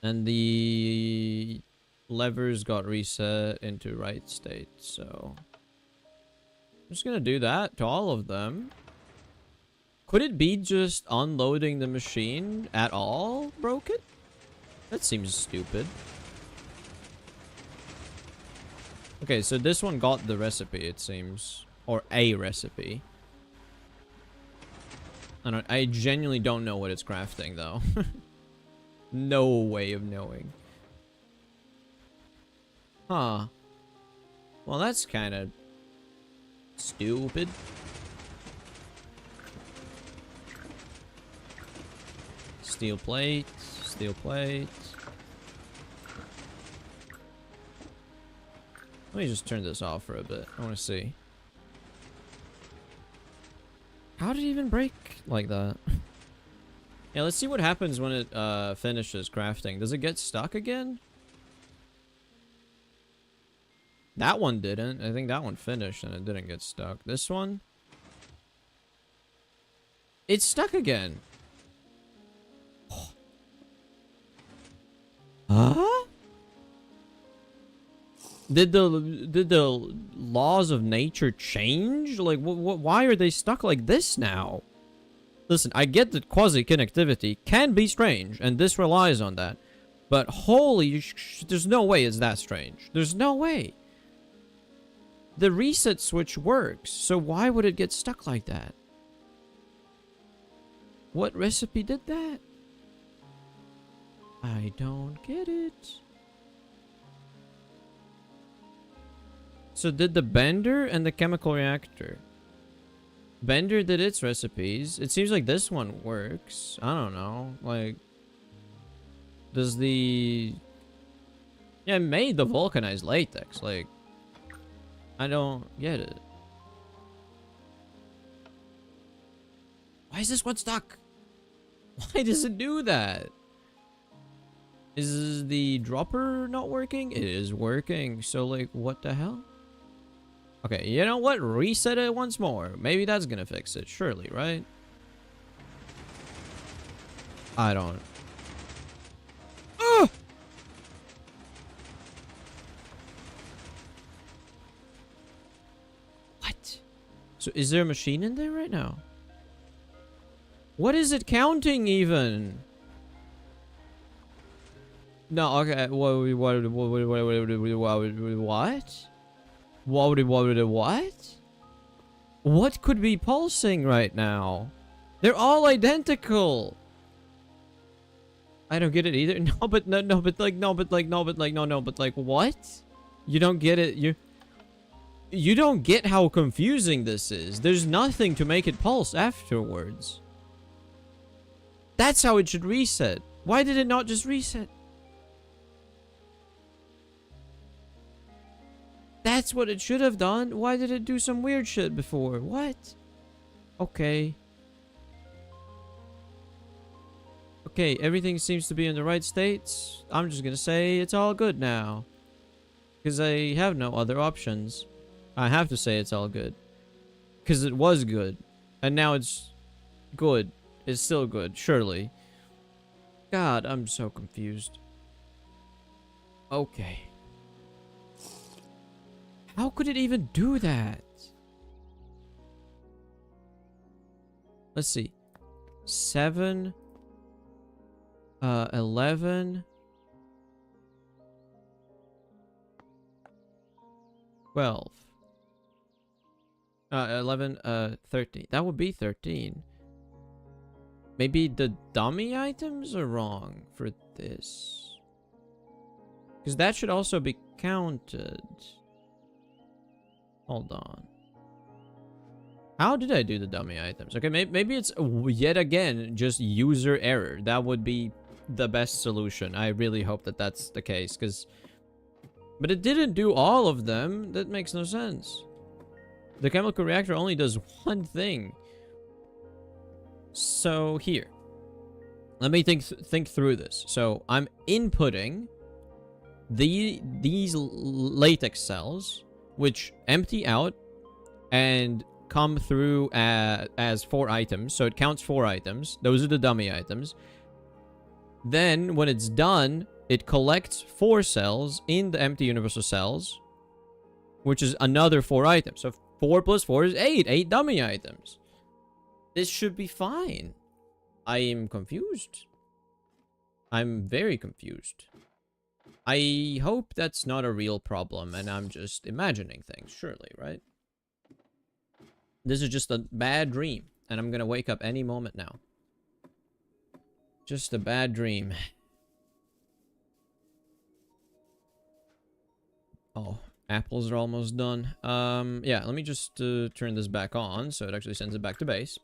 And the levers got reset into right state, so I'm just gonna do that to all of them. Could it be just unloading the machine at all broke it? That seems stupid. Okay, so this one got the recipe, it seems. Or a recipe. I genuinely don't know what it's crafting, though. No way of knowing. Huh. Well, that's kind of stupid. Steel plates, steel plates. Let me just turn this off for a bit. I want to see. How did it even break like that? Yeah, let's see what happens when it finishes crafting. Does it get stuck again? That one didn't. I think that one finished and it didn't get stuck. This one? It's stuck again. Huh? Did the laws of nature change? Like, why are they stuck like this now? Listen, I get that quasi-connectivity can be strange, and this relies on that. But holy there's no way it's that strange. There's no way. The reset switch works, so why would it get stuck like that? What recipe did that? I don't get it. So did the bender and the chemical reactor. Bender did its recipes. It seems like this one works. I don't know. Like, does the... Yeah, it made the vulcanized latex. Like, I don't get it. Why is this one stuck? Why does it do that? Is the dropper not working? It is working. So, like, what the hell? Okay, you know what? Reset it once more. Maybe that's gonna fix it. Surely, right? I don't... Ugh! What? So is there a machine in there right now? What is it counting even? No, okay. What? What? What could be pulsing right now? They're all identical. I don't get it either. No, but what? You don't get it. You don't get how confusing this is. There's nothing to make it pulse afterwards. That's how it should reset. Why did it not just reset? That's what it should have done. Why did it do some weird shit before? What? Okay. Okay, everything seems to be in the right states. I'm just gonna say it's all good now. Because I have no other options. I have to say it's all good. Because it was good. And now it's good. It's still good, surely. God, I'm so confused. Okay. How could it even do that? Let's see. 7... 11... 12... 11, 13. That would be 13. Maybe the dummy items are wrong for this. Because that should also be counted. Hold on. How did I do the dummy items? Okay, maybe it's yet again just user error. That would be the best solution. I really hope that that's the case, because... But it didn't do all of them. That makes no sense. The chemical reactor only does one thing. So here, let me think through this. So I'm inputting these latex cells, which empty out and come through as 4 items. So it counts 4 items. Those are the dummy items. Then when it's done, it collects 4 cells in the empty universal cells, which is another 4 items. So 4 plus 4 is 8. 8 dummy items. This should be fine. I am confused. I'm very confused. I hope that's not a real problem and I'm just imagining things, surely, right? This is just a bad dream and I'm gonna wake up any moment now. Just a bad dream. Oh, apples are almost done. Yeah, let me just turn this back on so it actually sends it back to base.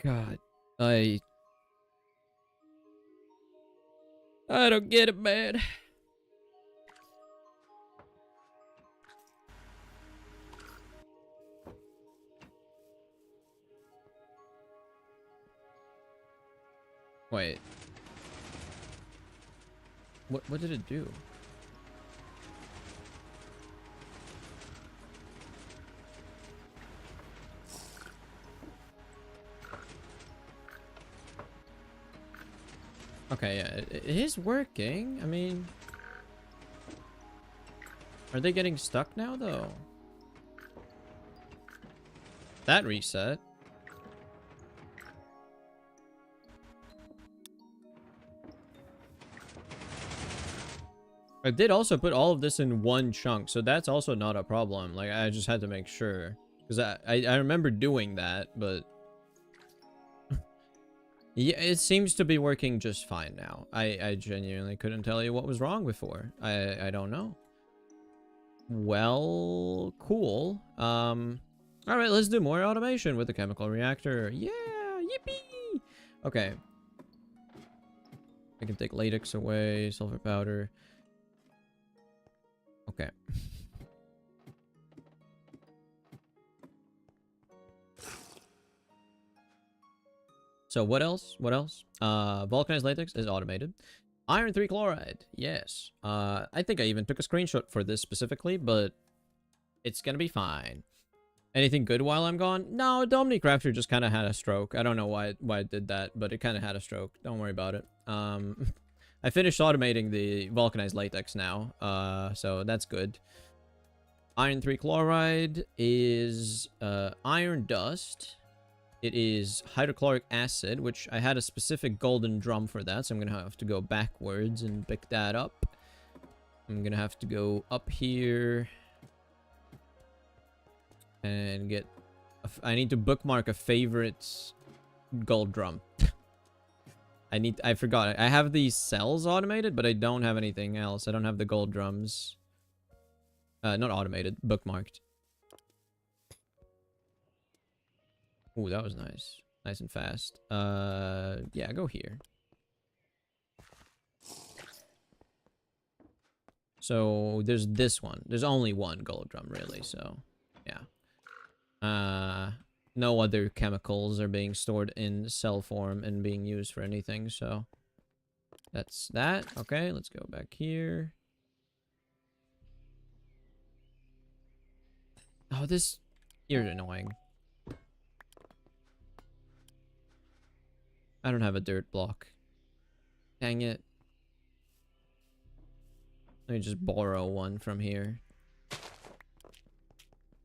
God, I don't get it, man. Wait. What did it do? Okay, yeah, it is working. I mean, are they getting stuck now, though? That reset. I did also put all of this in one chunk, so that's also not a problem. Like, I just had to make sure. Because I remember doing that, but... yeah, it seems to be working just fine now. I genuinely couldn't tell you what was wrong before. I don't know. Well, cool. Alright, let's do more automation with the chemical reactor. Yeah, yippee! Okay. I can take latex away, sulfur powder. Okay. So what else? What else? Vulcanized latex is automated. Iron 3 chloride. Yes. I think I even took a screenshot for this specifically, but it's gonna be fine. Anything good while I'm gone? No, the Omnicrafter just kind of had a stroke. I don't know why it did that, but it kind of had a stroke. Don't worry about it. I finished automating the vulcanized latex now, so that's good. Iron 3 chloride is iron dust. It is hydrochloric acid, which I had a specific golden drum for that, so I'm gonna have to go backwards and pick that up. I'm gonna have to go up here and get... I need to bookmark a favorite gold drum. I forgot. I have these cells automated, but I don't have anything else. I don't have the gold drums. Not automated, bookmarked. Ooh, that was nice. Nice and fast. Yeah, go here. So, there's this one. There's only one gold drum, really, so... yeah. No other chemicals are being stored in cell form and being used for anything, so... that's that. Okay, let's go back here. Oh, this... you're annoying. I don't have a dirt block. Dang it. Let me just borrow one from here.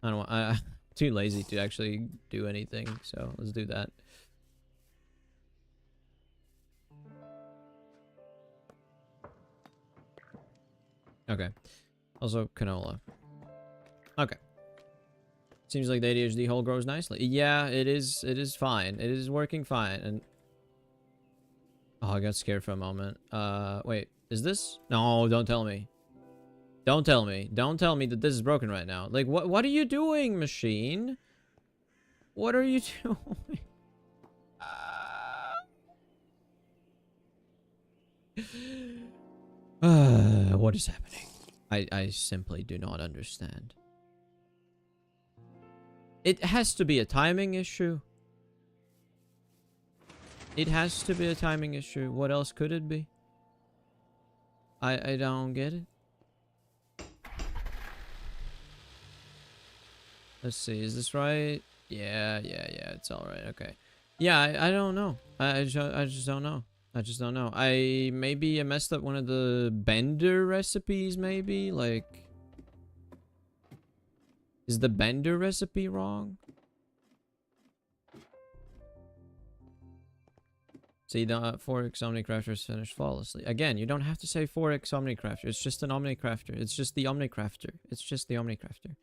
I don't want... I'm too lazy to actually do anything, so let's do that. Okay. Also, canola. Okay. Seems like the ADHD hole grows nicely. Yeah, it is fine. It is working fine, and... oh, I got scared for a moment. Wait, is this? No, don't tell me. Don't tell me. Don't tell me that this is broken right now. Like, what are you doing, machine? What are you doing? What is happening? I simply do not understand. It has to be a timing issue. It has to be a timing issue. What else could it be? I don't get it. Let's see, is this right? Yeah, it's alright, okay. Yeah, I don't know. I just don't know. I just don't know. Maybe I messed up one of the bender recipes, maybe? Like... is the bender recipe wrong? See, the 4x Omnicrafter is finished flawlessly. Again, you don't have to say 4x Omnicrafter. It's just an Omnicrafter. It's just the Omnicrafter. It's just the Omnicrafter.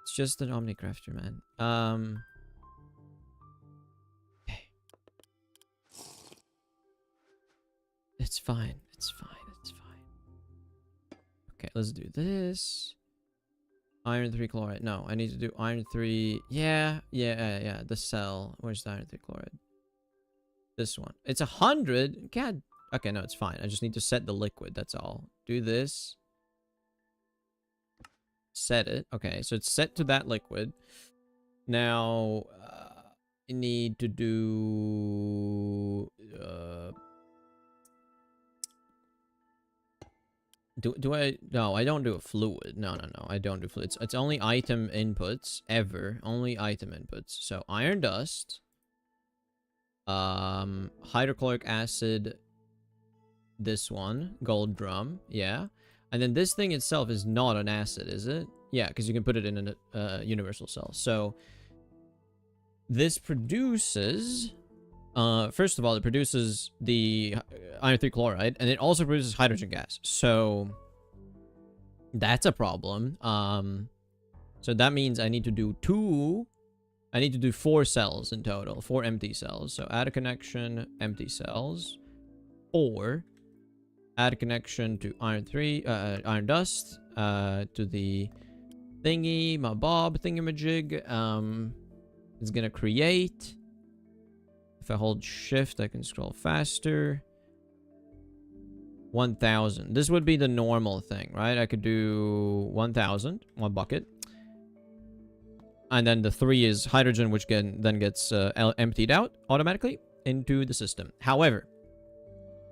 It's just an Omnicrafter, man. Okay. It's fine. It's fine. It's fine. Okay, let's do this. Iron 3 chloride. No, I need to do iron 3. Yeah. The cell. Where's the iron 3 chloride? This one. It's 100. God. Okay, no, it's fine. I just need to set the liquid. That's all. Do this. Set it. Okay, so it's set to that liquid. Now, need to do do I? No, I don't do a fluid. No, I don't do fluids. It's only item inputs ever. Only item inputs. So iron dust, hydrochloric acid, this one, gold drum, yeah. And then this thing itself is not an acid, is it? Yeah, because you can put it in a universal cell. So this produces, first of all, it produces the iron 3 chloride, and it also produces hydrogen gas. So that's a problem. So that means I need to do 4 cells in total, 4 empty cells. So add a connection, empty cells, 4. Add a connection to iron 3, iron dust, to the thingy, my bob thingamajig. It's gonna create. If I hold shift, I can scroll faster. 1000. This would be the normal thing, right? I could do 1000, 1 bucket. And then the 3 is hydrogen, which then gets emptied out automatically into the system. However,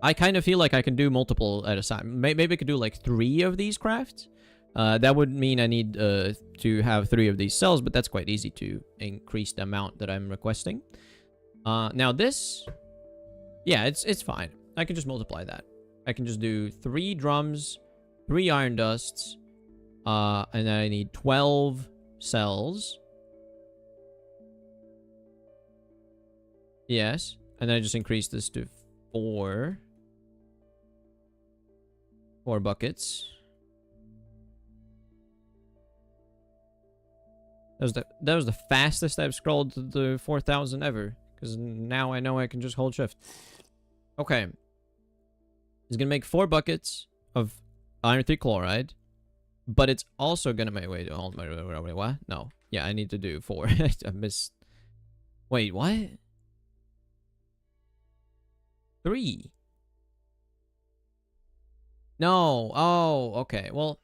I kind of feel like I can do multiple at a time. Maybe I could do like 3 of these crafts. That would mean I need to have 3 of these cells, but that's quite easy to increase the amount that I'm requesting. Now this, yeah, it's fine. I can just multiply that. I can just do 3 drums, 3 iron dusts, and then I need 12 cells. Yes, and then I just increase this to 4 buckets. That was the fastest I've scrolled to the 4000 ever, because now I know I can just hold shift. Okay. It's gonna make 4 buckets of iron 3 chloride, but it's also gonna make, wait, hold my, wait, what? No. Yeah, I need to do 4. I missed. Wait, what? 3. No. Oh, okay. Well,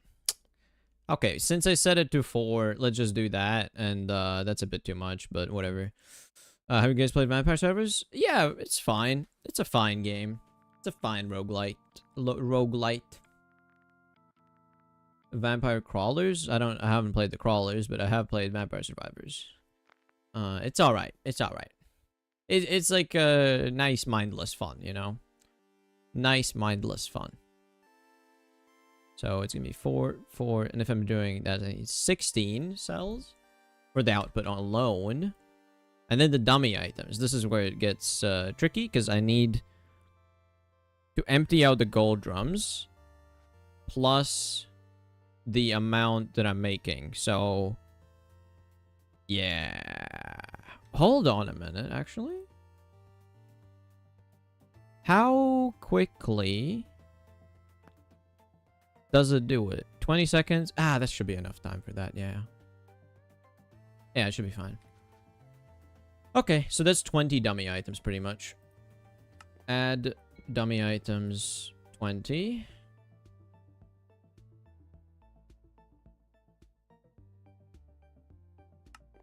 okay. Since I set it to 4, let's just do that. And that's a bit too much, but whatever. Have you guys played Vampire Servers? Yeah, it's fine. It's a fine game. It's a fine roguelite. Roguelite. Vampire Crawlers? I haven't played the Crawlers, but I have played Vampire Survivors. It's alright. It's alright. It's like a nice mindless fun, you know? Nice mindless fun. So it's gonna be 4, and if I'm doing that, I need 16 cells for the output alone. And then the dummy items. This is where it gets tricky, because I need to empty out the gold drums plus the amount that I'm making. So, yeah. Hold on a minute, actually. How quickly does it do it? 20 seconds? Ah, that should be enough time for that, yeah. Yeah, it should be fine. Okay, so that's 20 dummy items, pretty much. Add dummy items 20.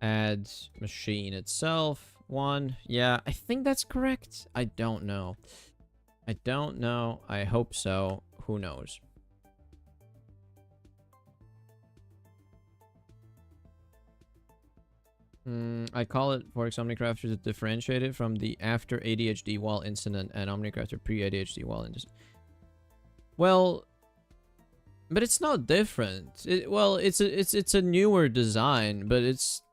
Add machine itself 1. Yeah, I think that's correct. I don't know. I don't know. I hope so. Who knows? I call it Forex Omnicrafter to differentiate it from the after ADHD wall incident and Omnicrafter pre-ADHD wall incident. Well, but it's not different. Well, it's a newer design, but it's,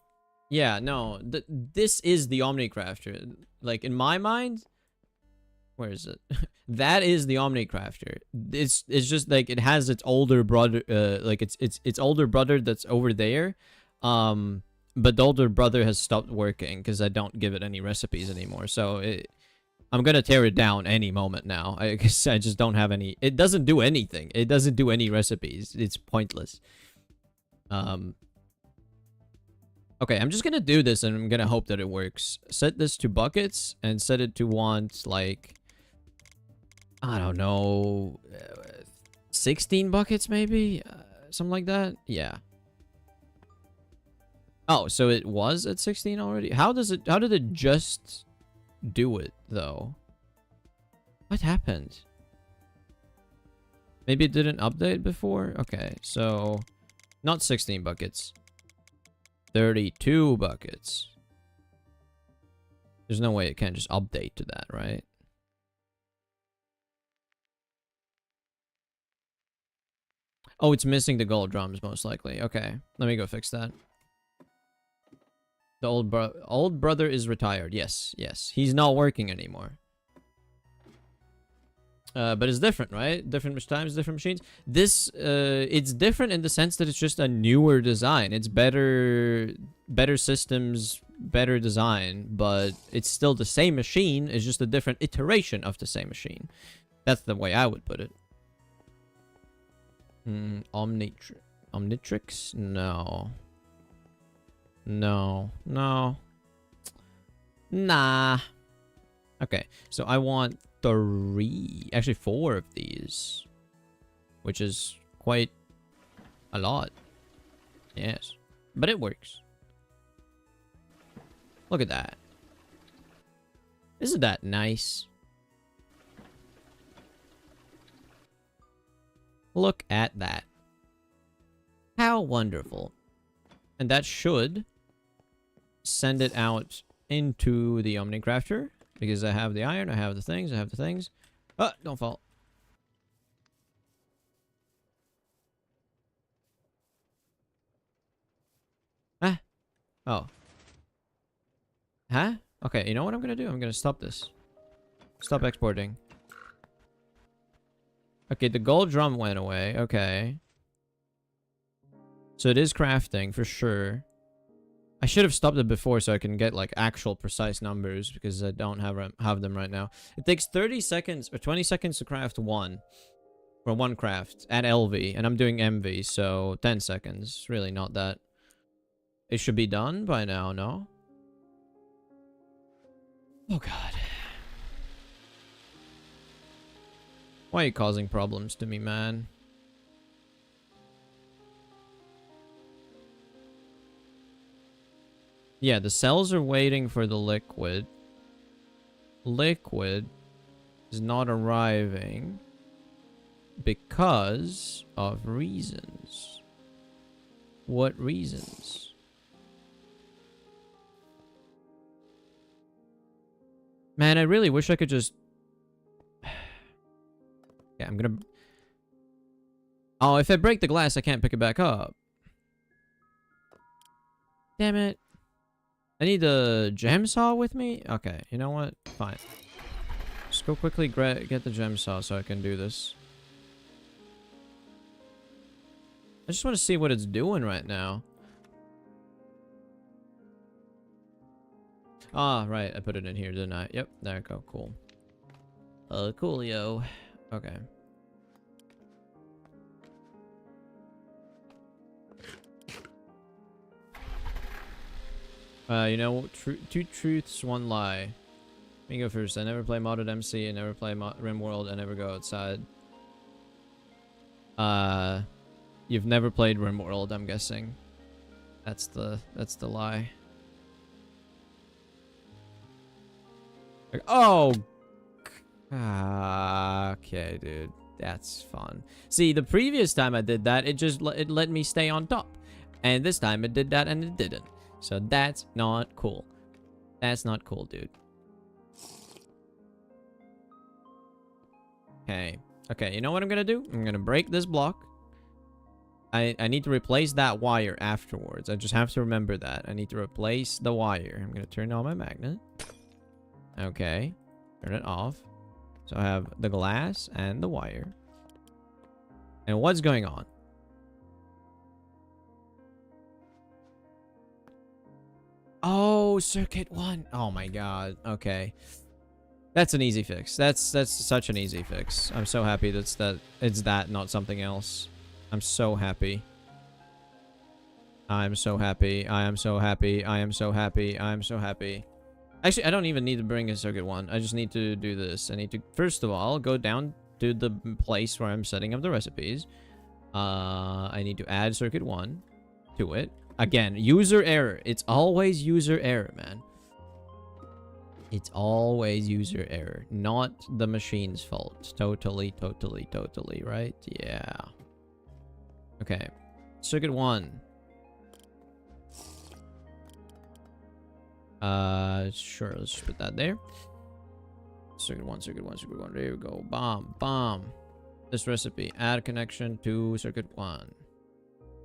yeah, no. This is the Omnicrafter. Like, in my mind, where is it? That is the Omnicrafter. It's just like it has its older brother, like its older brother that's over there. But the older brother has stopped working because I don't give it any recipes anymore. So I'm gonna tear it down any moment now. I guess I just don't have any. It doesn't do anything. It doesn't do any recipes. It's pointless. Okay, I'm just gonna do this and I'm gonna hope that it works. Set this to buckets and set it to want, like, I don't know, 16 buckets maybe? Something like that? Yeah. Oh, so it was at 16 already? How did it just do it, though? What happened? Maybe it didn't update before? Okay, so not 16 buckets. 32 buckets. There's no way it can't just update to that, right? Oh, it's missing the gold drums, most likely. Okay, let me go fix that. The old brother is retired. Yes, yes. He's not working anymore. But it's different, right? Different times, different machines. This, it's different in the sense that it's just a newer design. It's better systems, better design, but it's still the same machine. It's just a different iteration of the same machine. That's the way I would put it. Omnitrix? No. No. No. Nah. Okay, so I want 3, actually 4 of these, which is quite a lot. Yes, but it works. Look at that. Isn't that nice? Look at that. How wonderful. And that should send it out into the Omnicrafter. Because I have the iron, I have the things, I have the things. Oh, don't fall. Ah. Oh. Huh? Okay, you know what I'm gonna do? I'm gonna stop this. Stop exporting. Okay, the gold drum went away. Okay. So it is crafting, for sure. I should have stopped it before so I can get like actual precise numbers because I don't have them right now. It takes 30 seconds or 20 seconds to craft one. Or one craft at LV. And I'm doing MV, so 10 seconds. Really not that. It should be done by now, no? Oh god. Why are you causing problems to me, man? Yeah, the cells are waiting for the liquid. Liquid is not arriving because of reasons. What reasons? Man, I really wish I could just... Yeah, I'm gonna... Oh, if I break the glass, I can't pick it back up. Damn it. I need the gem saw with me? Okay, you know what? Fine. Just go quickly get the gem saw so I can do this. I just want to see what it's doing right now. Ah, right. I put it in here, didn't I? Yep, there we go. Cool. Coolio. Okay. You know, two truths, one lie. Let me go first. I never play modded MC. I never play RimWorld. I never go outside. You've never played RimWorld, I'm guessing. That's the lie. Oh! Okay, dude. That's fun. See, the previous time I did that, it let me stay on top. And this time it did that and it didn't. So that's not cool. That's not cool, dude. Okay. Okay, you know what I'm gonna do? I'm gonna break this block. I need to replace that wire afterwards. I just have to remember that. I need to replace the wire. I'm gonna turn on my magnet. Okay. Turn it off. So I have the glass and the wire. And what's going on? Oh, circuit 1. Oh my god. Okay. That's an easy fix. That's such an easy fix. I'm so happy it's that, not something else. I'm so happy. I'm so happy. I am so happy. I am so happy. I am so happy. Actually, I don't even need to bring a circuit 1. I just need to do this. I need to, first of all, go down to the place where I'm setting up the recipes. I need to add circuit 1 to it. Again, user error. It's always user error, man. It's always user error, not the machine's fault. Totally, right? Yeah. Okay. Circuit 1. Sure, let's just put that there. Circuit 1. There we go. Bomb. This recipe. Add connection to circuit 1.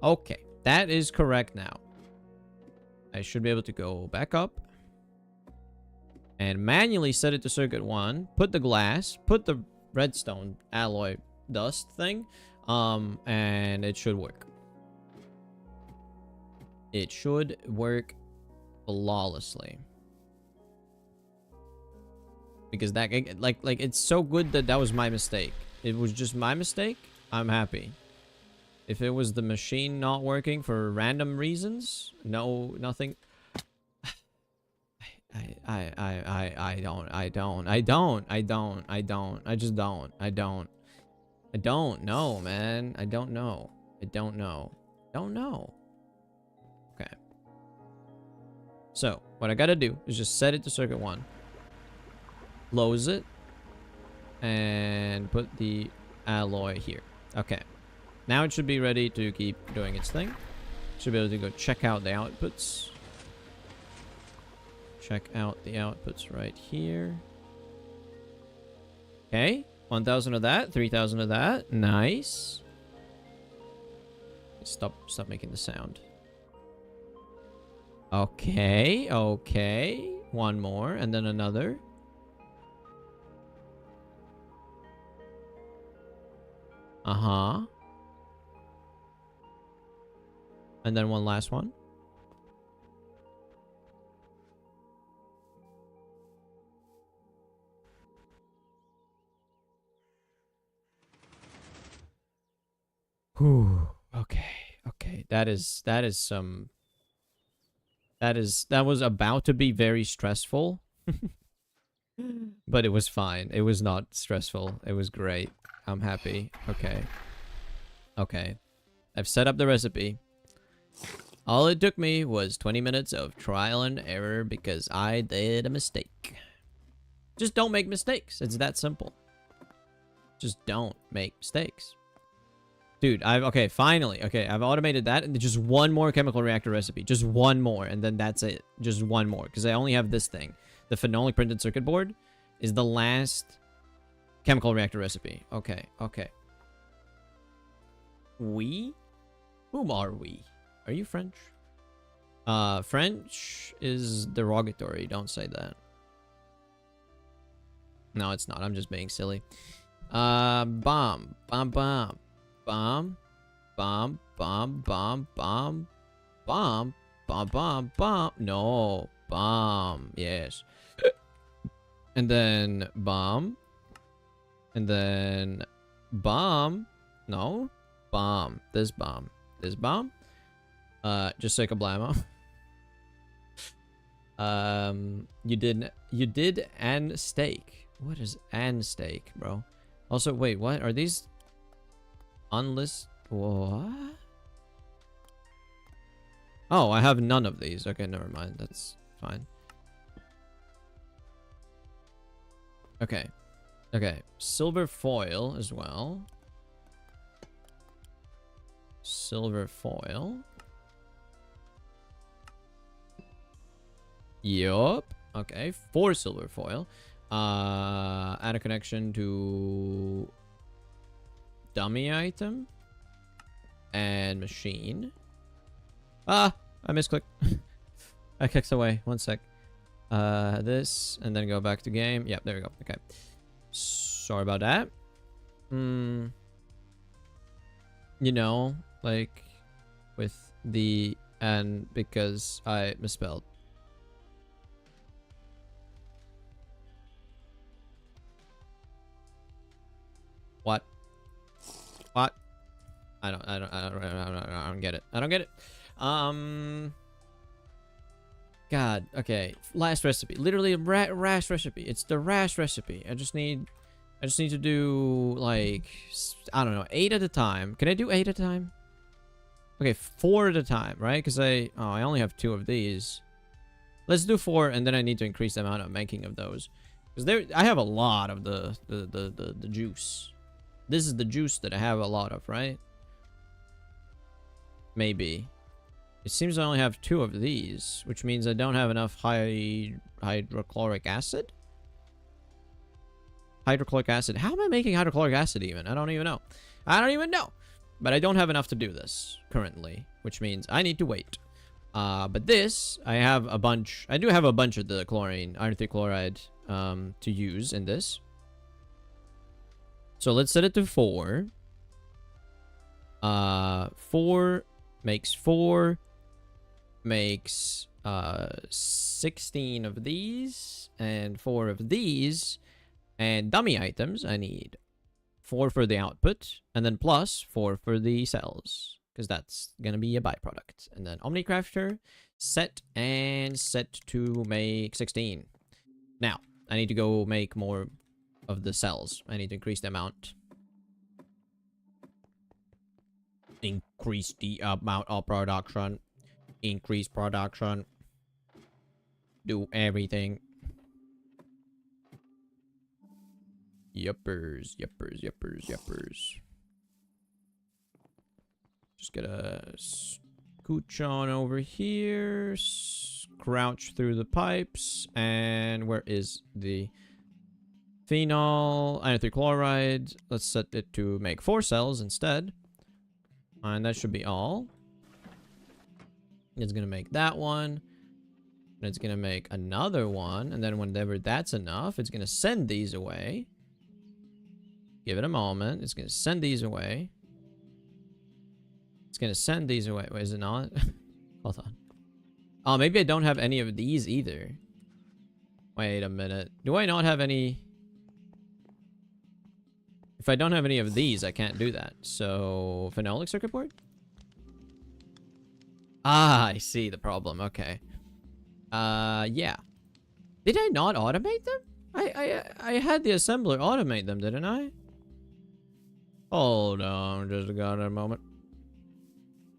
Okay. That is correct now. I should be able to go back up. And manually set it to circuit 1. Put the glass. Put the redstone alloy dust thing. And it should work. It should work flawlessly. Because that, like it's so good that was my mistake. It was just my mistake. I'm happy. If it was the machine not working for random reasons, nothing. I don't know, man. I don't know. Okay. So, what I gotta do is just set it to circuit 1. Close it. And put the alloy here. Okay. Now it should be ready to keep doing its thing. Should be able to go check out the outputs. Check out the outputs right here. Okay. 1,000 of that. 3,000 of that. Nice. Stop making the sound. Okay. One more. And then another. Uh-huh. And then one last one. Whew. Okay. That was about to be very stressful. But it was fine. It was not stressful. It was great. I'm happy. Okay. I've set up the recipe. All it took me was 20 minutes of trial and error because I did a mistake. Just don't make mistakes. It's that simple. Just don't make mistakes. Dude, finally. Okay, I've automated that, and just one more chemical reactor recipe. Just one more, and then that's it. Just one more, because I only have this thing. The phenolic printed circuit board is the last chemical reactor recipe. Okay. We? Whom are we? Are you French? French is derogatory. Don't say that. No, it's not. I'm just being silly. Bomb. No, bomb. Yes. And then bomb. And then bomb. No, bomb. This bomb. Just like a blammo. You did an steak. What is an steak, bro? Also, wait, what are these? Unlist. What? Oh, I have none of these. Okay, never mind. That's fine. Okay. Silver foil as well. Silver foil. Yup. Okay, 4 silver foil. Add a connection to dummy item and machine. I misclicked. I kicked away. 1 sec. This and then go back to game. Yep, there we go. Okay. Sorry about that. You know, like with the and because I misspelled. What? I don't get it. God. Okay. Last recipe. Literally a rash recipe. It's the rash recipe. I just need to do like, I don't know, 8 at a time. Can I do 8 at a time? Okay, 4 at a time, right? Because I only have 2 of these. Let's do 4, and then I need to increase the amount of making of those. Because I have a lot of the juice. This is the juice that I have a lot of, right? Maybe. It seems I only have 2 of these, which means I don't have enough hydrochloric acid. Hydrochloric acid. How am I making hydrochloric acid even? I don't even know. I don't even know. But I don't have enough to do this currently, which means I need to wait. But this, I have a bunch. I do have a bunch of the chlorine, iron 3 chloride, to use in this. So let's set it to 4. 4 makes 4 makes 16 of these and 4 of these. And dummy items, I need 4 for the output and then plus 4 for the cells, because that's gonna be a byproduct. And then Omnicrafter set to make 16. Now I need to go make more of the cells. I need to increase the amount. Increase the amount of production. Increase production. Do everything. Yuppers. Just gotta scooch on over here. Crouch through the pipes. And where is the phenol? Iron 3 chloride. Let's set it to make 4 cells instead. And that should be all. It's gonna make that one. And it's gonna make another one. And then whenever that's enough, it's gonna send these away. Give it a moment. It's gonna send these away. It's gonna send these away. Wait, is it not? Hold on. Oh, maybe I don't have any of these either. Wait a minute. Do I not have any? If I don't have any of these, I can't do that. So, phenolic circuit board? Ah, I see the problem. Okay. Yeah. Did I not automate them? I had the assembler automate them, didn't I? Hold on, just got a moment.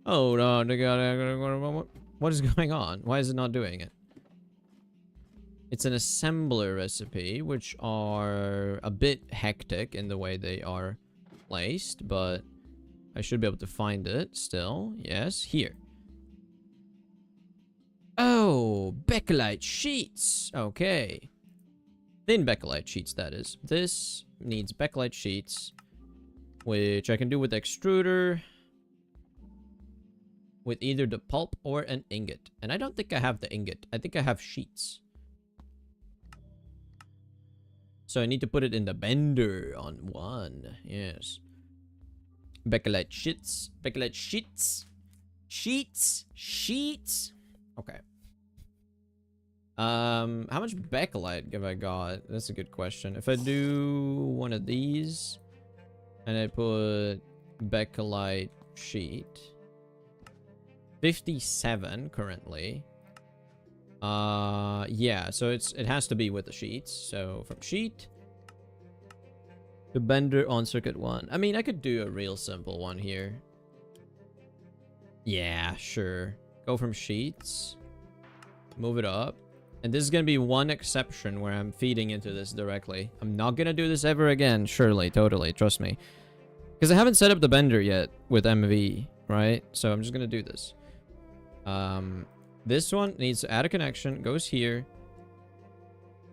Hold on, got a moment. What is going on? Why is it not doing it? It's an assembler recipe, which are a bit hectic in the way they are placed, but I should be able to find it still. Yes, here. Oh, Bakelite sheets. Okay. Thin Bakelite sheets, that is. This needs Bakelite sheets, which I can do with the extruder, with either the pulp or an ingot. And I don't think I have the ingot. I think I have sheets. So I need to put it in the bender on 1. Yes. Bakelite sheets. Bakelite sheets. Sheets. Okay. How much bakelite have I got? That's a good question. If I do one of these and I put bakelite sheet, 57 currently. Yeah, so it has to be with the sheets. So from sheet to bender on circuit 1. I mean, I could do a real simple one here. Yeah, sure. Go from sheets, move it up. And this is going to be one exception where I'm feeding into this directly. I'm not going to do this ever again, surely, totally, trust me. Because I haven't set up the bender yet with MV, right? So I'm just going to do this. This one needs to add a connection, goes here.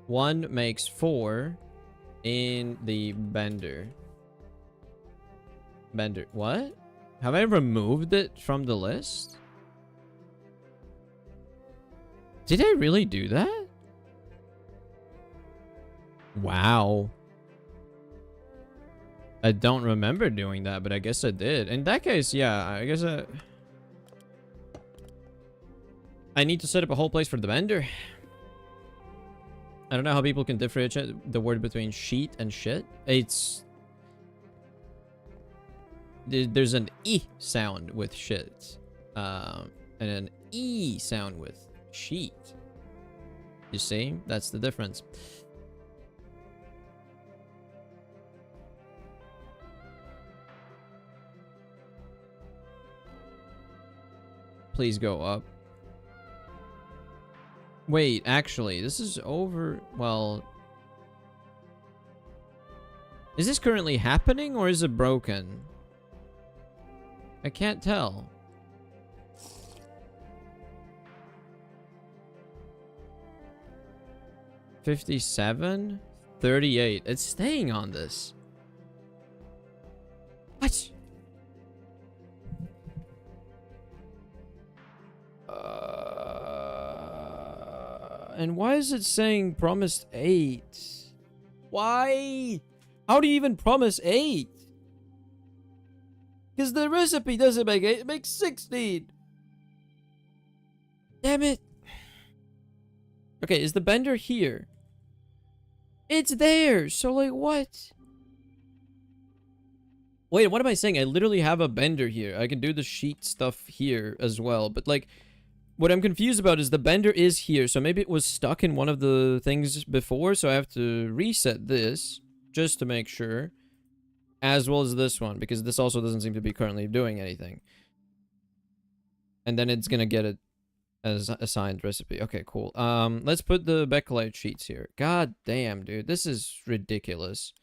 1 makes 4 in the bender. Bender, what? Have I removed it from the list? Did I really do that? Wow. I don't remember doing that, but I guess I did. In that case, yeah, I guess I need to set up a whole place for the bender. I don't know how people can differentiate the word between sheet and shit. There's an E sound with shit. And an E sound with sheet. You see? That's the difference. Please go up. Wait, actually, this is over... Well... Is this currently happening or is it broken? I can't tell. $57? $38. It's staying on this. What? And why is it saying promised 8? Why? How do you even promise 8? Because the recipe doesn't make 8, it makes 16. Damn it. Okay, is the bender here? It's there. So, like, what? Wait, what am I saying? I literally have a bender here. I can do the sheet stuff here as well. But, like, what I'm confused about is the bender is here. So maybe it was stuck in one of the things before. So I have to reset this just to make sure. As well as this one. Because this also doesn't seem to be currently doing anything. And then it's going to get it as assigned recipe. Okay, cool. Let's put the backlight sheets here. God damn, dude. This is ridiculous.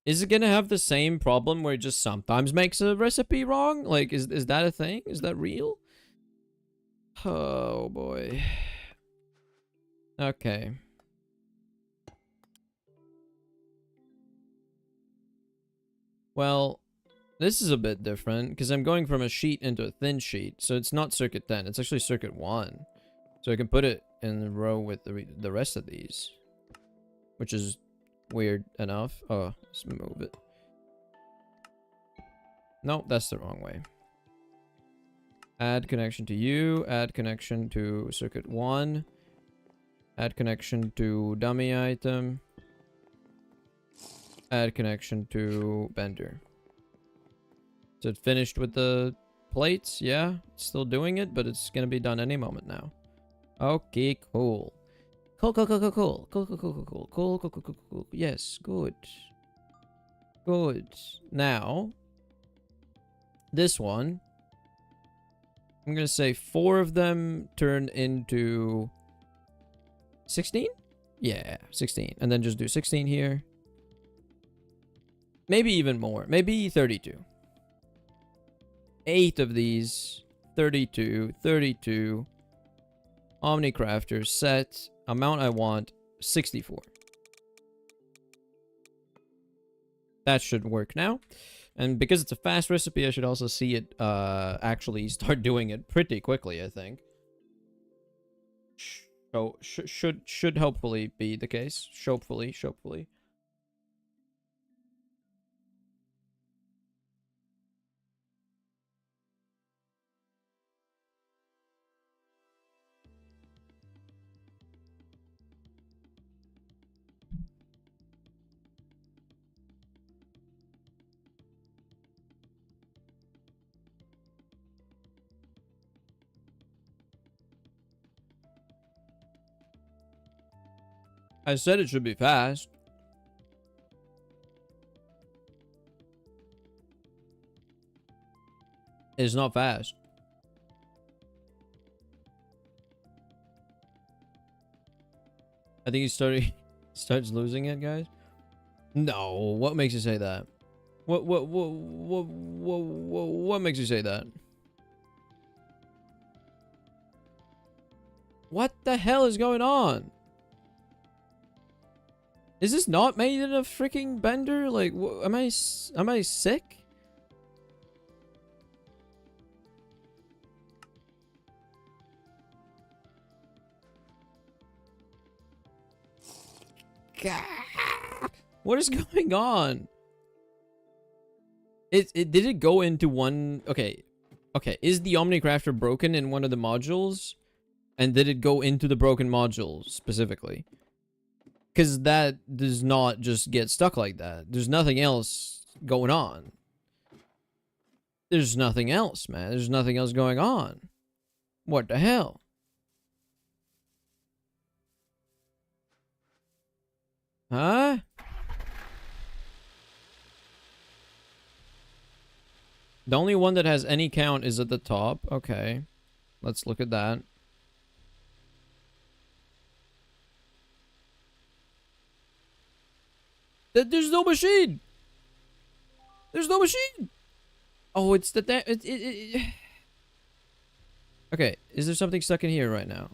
Is it gonna have the same problem where it just sometimes makes a recipe wrong? Like, is that a thing? Is that real? Oh, boy. Okay. Well, this is a bit different, because I'm going from a sheet into a thin sheet, so it's not circuit 10, it's actually circuit 1. So I can put it in a row with the rest of these. Which is weird enough. Oh, let's move it. No, that's the wrong way. Add connection to you, add connection to circuit 1. Add connection to dummy item. Add connection to bender. Is it finished with the plates? Yeah, it's still doing it, but it's gonna be done any moment now. Okay, cool. Cool. Yes, good. Good. Now, this one, I'm gonna say 4 of them turn into 16? Yeah, 16. And then just do 16 here. Maybe even more. Maybe 32. 8 of these. 32. 32. Omnicrafter set. Amount I want. 64. That should work now. And because it's a fast recipe, I should also see it actually start doing it pretty quickly, I think. So, should hopefully be the case. Hopefully. I said it should be fast. It's not fast. I think he starts losing it, guys. No, what makes you say that? What makes you say that? What the hell is going on? Is this not made in a freaking bender? Like, am I sick? God. What is going on? Did it go into one? Okay. Is the Omnicrafter broken in one of the modules? And did it go into the broken module specifically? Because that does not just get stuck like that. There's nothing else going on. There's nothing else, man. There's nothing else going on. What the hell? Huh? The only one that has any count is at the top. Okay. Let's look at that. There's no machine! There's no machine! Oh, it's the... Okay, is there something stuck in here right now?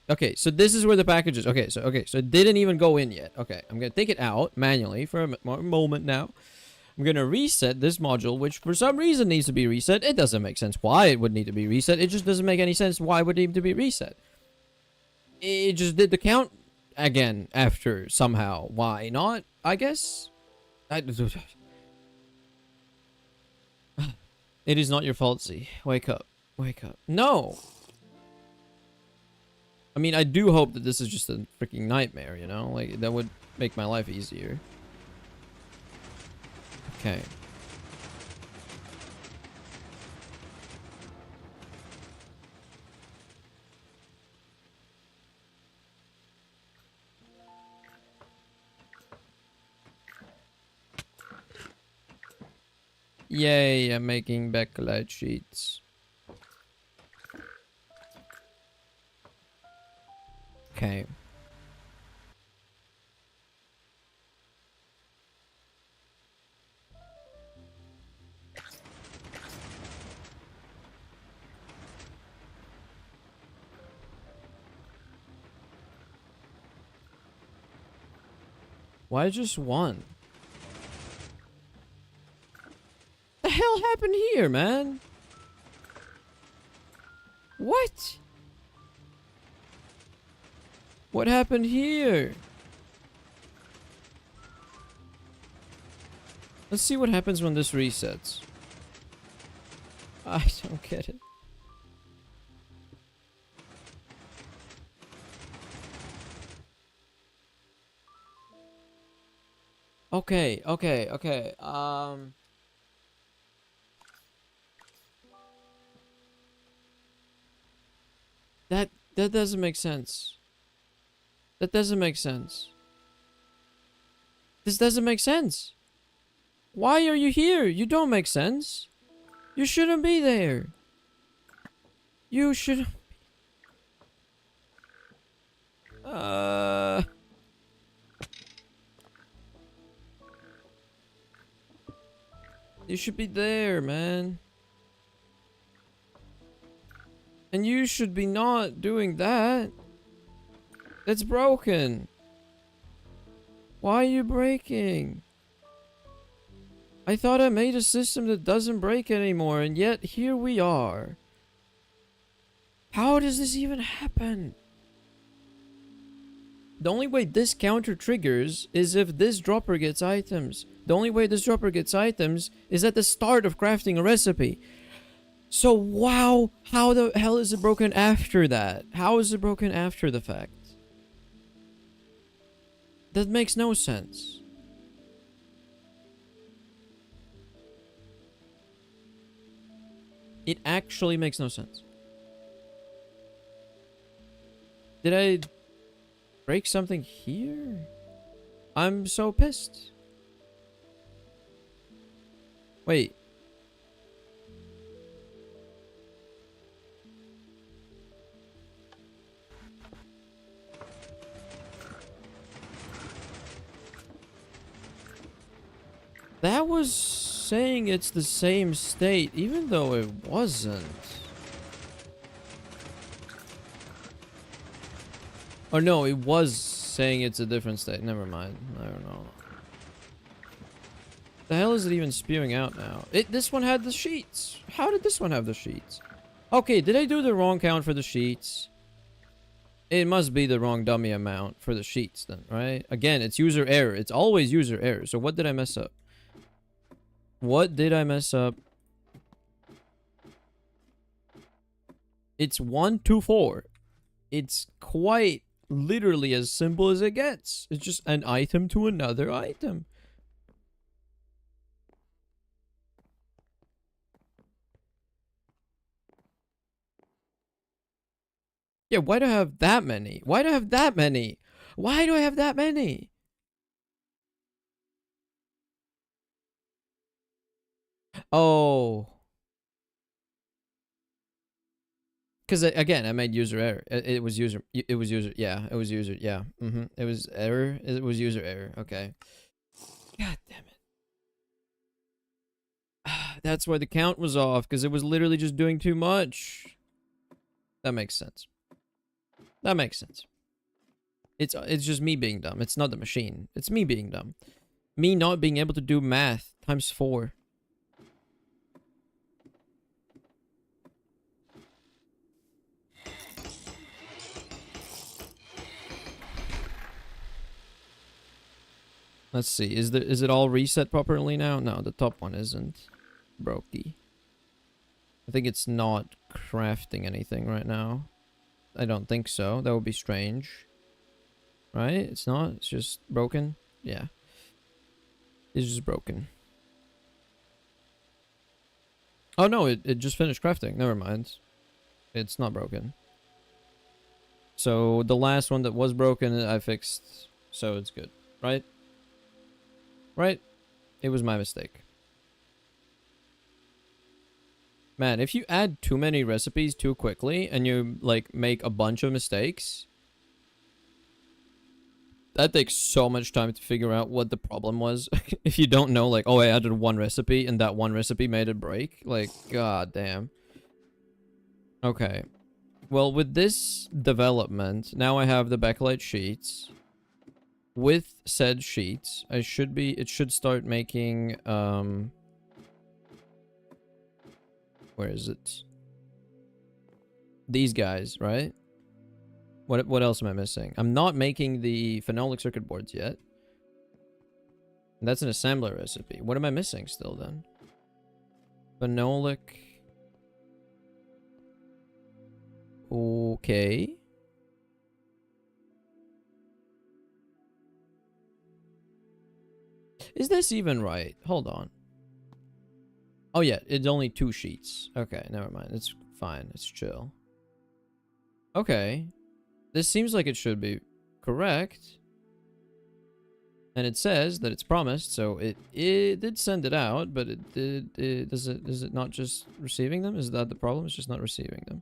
Okay, so this is where the package is. Okay, so it didn't even go in yet. Okay, I'm gonna take it out manually for a moment now. I'm gonna reset this module, which for some reason needs to be reset. It doesn't make sense why it would need to be reset. It just doesn't make any sense why it would need to be reset. It just did the count again after somehow. Why not? I guess. It is not your fault, Z. Wake up. Wake up. No! I mean, I do hope that this is just a freaking nightmare, you know? Like, that would make my life easier. Okay. Yay, I'm making backlight sheets. Okay. Why just one? The hell happened here, man? What? What happened here? Let's see what happens when this resets. I don't get it. Okay. That doesn't make sense. That doesn't make sense. This doesn't make sense. Why are you here? You don't make sense. You shouldn't be there. You should... You should be there, man. And you should be not doing that. It's broken. Why are you breaking? I thought I made a system that doesn't break anymore, and yet here we are. How does this even happen? The only way this counter triggers is if this dropper gets items. The only way this dropper gets items is at the start of crafting a recipe. So wow, how the hell is it broken after that? How is it broken after the fact? That makes no sense. It actually makes no sense. Did I break something here? I'm so pissed. Wait. That was saying it's the same state, even though it wasn't. Oh no, it was saying it's a different state. Never mind. I don't know. The hell is it even spewing out now? This one had the sheets. How did this one have the sheets? Okay, did I do the wrong count for the sheets? It must be the wrong dummy amount for the sheets then, right? Again, it's user error. It's always user error. So what did I mess up? What did I mess up? It's 1, 2, 4. It's quite literally as simple as it gets. It's just an item to another item. Yeah, why do I have that many? Why do I have that many? Why do I have that many? Oh. Because again, I made user error. It was user. It was user. Yeah, it was user. Yeah. It was error. It was user error. Okay. God damn it. That's why the count was off, because it was literally just doing too much. That makes sense. That makes sense. It's just me being dumb. It's not the machine. It's me being dumb. Me not being able to do math times 4. Let's see. Is it all reset properly now? No, the top one isn't. Brokey. I think it's not crafting anything right now. I don't think so. That would be strange. Right? It's not. It's just broken. Yeah. It's just broken. Oh no, it just finished crafting. Never mind. It's not broken. So the last one that was broken, I fixed. So it's good. Right? Right? It was my mistake. Man, if you add too many recipes too quickly and you, like, make a bunch of mistakes, that takes so much time to figure out what the problem was. If you don't know, like, oh, I added one recipe and that one recipe made it break. Like, god damn. Okay. Well, with this development, now I have the backlight sheets. With said sheets, it should start making, where is it? These guys, right? What else am I missing? I'm not making the phenolic circuit boards yet. That's an assembler recipe. What am I missing still then? Phenolic. Okay. Is this even right? Hold on. Oh yeah, it's only 2 sheets. Okay, never mind. It's fine. It's chill. Okay. This seems like it should be correct. And it says that it's promised, so it did send it out, but is it not just receiving them? Is that the problem? It's just not receiving them.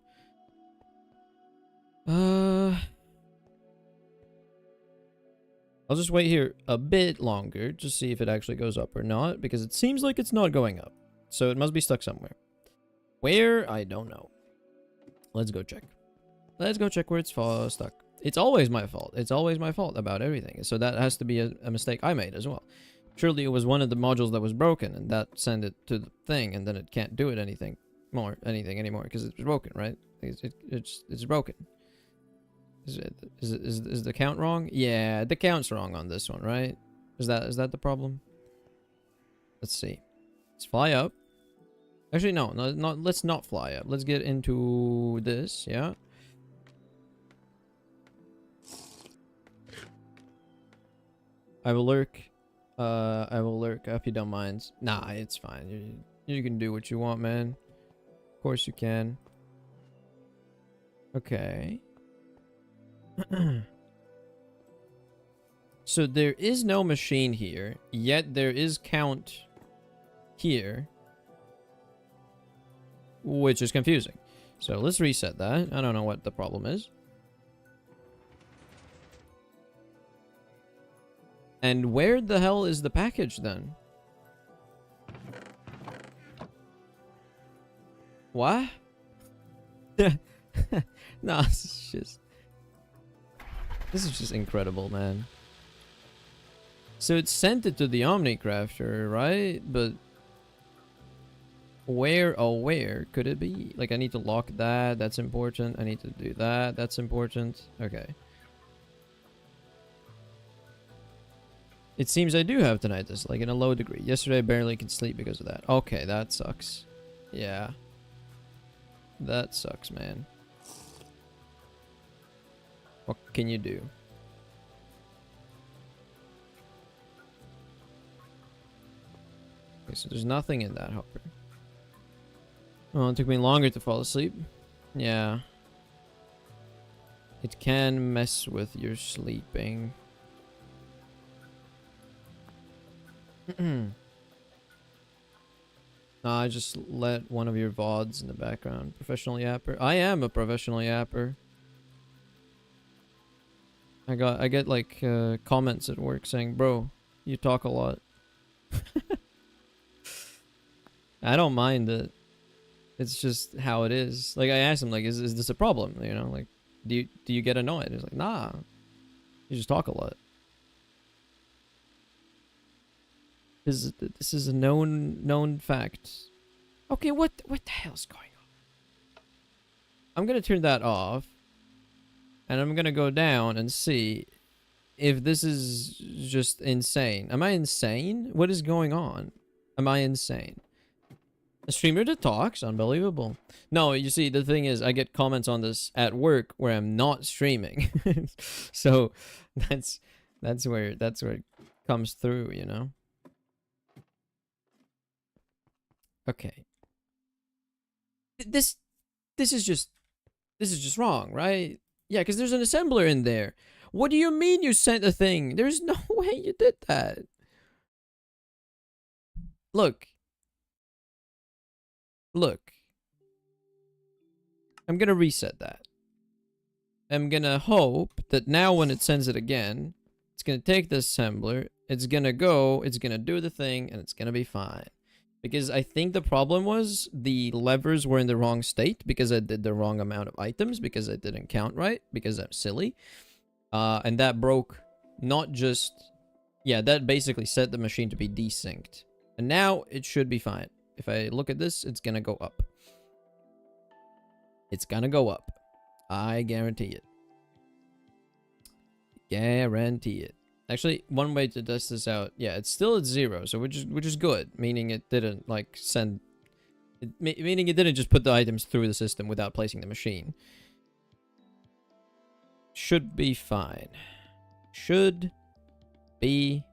I'll just wait here a bit longer to see if it actually goes up or not, because it seems like it's not going up. So it must be stuck somewhere. Where? I don't know. Let's go check. Let's go check where it's stuck. It's always my fault. It's always my fault about everything. So that has to be a mistake I made as well. Surely it was one of the modules that was broken, and that sent it to the thing, and then it can't do it anything anymore because it's broken, right? It's broken. Is the count wrong? Yeah, the count's wrong on this one, right? Is that the problem? Let's see. Let's fly up. Actually, no, let's not fly up. Let's get into this, yeah. I will lurk. I will lurk if you don't mind. Nah, it's fine. You can do what you want, man. Of course you can. Okay. So there is no machine here, yet there is count here, which is confusing. So let's reset that. I don't know what the problem is. And where the hell is the package then? What? No, this is just incredible, man. So it sent it to the Omnicrafter, right? But where, oh, where could it be? Like, I need to lock that. That's important. I need to do that. That's important. Okay. It seems I do have tinnitus, like in a low degree. Yesterday I barely could sleep because of that. Okay, that sucks. Yeah. That sucks, man. What can you do? Okay, so there's nothing in that hopper. Oh, it took me longer to fall asleep. Yeah. It can mess with your sleeping. Nah, I just let one of your VODs in the background. Professional yapper. I am a professional yapper. I get like comments at work saying, "Bro, you talk a lot." I don't mind it. It's just how it is. Like I asked him, like, is this a problem? You know, like, do you get annoyed? He's like, nah, you just talk a lot. This is a known fact. Okay, what the hell's going on? I'm gonna turn that off, and I'm gonna go down and see if this is just insane. Am I insane? What is going on? Am I insane? A streamer that talks? Unbelievable. No, you see, the thing is, I get comments on this at work where I'm not streaming. So that's where it comes through, you know? Okay. This is just wrong, right? Yeah, because there's an assembler in there. What do you mean you sent a thing? There's no way you did that. Look. Look. I'm gonna reset that. I'm gonna hope that now when it sends it again, it's gonna take the assembler, it's gonna do the thing, and it's gonna be fine. Because I think the problem was the levers were in the wrong state because I did the wrong amount of items, because I didn't count right, because I'm silly. And that broke not just... Yeah, that basically set the machine to be desynced. And now it should be fine. If I look at this, it's gonna go up. It's gonna go up. I guarantee it. Guarantee it. Actually, one way to test this out, yeah, it's still at 0, so which is good, meaning it didn't like send, meaning it didn't just put the items through the system without placing the machine. Should be fine. Should be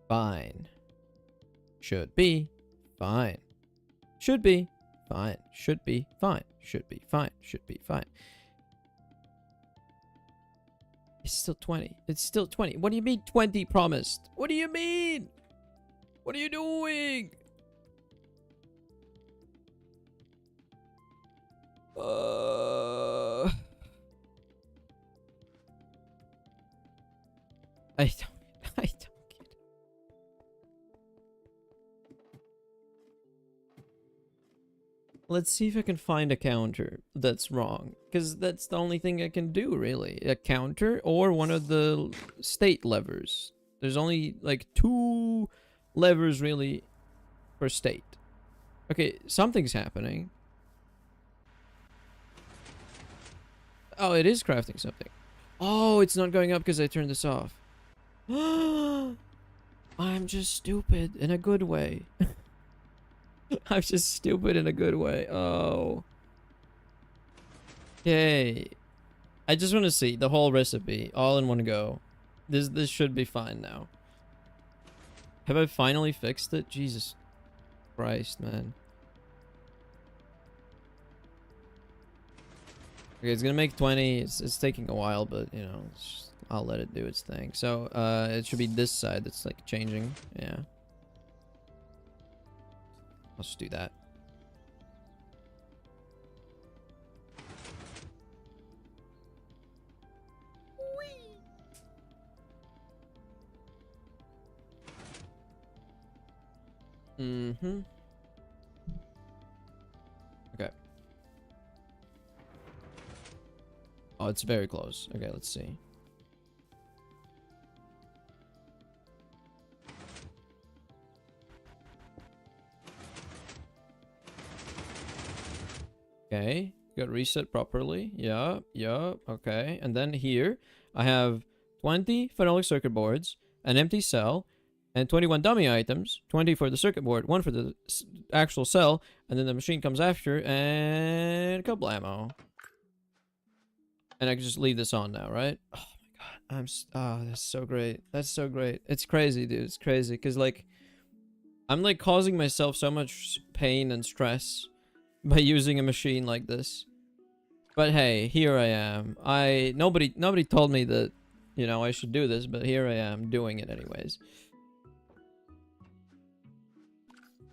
fine. Should be fine. Should be fine. Should be fine. Should be fine. Should be fine. It's still 20. It's still 20. What do you mean 20 promised? What do you mean? What are you doing? I don't get it. Let's see if I can find a counter that's wrong. Because that's the only thing I can do, really. A counter or one of the state levers. There's only, like, 2 levers, really, per state. Okay, something's happening. Oh, it is crafting something. Oh, it's not going up because I turned this off. I'm just stupid in a good way. I'm just stupid in a good way. Oh. Yay. I just want to see the whole recipe all in one go. This should be fine now. Have I finally fixed it? Jesus Christ, man. Okay, it's gonna make 20. It's taking a while, but you know, I'll let it do its thing. So, it should be this side that's like changing. Yeah. I'll just do that. Mm-hmm. Okay. Oh, it's very close. Okay, let's see. Okay, got reset properly. Yeah, okay. And then here, I have 20 phenolic circuit boards, an empty cell, and 21 dummy items. 20 for the circuit board, 1 for the actual cell, and then the machine comes after, and a couple ammo. And I can just leave this on now, right? Oh my god, oh, that's so great. That's so great. It's crazy, dude. It's crazy, because, like, I'm, like, causing myself so much pain and stress by using a machine like this. But hey, here I am. Nobody told me that, you know, I should do this, but here I am doing it anyways.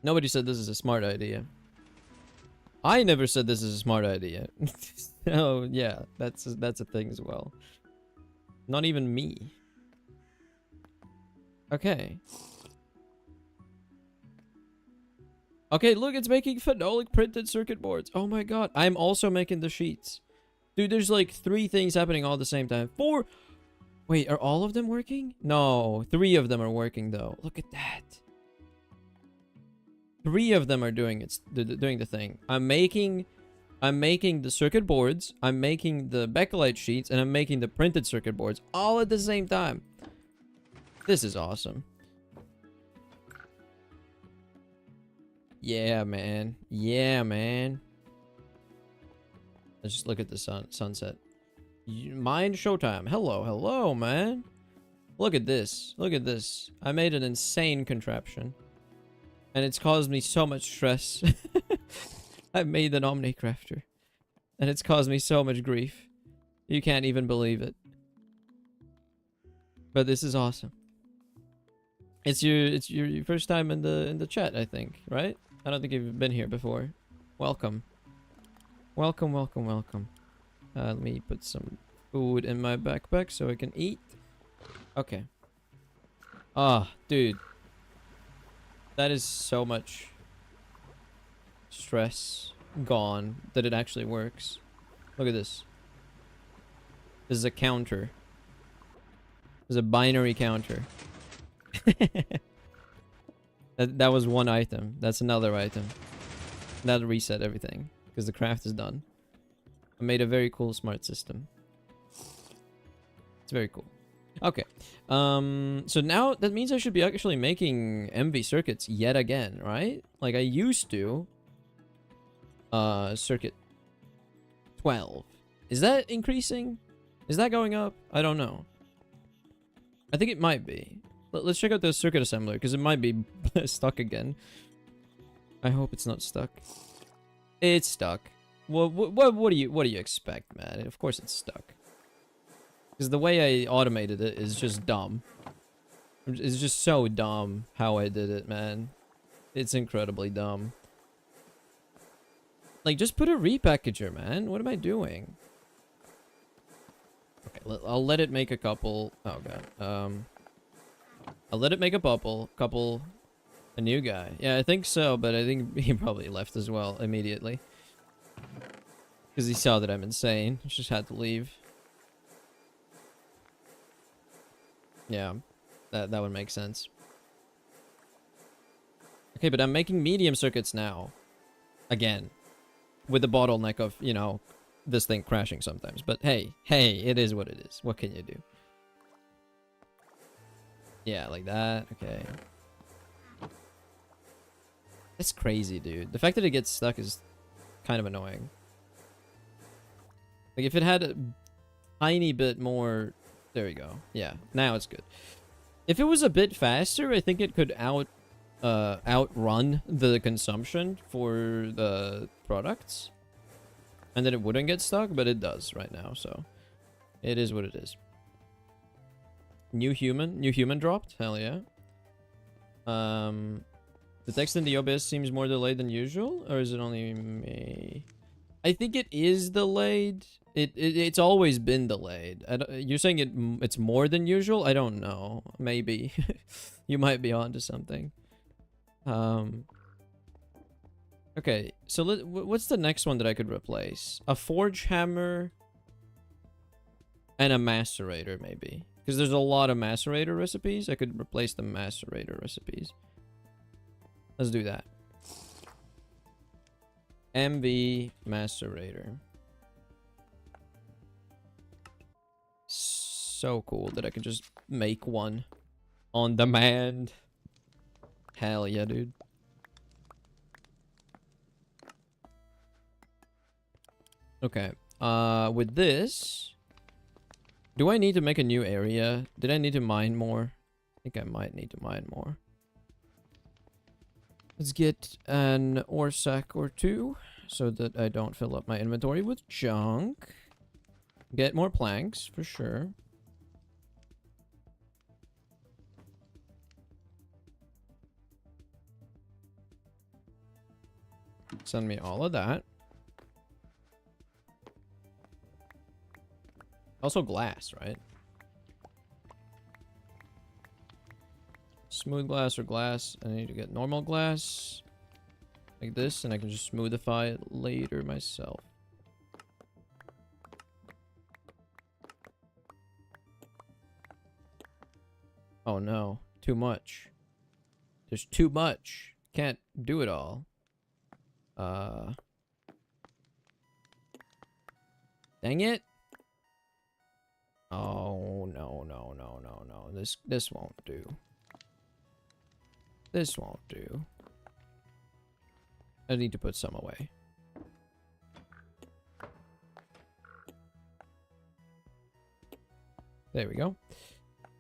Nobody said this is a smart idea. I never said this is a smart idea. Oh yeah, that's a thing as well. Not even me. Okay. Okay, look, it's making phenolic printed circuit boards. Oh my god, I'm also making the sheets. Dude, there's like 3 things happening all at the same time. 4. Wait, are all of them working? No, 3 of them are working though. Look at that. 3 of them are doing doing the thing. I'm making the circuit boards, I'm making the backlight sheets, and I'm making the printed circuit boards all at the same time. This is awesome. Yeah, man. Yeah, man. Let's just look at the sunset. Mind showtime. Hello, hello, man. Look at this. Look at this. I made an insane contraption. And it's caused me so much stress. I made an Omnicrafter. And it's caused me so much grief. You can't even believe it. But this is awesome. It's your first time in the chat, I think, right? I don't think you've been here before. Welcome. Welcome, welcome, welcome. Let me put some food in my backpack so I can eat. Okay. Ah, dude. That is so much stress gone that it actually works. Look at this. This is a counter. This is a binary counter. That was one item. That's another item. That'll reset everything because the craft is done. I made a very cool smart system. It's very cool. Okay. So now that means I should be actually making MV circuits yet again, right? Like I used to. Circuit 12. Is that increasing? Is that going up? I don't know. I think it might be. Let's check out the circuit assembler because it might be stuck again. I hope it's not stuck. It's stuck. Well, what do you expect, man? Of course it's stuck. Because the way I automated it is just dumb. It's just so dumb how I did it, man. It's incredibly dumb. Like, just put a repackager, man. What am I doing? Okay, I'll let it make a couple. Oh god. I'll let it make a couple. A new guy. Yeah, I think so, but I think he probably left as well immediately. Because he saw that I'm insane. He just had to leave. Yeah, that would make sense. Okay, but I'm making medium circuits now. Again. With the bottleneck of, you know, this thing crashing sometimes. But hey, it is what it is. What can you do? Yeah, like that. Okay. That's crazy, dude. The fact that it gets stuck is kind of annoying. Like, if it had a tiny bit more... There we go. Yeah, now it's good. If it was a bit faster, I think it could outrun the consumption for the products. And then it wouldn't get stuck, but it does right now, so... It is what it is. New human dropped? Hell yeah. The text in the OBS seems more delayed than usual, or is it only me? I think it is delayed. It's always been delayed. You're saying it's more than usual? I don't know. Maybe. You might be onto something. Okay, so what's the next one that I could replace? A forge hammer and a macerator, maybe. Because there's a lot of macerator recipes. I could replace the macerator recipes. Let's do that. MV macerator. So cool that I can just make one on demand. Hell yeah, dude. Okay. With this, do I need to make a new area? Did I need to mine more? I think I might need to mine more. Let's get an ore sack or 2 so that I don't fill up my inventory with junk. Get more planks for sure. Send me all of that. Also glass, right? Smooth glass or glass. I need to get normal glass. Like this, and I can just smoothify it later myself. Oh no, too much. There's too much. Can't do it all. Dang it. Oh no, no, no, no, no. This won't do. This won't do. I need to put some away. There we go.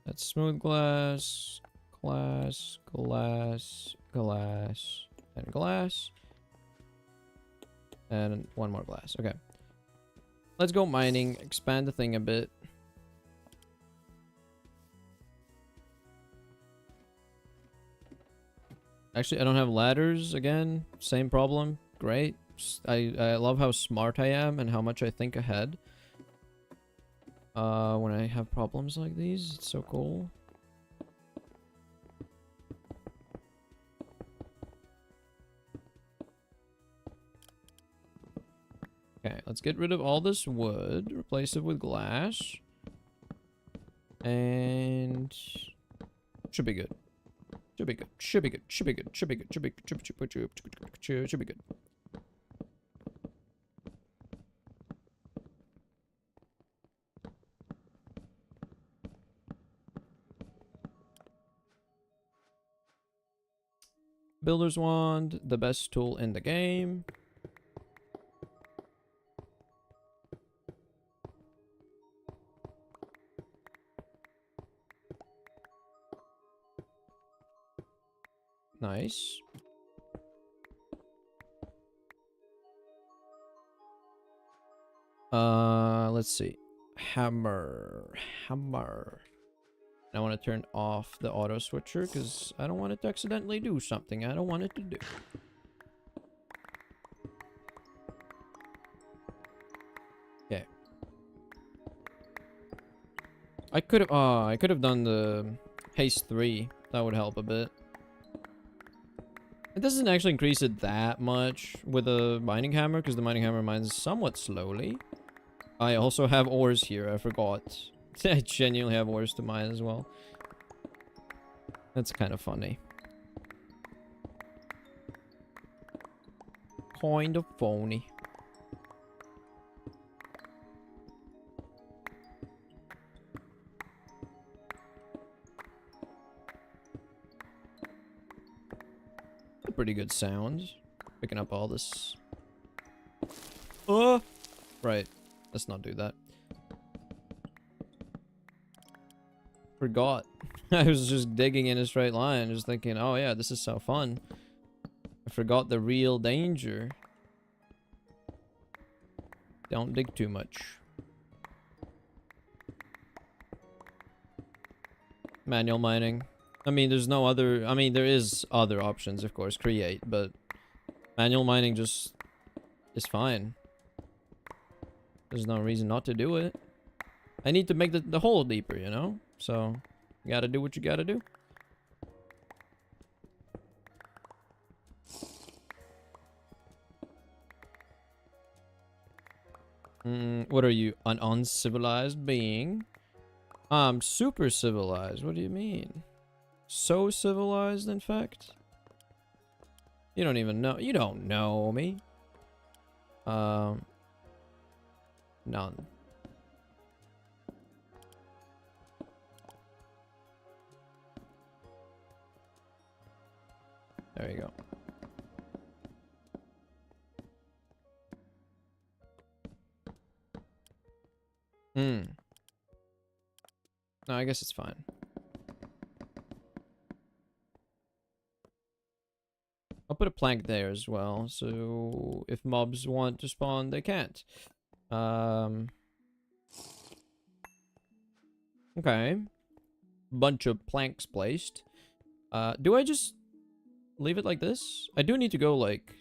That's smooth glass, glass, glass, glass, and glass. And one more glass. Okay. Let's go mining. Expand the thing a bit. Actually, I don't have ladders again. Same problem. Great. I love how smart I am and how much I think ahead. When I have problems like these, it's so cool. Okay, let's get rid of all this wood. Replace it with glass. And should be good. Should be good. Should be good. Should be good. Should be good. Should be good. Should be good. Builder's wand, the best tool in the game. Nice. Let's see. Hammer. Hammer. I want to turn off the auto switcher because I don't want it to accidentally do something I don't want it to do. Okay. I could have done the haste 3. That would help a bit. It doesn't actually increase it that much with a mining hammer because the mining hammer mines somewhat slowly. I also have ores here, I forgot. I genuinely have ores to mine as well. That's kind of funny. Kind of phony. A pretty good sound. Picking up all this. Oh! Right. Let's not do that. Forgot. I was just digging in a straight line, just thinking, oh yeah, this is so fun. I forgot the real danger. Don't dig too much. Manual mining. I mean, there's no other... I mean, there is other options, of course. Create, but... Manual mining just... is fine. There's no reason not to do it. I need to make the hole deeper, you know? So, you gotta do what you gotta do. What are you? An uncivilized being? I'm super civilized. What do you mean? So civilized, in fact? You don't even know. You don't know me. None. There you go. No, I guess it's fine. I'll put a plank there as well, so if mobs want to spawn, they can't. Okay. Bunch of planks placed. Do I just leave it like this? I do need to go, like,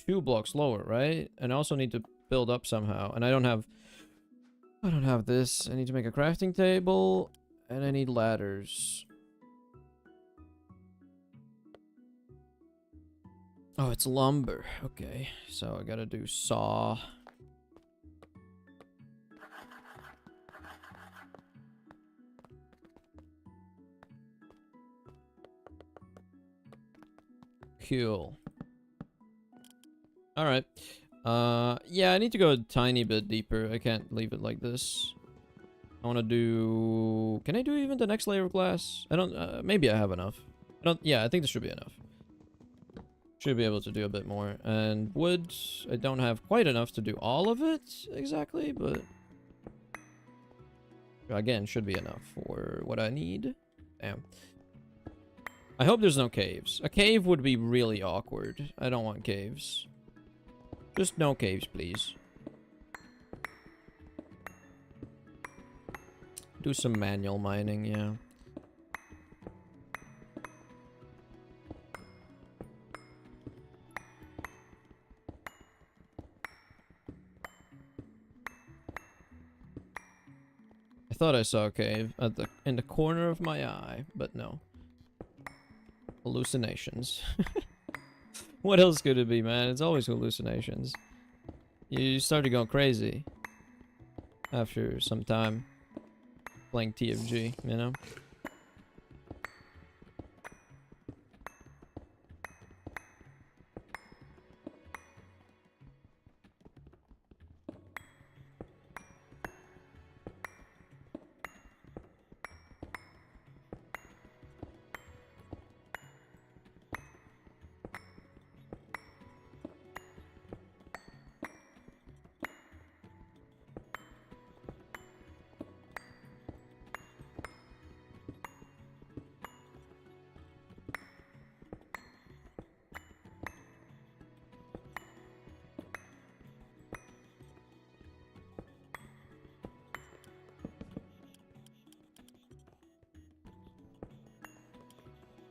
2 blocks lower, right? And I also need to build up somehow. And I don't have this. I need to make a crafting table. And I need ladders. Oh, it's lumber. Okay. So I gotta do saw. Cool. Alright. Yeah, I need to go a tiny bit deeper. I can't leave it like this. I want to do... Can I do even the next layer of glass? I don't... maybe I have enough. Yeah, I think this should be enough. Should be able to do a bit more. And wood, I don't have quite enough to do all of it exactly, but... Again, should be enough for what I need. Damn. I hope there's no caves. A cave would be really awkward. I don't want caves. Just no caves, please. Do some manual mining, yeah. I thought I saw a cave in the corner of my eye, but no. Hallucinations. What else could it be, man? It's always hallucinations. You start to go crazy after some time playing TFG, you know?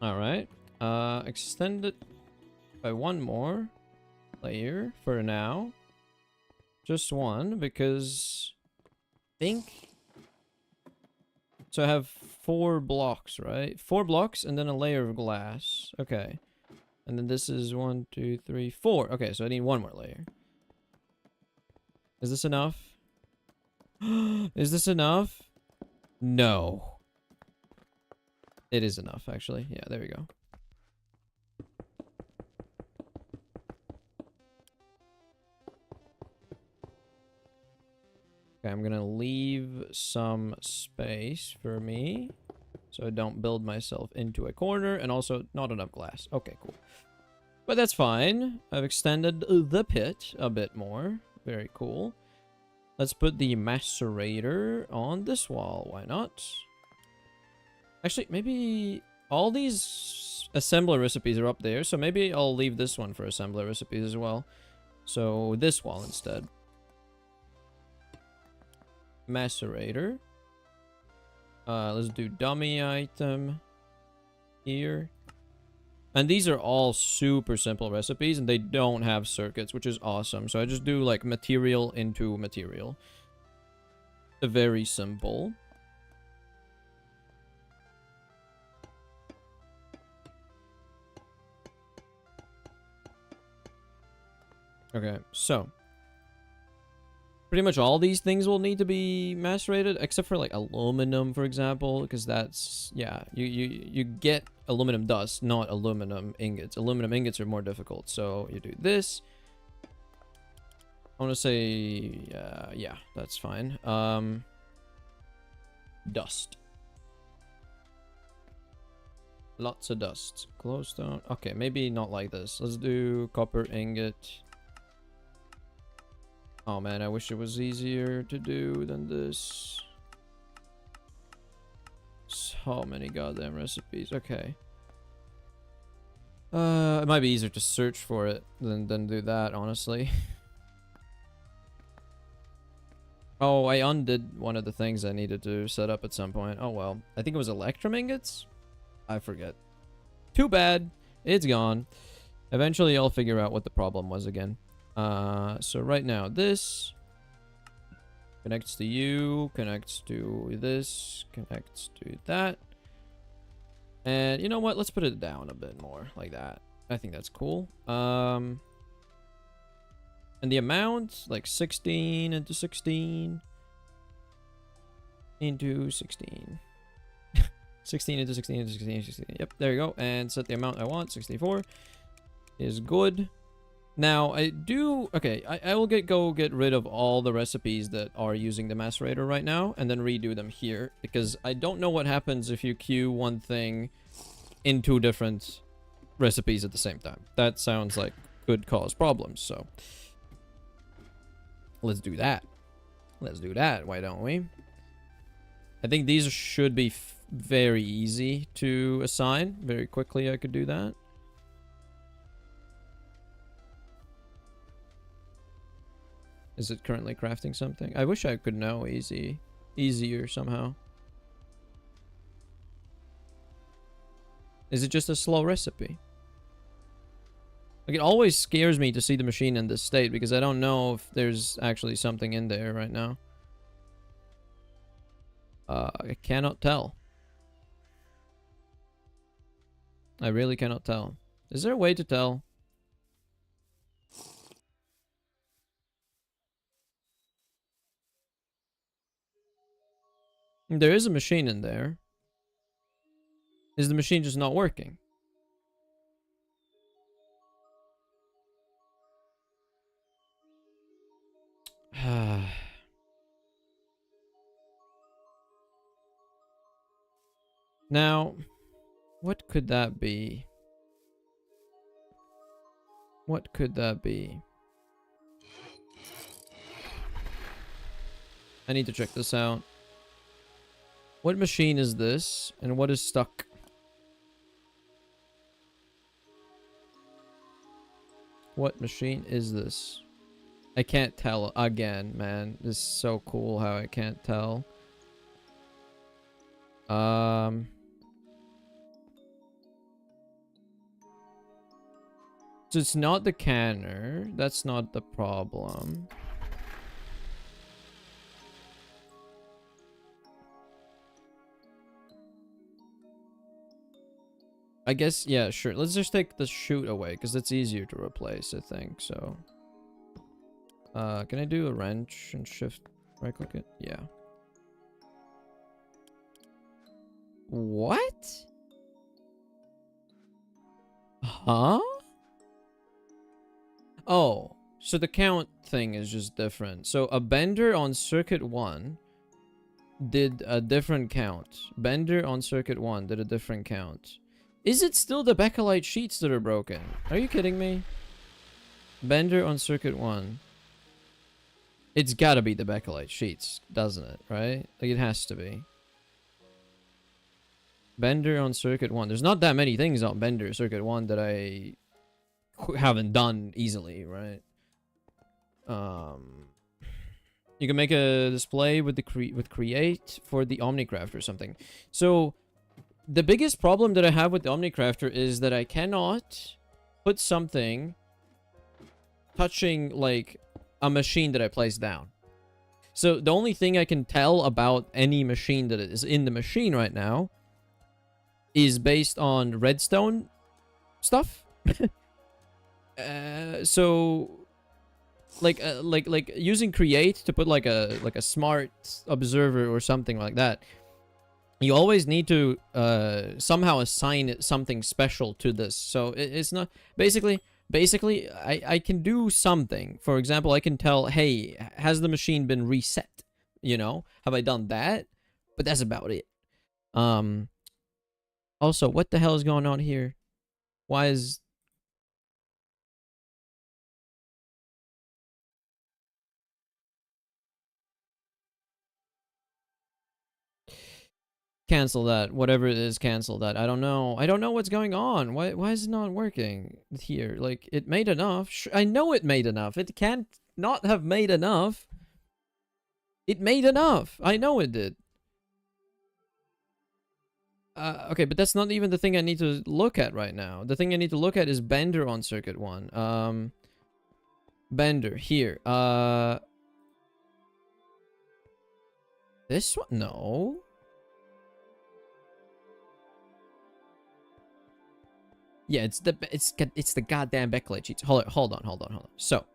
Alright. Extend it by one more layer for now. Just one, because I think... So I have 4 blocks, right? 4 blocks and then a layer of glass. Okay. And then this is 1, 2, 3, 4. Okay, so I need one more layer. Is this enough? Is this enough? No. It is enough, actually. Yeah, there we go. Okay, I'm gonna leave some space for me, so I don't build myself into a corner, and also not enough glass. Okay, cool. But that's fine. I've extended the pit a bit more. Very cool. Let's put the macerator on this wall. Why not? Actually, maybe all these assembler recipes are up there, so maybe I'll leave this one for assembler recipes as well. So this wall instead. Macerator. Let's do dummy item here. And these are all super simple recipes, and they don't have circuits, which is awesome. So I just do like material into material. Very simple. Okay, so pretty much all these things will need to be macerated, except for like aluminum, for example, because that's, yeah, you get aluminum dust, not aluminum ingots. Aluminum ingots are more difficult, so you do this. I want to say, yeah, that's fine. Dust. Lots of dust. Glowstone. Okay, maybe not like this. Let's do copper ingot. Oh man, I wish it was easier to do than this. So many goddamn recipes. Okay. It might be easier to search for it than do that, honestly. Oh, I undid one of the things I needed to set up at some point. Oh well. I think it was electrum ingots? I forget. Too bad. It's gone. Eventually, I'll figure out what the problem was again. So right now, this connects to you, connects to this, connects to that. And you know what? Let's put it down a bit more, like that. I think that's cool. And the amount, like 16 into 16 into 16. 16 into 16 into 16 into 16. Yep, there you go. And set the amount I want. 64 is good. Now, I do... Okay, I will go get rid of all the recipes that are using the macerator right now, and then redo them here, because I don't know what happens if you queue one thing in 2 different recipes at the same time. That sounds like could cause problems, so... Let's do that. Let's do that, why don't we? I think these should be very easy to assign. Very quickly I could do that. Is it currently crafting something? I wish I could know easier somehow. Is it just a slow recipe? Like, it always scares me to see the machine in this state because I don't know if there's actually something in there right now. I cannot tell. I really cannot tell. Is there a way to tell? There is a machine in there. Is the machine just not working? Now, what could that be? What could that be? I need to check this out. What machine is this? And what is stuck? What machine is this? I can't tell again, man. This is so cool how I can't tell. So it's not the canner. That's not the problem. I guess, yeah, sure. Let's just take the chute away, because it's easier to replace, I think, so. Can I do a wrench and shift right click it? Yeah. What? Huh? Oh, so the count thing is just different. So a bender on circuit 1 did a different count. Bender on circuit 1 did a different count. Is it still the bakelite sheets that are broken? Are you kidding me? Bender on circuit 1. It's gotta be the bakelite sheets, doesn't it? Right? Like, it has to be. Bender on circuit 1. There's not that many things on Bender circuit 1 that I haven't done easily, right? You can make a display with the create for the Omnicraft or something. So the biggest problem that I have with the Omnicrafter is that I cannot put something touching like a machine that I place down. So the only thing I can tell about any machine that is in the machine right now is based on redstone stuff. So like using create to put like a smart observer or something like that, you always need to somehow assign it something special to this. So it's not basically I can do something. For example, I can tell, hey, has the machine been reset? You know, have I done that? But that's about it. Also, what the hell is going on here? Why is... Cancel that. Whatever it is, cancel that. I don't know. I don't know what's going on. Why is it not working here? Like, it made enough. I know it made enough. It can't not have made enough. It made enough. I know it did. Okay, but that's not even the thing I need to look at right now. The thing I need to look at is Bender on circuit 1. Bender, here. This one? No. Yeah, it's the goddamn backlight sheets. Hold on. So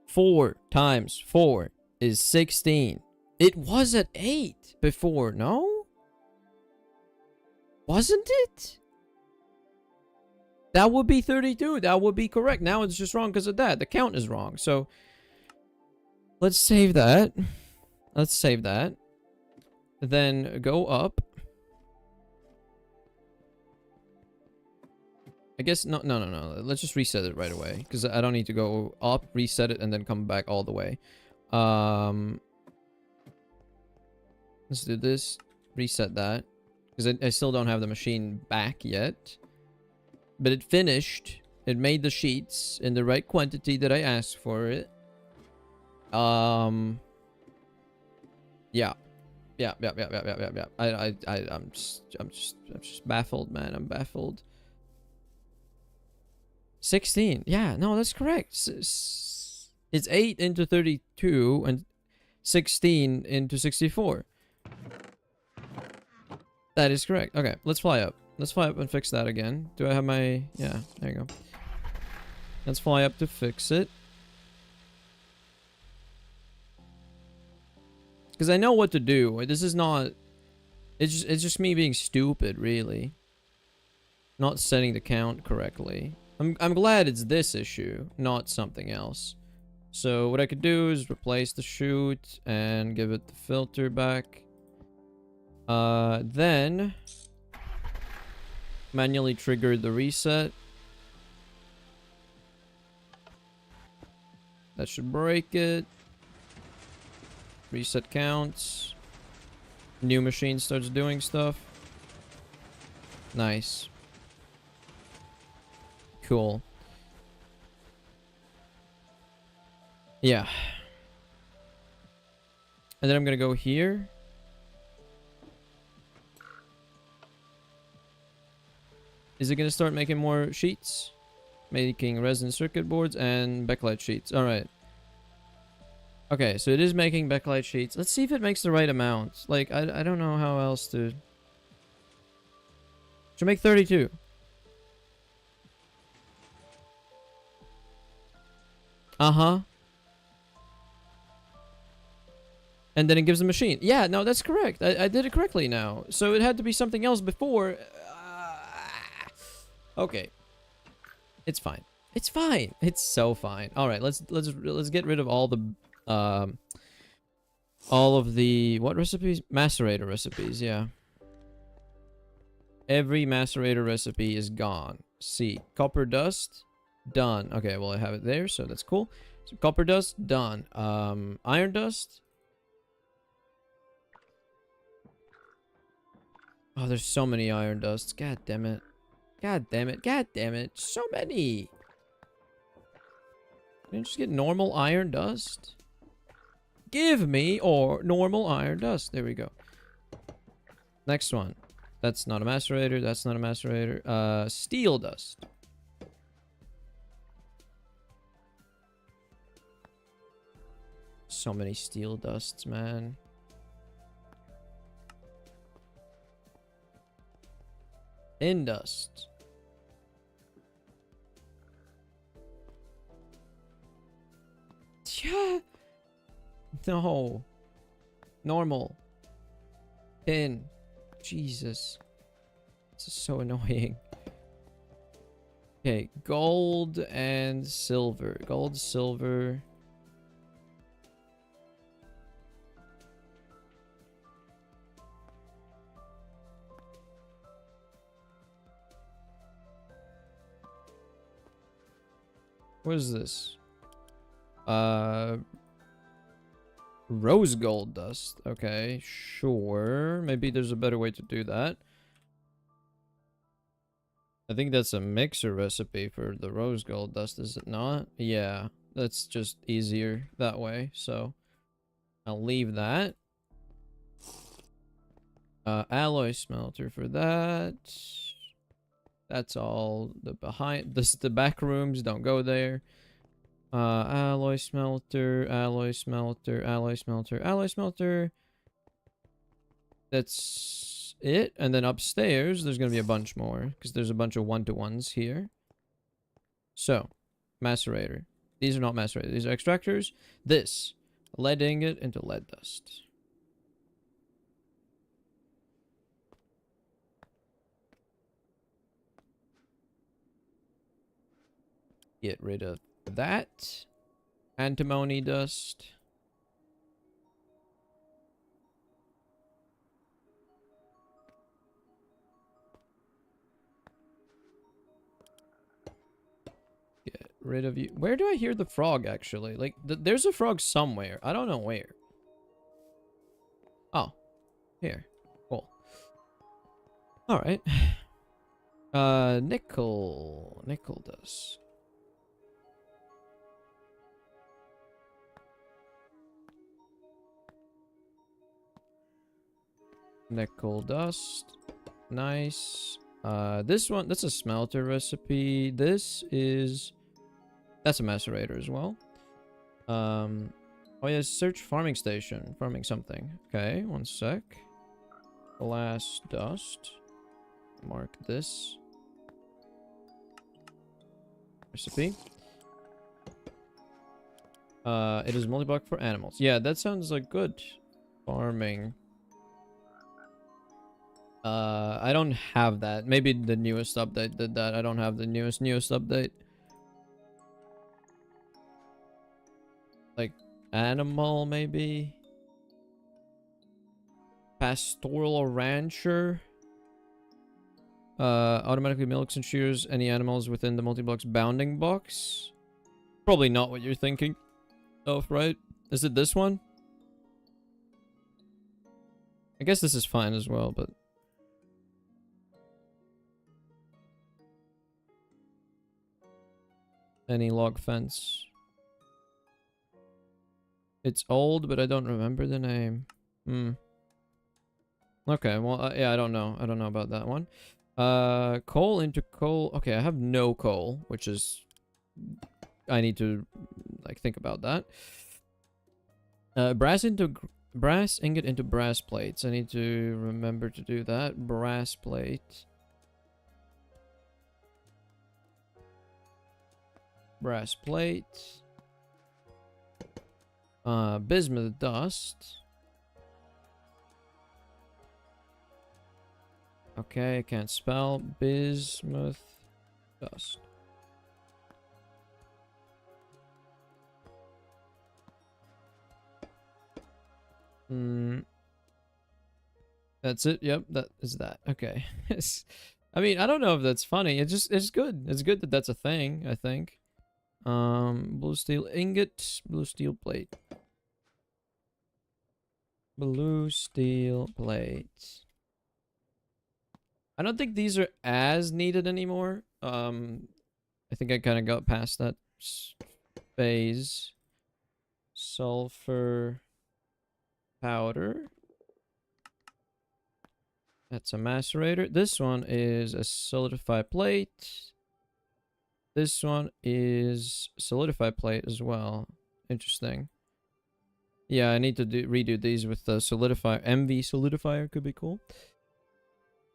4 times 4 is 16. It was at 8 before, no? Wasn't it? That would be 32. That would be correct. Now it's just wrong because of that. The count is wrong. So let's save that. Let's save that. Then go up. I guess no. Let's just reset it right away because I don't need to go up, reset it, and then come back all the way. Let's do this. Reset that because I still don't have the machine back yet. But it finished. It made the sheets in the right quantity that I asked for it. Yeah. I'm just baffled, man. I'm baffled. 16. Yeah, no, that's correct. It's 8 into 32 and 16 into 64. That is correct. Okay, let's fly up. Let's fly up and fix that again. Do I have my... Yeah, there you go. Let's fly up to fix it. Because I know what to do. This is not... It's just me being stupid, really. Not setting the count correctly. I'm glad it's this issue, not something else. So what I could do is replace the chute and give it the filter back. Then manually trigger the reset. That should break it. Reset counts. New machine starts doing stuff. Nice. Cool. Yeah. And then I'm gonna go here. Is it gonna start making more sheets? Making resin circuit boards and backlight sheets. Alright. Okay, so it is making backlight sheets. Let's see if it makes the right amount. Like, I don't know how else to... Should make 32. Uh-huh. And then it gives the machine. Yeah, no, that's correct. I did it correctly now. So it had to be something else before. Okay. It's fine. It's fine. It's so fine. All right, let's get rid of all of the what recipes? Macerator recipes, yeah. Every macerator recipe is gone. See, copper dust, done. Okay, well I have it there, so that's cool. So copper dust, done. Iron dust. Oh, there's so many iron dusts. God damn it. God damn it. God damn it. So many. Can I just get normal iron dust? Give me normal iron dust. There we go. Next one. That's not a macerator. That's not a macerator. Steel dust. So many steel dusts, man. Indust. Yeah. No. Normal. Pin. Jesus. This is so annoying. Okay, gold and silver. Gold, silver. What is this? Rose gold dust. Okay, sure. Maybe there's a better way to do that. I think that's a mixer recipe for the rose gold dust, is it not? Yeah, that's just easier that way. So I'll leave that. Alloy smelter for that. That's all the behind this the back rooms, don't go there. Alloy smelter, alloy smelter, alloy smelter, alloy smelter. That's it. And then upstairs there's gonna be a bunch more because there's a bunch of 1-to-1s here. So, macerator. These are not macerators, these are extractors. This, lead ingot into lead dust. Get rid of that. Antimony dust. Get rid of you. Where do I hear the frog, actually? Like, there's a frog somewhere. I don't know where. Oh. Here. Cool. Alright. Nickel. Nickel dust. Nickel dust. Nice. This one, that's a smelter recipe. This is... That's a macerator as well. Oh yeah, search farming station. Farming something. Okay, one sec. Glass dust. Mark this. Recipe. It is multi-block for animals. Yeah, that sounds like good. Farming. I don't have that. Maybe the newest update did that. I don't have the newest update. Like, animal, maybe? Pastoral or rancher? Automatically milks and shears any animals within the multi-blocks bounding box? Probably not what you're thinking of, right? Is it this one? I guess this is fine as well, but... Any log fence. It's old, but I don't remember the name. Okay, well, yeah, I don't know. I don't know about that one. Coal into coal. Okay, I have no coal, which is... I need to, like, think about that. Brass ingot into brass plates. I need to remember to do that. Brass plate. Brass plate. Bismuth dust. Okay, I can't spell. Bismuth dust. That's it. Yep, that is that. Okay. I mean, I don't know if that's funny. It's good. It's good that that's a thing, I think. Blue steel ingot, blue steel plate. Blue steel plate. I don't think these are as needed anymore. I think I kind of got past that phase. Sulfur powder. That's a macerator. This one is a solidified plate. This one is solidified plate as well. Interesting. Yeah, I need to redo these with the solidifier. MV solidifier could be cool.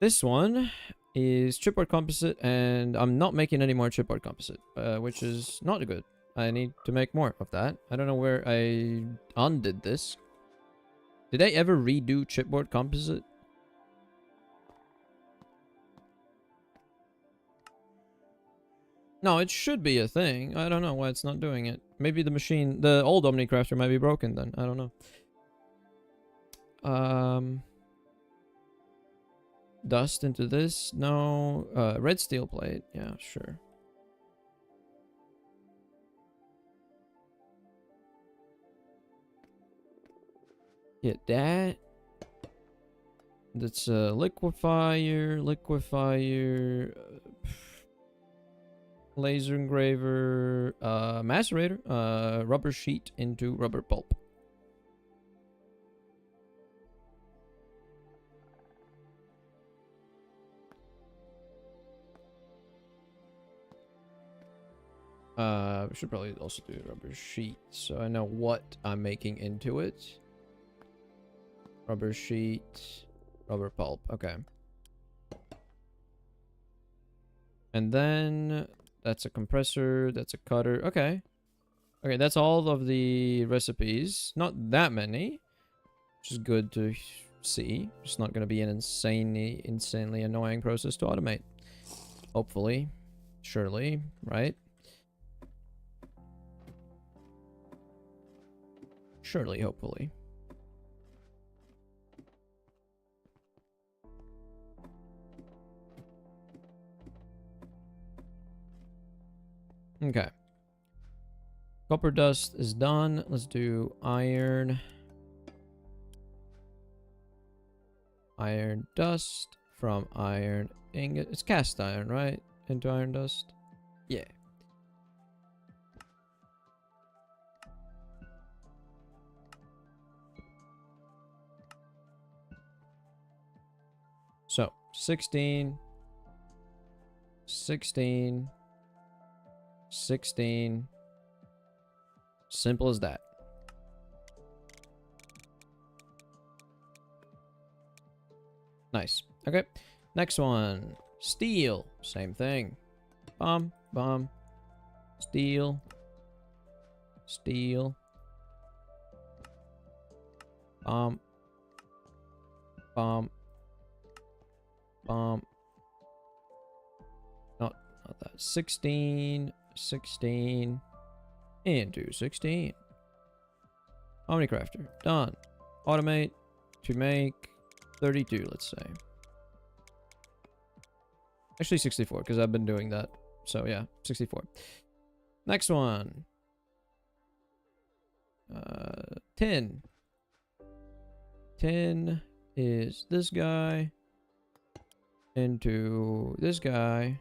This one is chipboard composite, and I'm not making any more chipboard composite, which is not good. I need to make more of that. I don't know where I undid this. Did I ever redo chipboard composite? No, it should be a thing. I don't know why it's not doing it. Maybe the machine, the old Omnicrafter might be broken then. I don't know. Dust into this? No. Red steel plate. Yeah, sure. Get that. That's a liquefier. Laser engraver, macerator, rubber sheet into rubber pulp. We should probably also do rubber sheet, so I know what I'm making into it. Rubber sheet, rubber pulp. Okay. And then that's a compressor, that's a cutter. Okay. Okay, that's all of the recipes. Not that many, which is good to see. It's not going to be an insanely annoying process to automate. Hopefully. Surely, right? Surely, hopefully. Okay. Copper dust is done. Let's do iron. Iron dust from iron ingot. It's cast iron, right? Into iron dust. Yeah. So, 16. 16. 16. Simple as that. Nice. Okay. Next one. Steel. Same thing. Bomb. Bomb. Steel. Steel. Bomb. Bomb. Bomb. Not that. 16. 16. Into 16. Omnicrafter. Done. Automate to make 32, let's say. Actually 64, because I've been doing that. So yeah, 64. Next one. 10. 10 is this guy. Into this guy.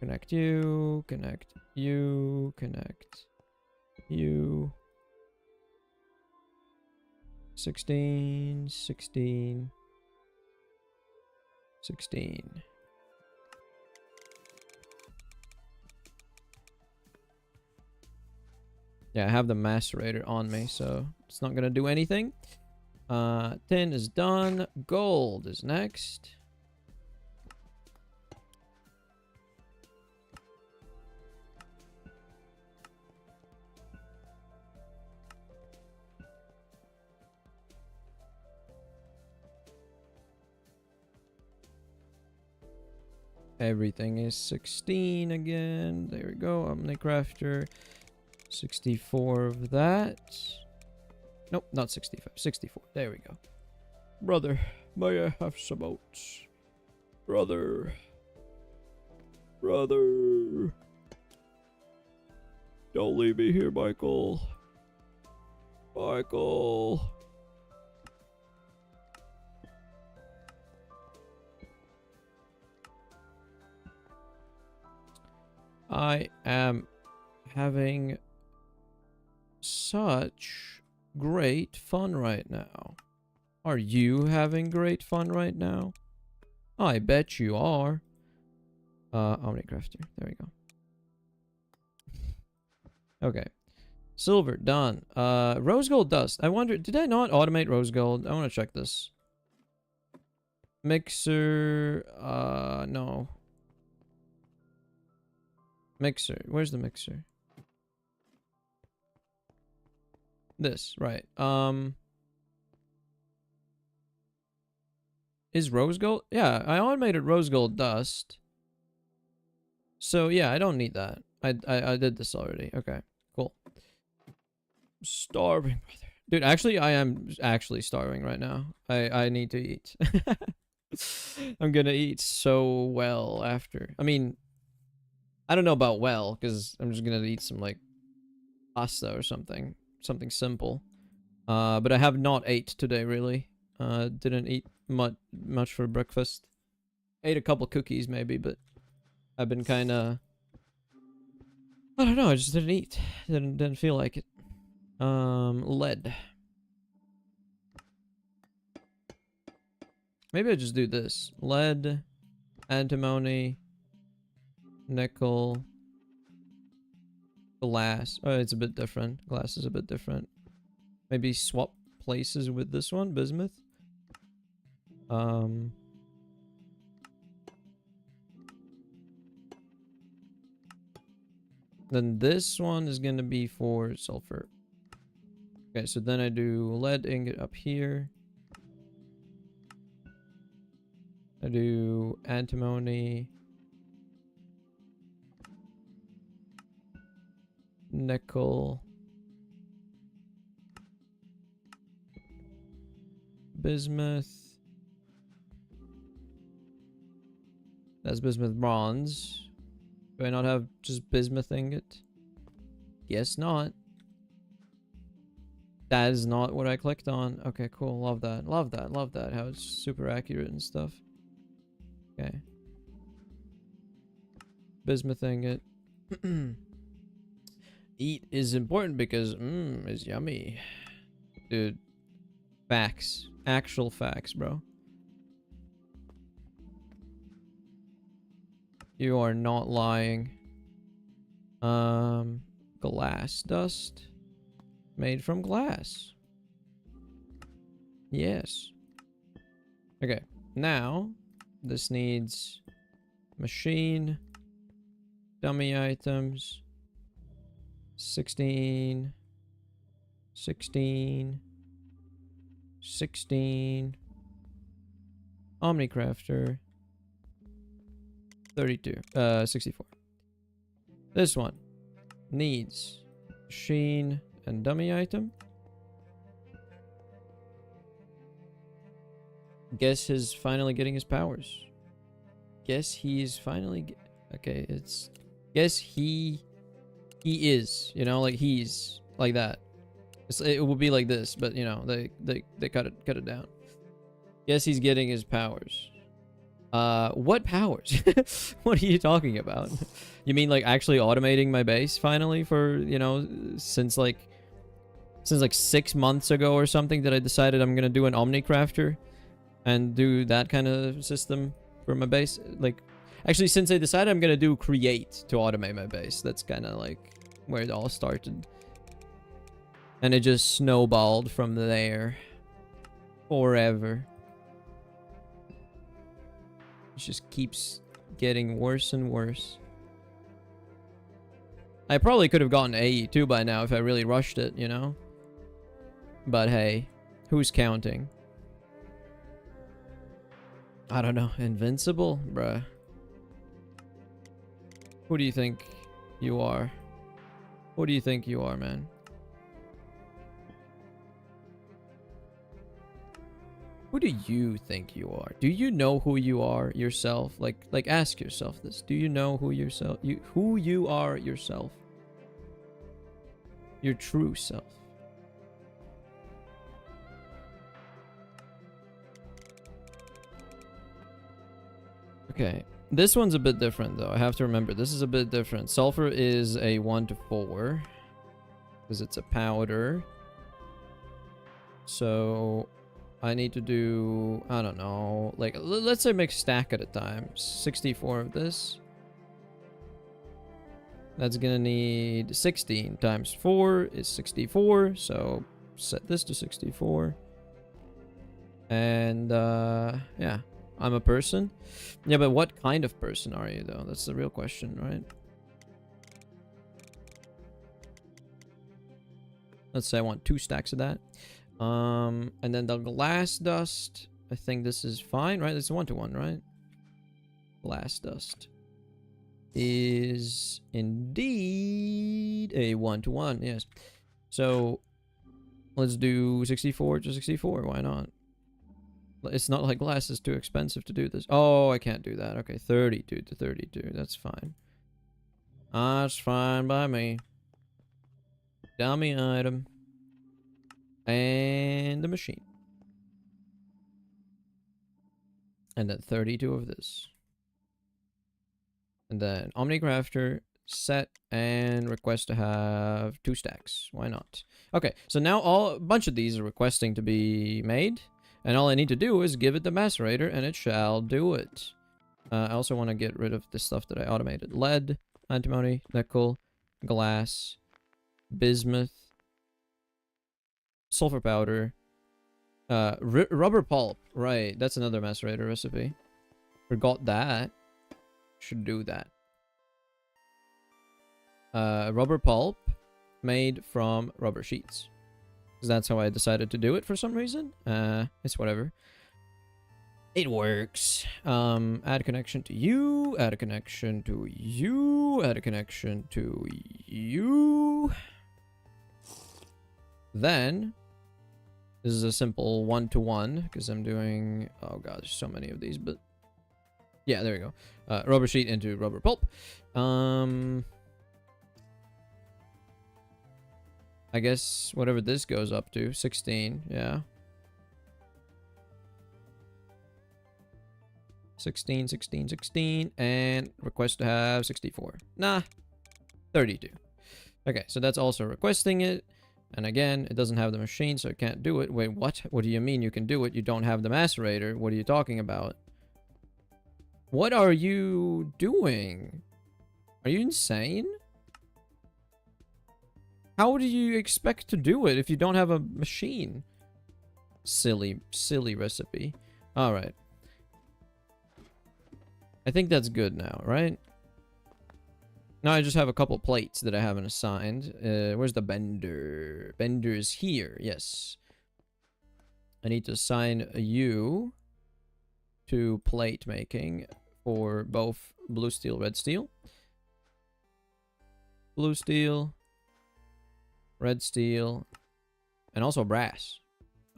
Connect you, connect you, connect you. 16, 16, 16. Yeah, I have the macerator on me, so it's not gonna do anything. 10 is done. Gold is next. Everything is 16 again. There we go. Omnicrafter. 64 of that. Nope, not 65. 64. There we go. Brother, may I have some oats? Brother. Brother. Don't leave me here, Michael. Michael. I am having such great fun right now. Are you having great fun right now? I bet you are. Omnicrafter. There we go. Okay. Silver, done. Rose gold dust. I wonder, did I not automate rose gold? I want to check this. Mixer, no. Mixer. Where's the mixer? This, right. Is rose gold? Yeah, I automated rose gold dust. So yeah, I don't need that. I did this already. Okay, cool. Starving, brother. Dude, actually, I am actually starving right now. I need to eat. I'm gonna eat so well after. I mean, I don't know about well, because I'm just gonna eat some, like, pasta or something. Something simple. But I have not ate today, really. Didn't eat much for breakfast. Ate a couple cookies, maybe, but I've been kinda... I don't know, I just didn't eat. Didn't feel like it. Lead. Maybe I just do this. Lead, antimony, nickel, Glass. Oh, it's a bit different. Glass is a bit different. Maybe swap places with this one, bismuth. Then this one is gonna be for sulfur. Okay, so then I do lead ingot up here. I do antimony. Nickel. Bismuth. That's bismuth bronze. Do I not have just bismuth ingot? Guess not. That is not what I clicked on. Okay, cool. Love that. Love that. Love that. How it's super accurate and stuff. Okay. Bismuth ingot. Eat is important because is yummy. Dude. Facts. Actual facts, bro. You are not lying. Glass dust. Made from glass. Yes. Okay. Now, this needs machine. Dummy items. 16. 16. 16. Omnicrafter. 32. 64. This one needs machine and dummy item. Guess he's finally getting his powers. Guess he's finally okay, it's guess he is, you know, like he's like that. It will be like this, but you know, they cut it down. Guess he's getting his powers. What powers? What are you talking about? You mean like actually automating my base finally for, you know, since like 6 months ago or something that I decided I'm gonna do an Omnicrafter and do that kind of system for my base. Like, actually, since I decided I'm gonna do create to automate my base, that's kind of like where it all started. And it just snowballed from there. Forever. It just keeps getting worse and worse. I probably could have gotten AE too by now if I really rushed it, you know? But hey, who's counting? I don't know. Invincible? Bruh. Who do you think you are? Who do you think you are, man? Who do you think you are? Do you know who you are yourself? Like ask yourself this. Do you know who you are yourself? Your true self. Okay. This one's a bit different though. I have to remember this is a bit different. Sulfur is a 1 to 4 because it's a powder. So I need to do, I don't know, like, let's say make stack at a time. 64 of this. That's gonna need 16 times 4 is 64. So set this to 64. And, yeah, I'm a person. Yeah, but what kind of person are you, though? That's the real question, right? Let's say I want 2 stacks of that. And then the glass dust, I think this is fine, right? It's 1 to 1, right? Glass dust is indeed a 1 to 1, yes. So let's do 64 to 64, why not? It's not like glass is too expensive to do this. Oh, I can't do that. Okay, 32 to 32, that's fine. That's fine by me. Dummy item. And the machine. And then 32 of this. And then Omnicrafter, set, and request to have 2 stacks. Why not? Okay, so now a bunch of these are requesting to be made. And all I need to do is give it the macerator, and it shall do it. I also want to get rid of the stuff that I automated. Lead, antimony, nickel, glass, bismuth, sulfur powder, rubber pulp. Right, that's another macerator recipe. Forgot that. Should do that. Rubber pulp made from rubber sheets. Because that's how I decided to do it for some reason. It's whatever. It works. Add a connection to you. Add a connection to you. Add a connection to you. Then, this is a simple one-to-one, because I'm doing... Oh god, there's so many of these, but... Yeah, there we go. Rubber sheet into rubber pulp. I guess whatever this goes up to, 16, yeah. 16, 16, 16, and request to have 64. Nah, 32. Okay, so that's also requesting it. And again, it doesn't have the machine, so it can't do it. Wait, what? What do you mean you can do it? You don't have the macerator. What are you talking about? What are you doing? Are you insane? How do you expect to do it if you don't have a machine? Silly, silly recipe. Alright. I think that's good now, right? Now I just have a couple plates that I haven't assigned. Where's the bender? Bender's here, yes. I need to assign you to plate making for both blue steel, red steel. Blue steel, red steel, and also brass.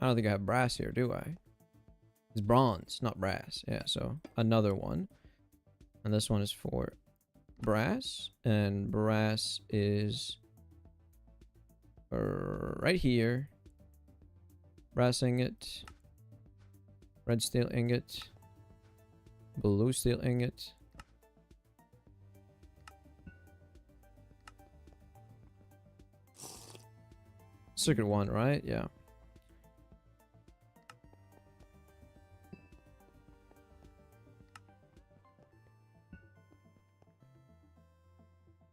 I don't think I have brass here, do I? It's bronze, not brass. Yeah, so another one. And this one is for brass. And brass is right here. Brass ingot. Red steel ingot. Blue steel ingot. Circuit 1, right? Yeah.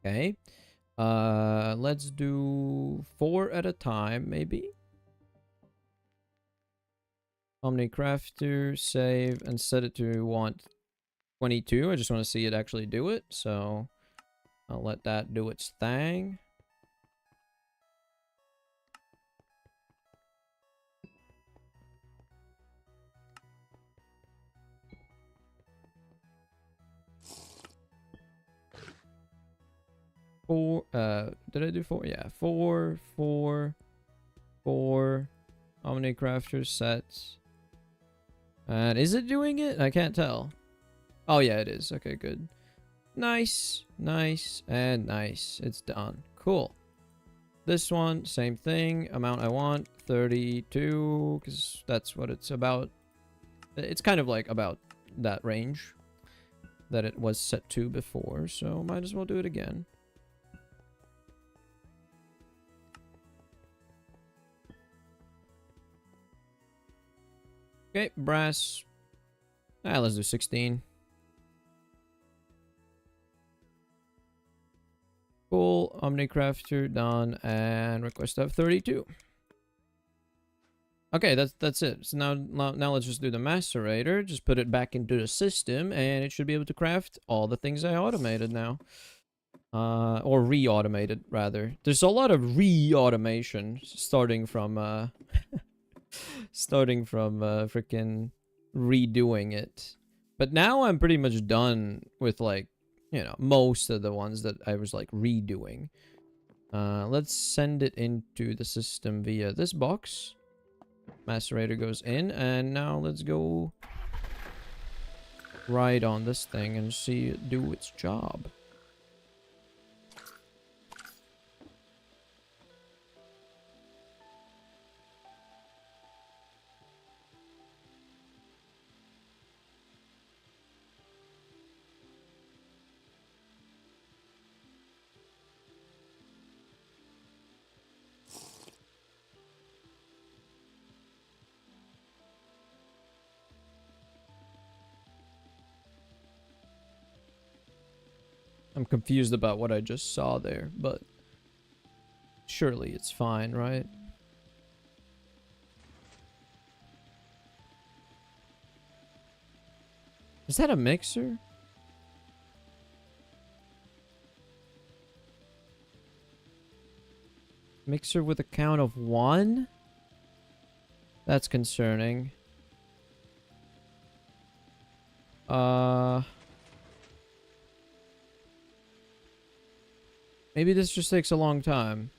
Okay. Let's do 4 at a time, maybe. Omnicrafter, save, and set it to want 22. I just want to see it actually do it, so I'll let that do its thing. Did I do 4? Yeah, 4, 4, 4. Omnicrafter sets. And is it doing it? I can't tell. Oh yeah, it is. Okay, good. Nice, nice, and nice. It's done. Cool. This one, same thing. Amount I want, 32, because that's what it's about. It's kind of like about that range that it was set to before, so might as well do it again. Okay, brass. Let's do 16. Cool. Omnicrafter done, and request of 32. Okay, that's it. So now let's just do the macerator. Just put it back into the system, and it should be able to craft all the things I automated now. Or re-automated, rather. There's a lot of re-automation starting from freaking redoing it. But now I'm pretty much done with, like, you know, most of the ones that I was like redoing. Let's send it into the system via this box. Macerator goes in, and now let's go right on this thing and see it do its job. I'm confused about what I just saw there, but surely it's fine, right? Is that a mixer? Mixer with a count of 1? That's concerning. Maybe this just takes a long time.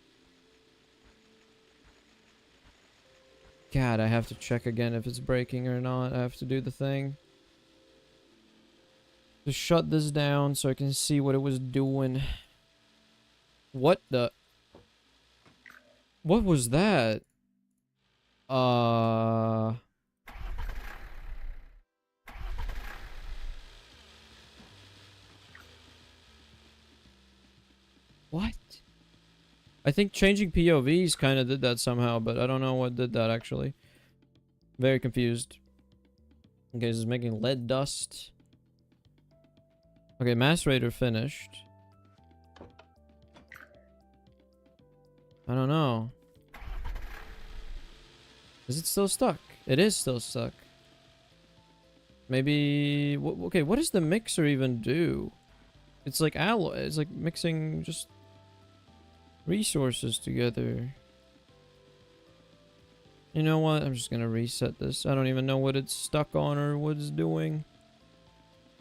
God, I have to check again if it's breaking or not. I have to do the thing. Just shut this down so I can see what it was doing. What the... What was that? What? I think changing POVs kind of did that somehow, but I don't know what did that actually. Very confused. Okay, this is making lead dust. Okay, macerator finished. I don't know. Is it still stuck? It is still stuck. Maybe... Okay, what does the mixer even do? It's like alloy. It's like mixing just resources together. You know what? I'm just gonna reset this. I don't even know what it's stuck on or what it's doing.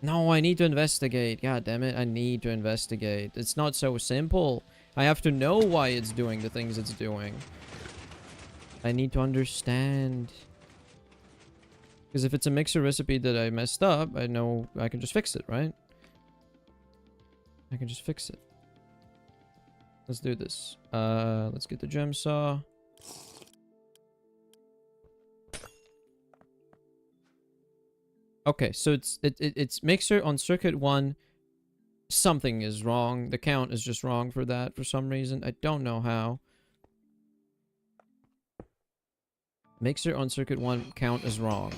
No, I need to investigate. God damn it. I need to investigate. It's not so simple. I have to know why it's doing the things it's doing. I need to understand. Because if it's a mixer recipe that I messed up, I know I can just fix it, right? I can just fix it. Let's do this. Let's get the gem saw. Okay, so it's mixer on circuit 1. Something is wrong. The count is just wrong for that for some reason. I don't know how. Mixer on circuit 1 count is wrong.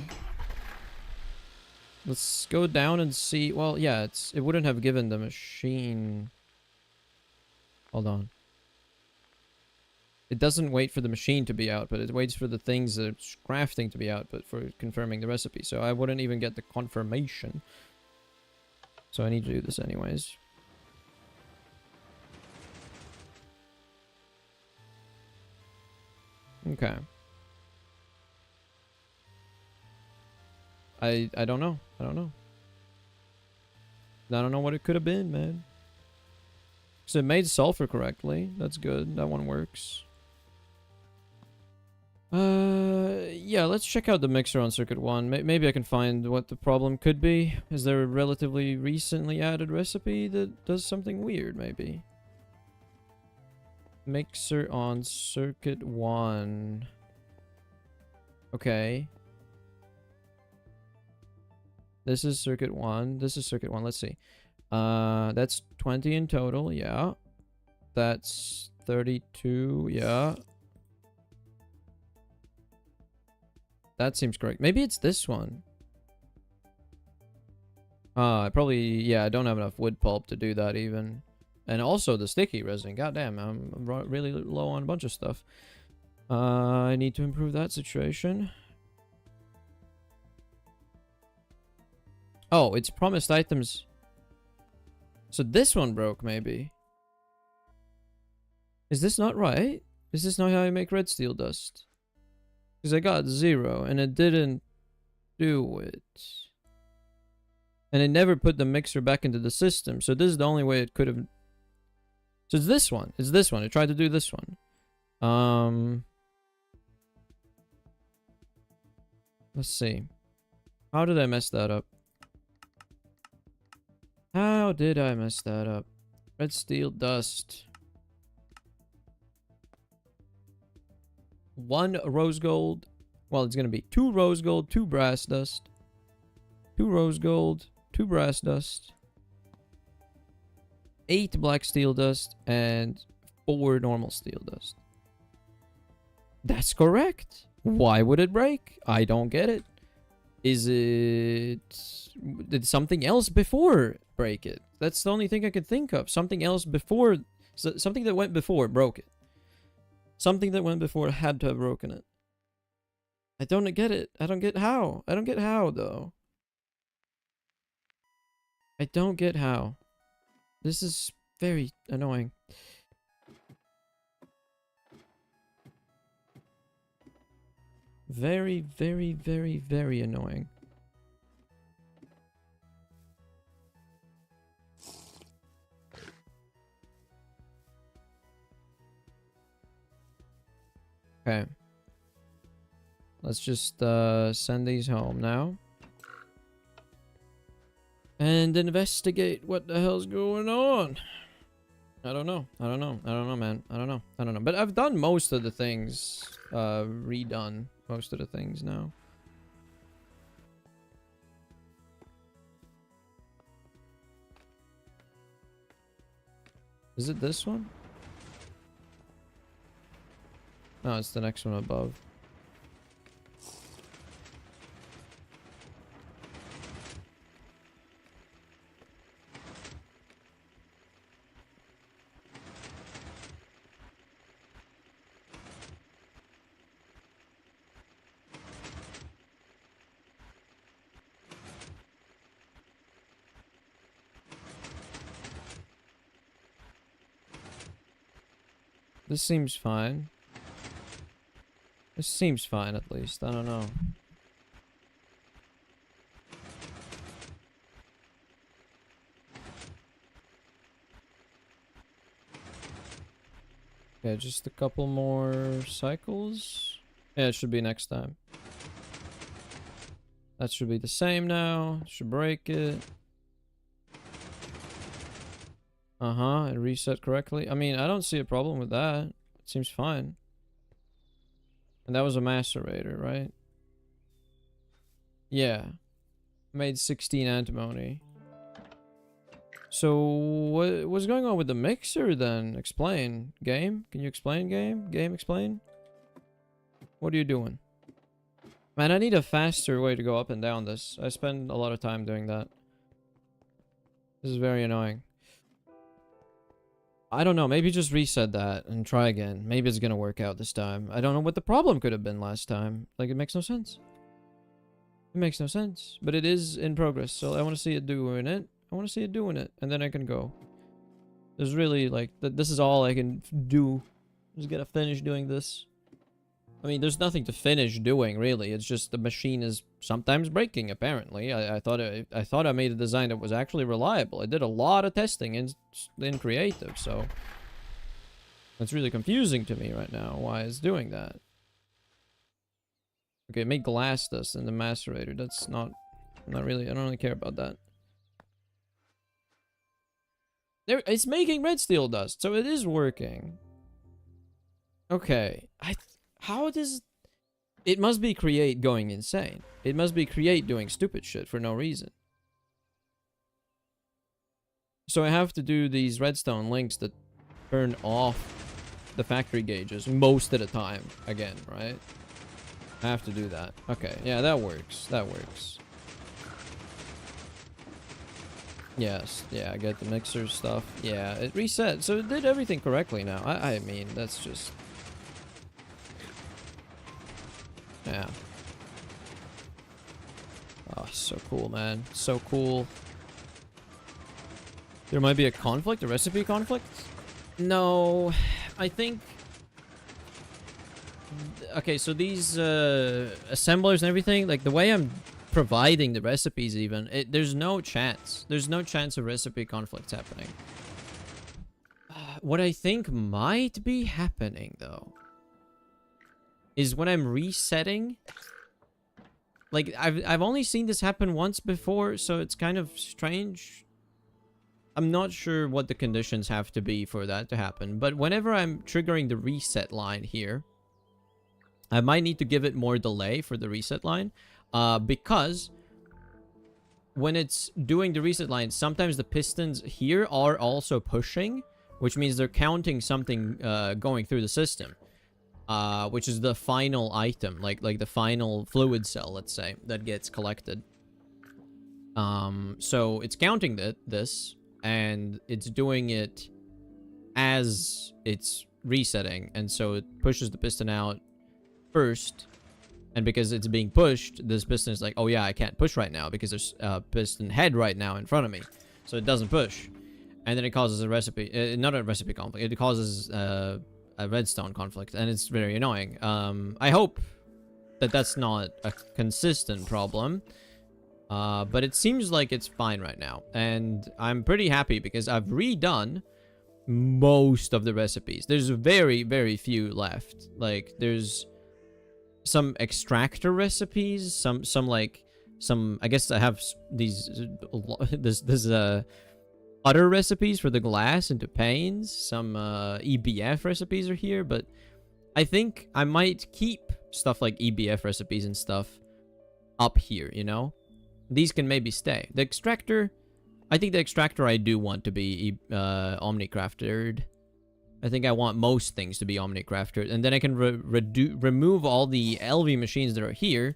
Let's go down and see. Well, yeah, it wouldn't have given the machine. Hold on. It doesn't wait for the machine to be out, but it waits for the things that it's crafting to be out, but for confirming the recipe. So I wouldn't even get the confirmation. So I need to do this anyways. Okay. I don't know. I don't know. I don't know what it could have been, man. So it made sulfur correctly. That's good. That one works. Yeah, let's check out the mixer on circuit 1. Maybe I can find what the problem could be. Is there a relatively recently added recipe that does something weird, maybe? Mixer on circuit 1. Okay. This is circuit 1. This is circuit 1. Let's see. That's 20 in total, yeah. That's 32, yeah. That seems correct. Maybe it's this one. I probably I don't have enough wood pulp to do that even. And also the sticky resin. Goddamn, I'm really low on a bunch of stuff. I need to improve that situation. Oh, it's promised items. So this one broke, maybe. Is this not right? Is this not how I make red steel dust? Because I got 0 and it didn't do it. And it never put the mixer back into the system. So this is the only way it could have... So it's this one. It's this one. It tried to do this one. Let's see. How did I mess that up? How did I mess that up? Red steel dust. 1 rose gold. Well, it's gonna be 2 rose gold, 2 brass dust. 2 rose gold, 2 brass dust. 8 black steel dust, and 4 normal steel dust. That's correct. Why would it break? I don't get it. Is it... Did something else before break it? That's the only thing I could think of. Something else before... Something that went before broke it. Something that went before had to have broken it. I don't get it. I don't get how. I don't get how, though. I don't get how. This is very annoying. Very, very, very, very annoying. Okay. Let's just send these home now. And investigate what the hell's going on. I don't know. I don't know. I don't know, man. I don't know. I don't know. But I've done most of the things. Redone most of the things now. Is it this one? No, it's the next one above. This seems fine. This seems fine, at least. I don't know. Okay, just a couple more cycles. Yeah, it should be next time. That should be the same now. Should break it. Uh-huh, it reset correctly. I mean, I don't see a problem with that. It seems fine. And that was a macerator, right? Yeah. Made 16 antimony. So, what's going on with the mixer then? Explain. Game? Can you explain, game? Game, explain? What are you doing? Man, I need a faster way to go up and down this. I spend a lot of time doing that. This is very annoying. I don't know, maybe just reset that and try again. Maybe it's gonna work out this time. I don't know what the problem could have been last time. Like, it makes no sense. It makes no sense. But it is in progress, so I want to see it doing it. I want to see it doing it, and then I can go. There's really, like, this is all I can do. Just gotta finish doing this. I mean, there's nothing to finish doing, really. It's just the machine is sometimes breaking, apparently. I thought I made a design that was actually reliable. I did a lot of testing in creative, so it's really confusing to me right now why it's doing that. Okay, make glass dust in the macerator. That's not really, I don't really care about that. There, it's making red steel dust, so it is working. Okay, how does... It must be create going insane. It must be create doing stupid shit for no reason. So I have to do these redstone links that turn off the factory gauges most of the time again, right? I have to do that. Okay, yeah, that works. That works. Yes, yeah, I get the mixer stuff. Yeah, it reset. So it did everything correctly now. I mean, that's just... Yeah. Oh, so cool, man. So cool. There might be a conflict, a recipe conflict? No, I think... Okay, so these assemblers and everything, like the way I'm providing the recipes even, there's no chance. There's no chance of recipe conflicts happening. What I think might be happening, though, is when I'm resetting, like I've only seen this happen once before, so it's kind of strange. I'm not sure what the conditions have to be for that to happen, but whenever I'm triggering the reset line here, I might need to give it more delay for the reset line, because when it's doing the reset line, sometimes the pistons here are also pushing, which means they're counting something going through the system. which is the final item, like the final fluid cell, let's say, that gets collected. So it's counting this, and it's doing it as it's resetting, and so it pushes the piston out first, and because it's being pushed, this piston is like, oh yeah, I can't push right now because there's a piston head right now in front of me, so it doesn't push, and then it causes a recipe, not a recipe conflict, it causes a redstone conflict, and it's very annoying. I hope that that's not a consistent problem. But it seems like it's fine right now, and I'm pretty happy because I've redone most of the recipes. There's very, very few left. Like, there's some extractor recipes, some I guess I have these other recipes for the glass into panes. Some EBF recipes are here, but I think I might keep stuff like EBF recipes and stuff up here, you know? These can maybe stay. The extractor, I think the extractor I do want to be omnicrafted. I think I want most things to be omnicrafted. And then I can remove all the LV machines that are here.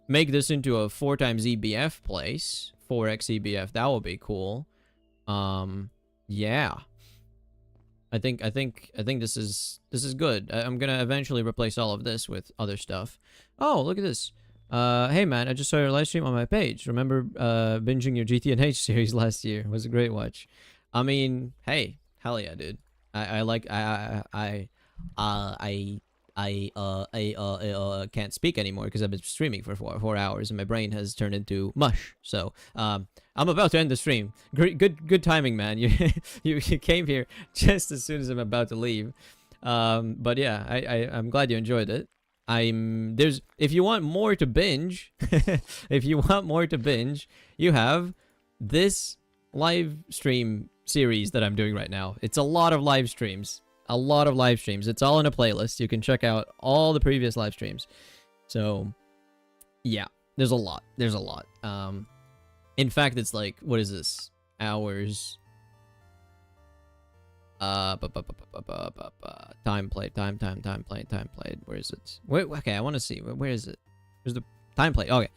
Make this into a 4x EBF place. 4x EBF, that would be cool. Yeah. I think this is good. I'm gonna eventually replace all of this with other stuff. Oh, look at this. Hey man, I just saw your live stream on my page. Remember binging your GTNH series last year? It was a great watch. I mean, hey, hell yeah, dude. I can't speak anymore because I've been streaming for 4 hours and my brain has turned into mush. So I'm about to end the stream. Good timing, man. You came here just as soon as I'm about to leave. But yeah, I'm glad you enjoyed it. If you want more to binge, you have this live stream series that I'm doing right now. It's a lot of live streams. It's all in a playlist. You can check out all the previous live streams. So yeah, there's a lot. In fact, it's like, what is this? Hours. Time played. Where is it? Okay, I want to see. Where is it? There's the time played. Okay.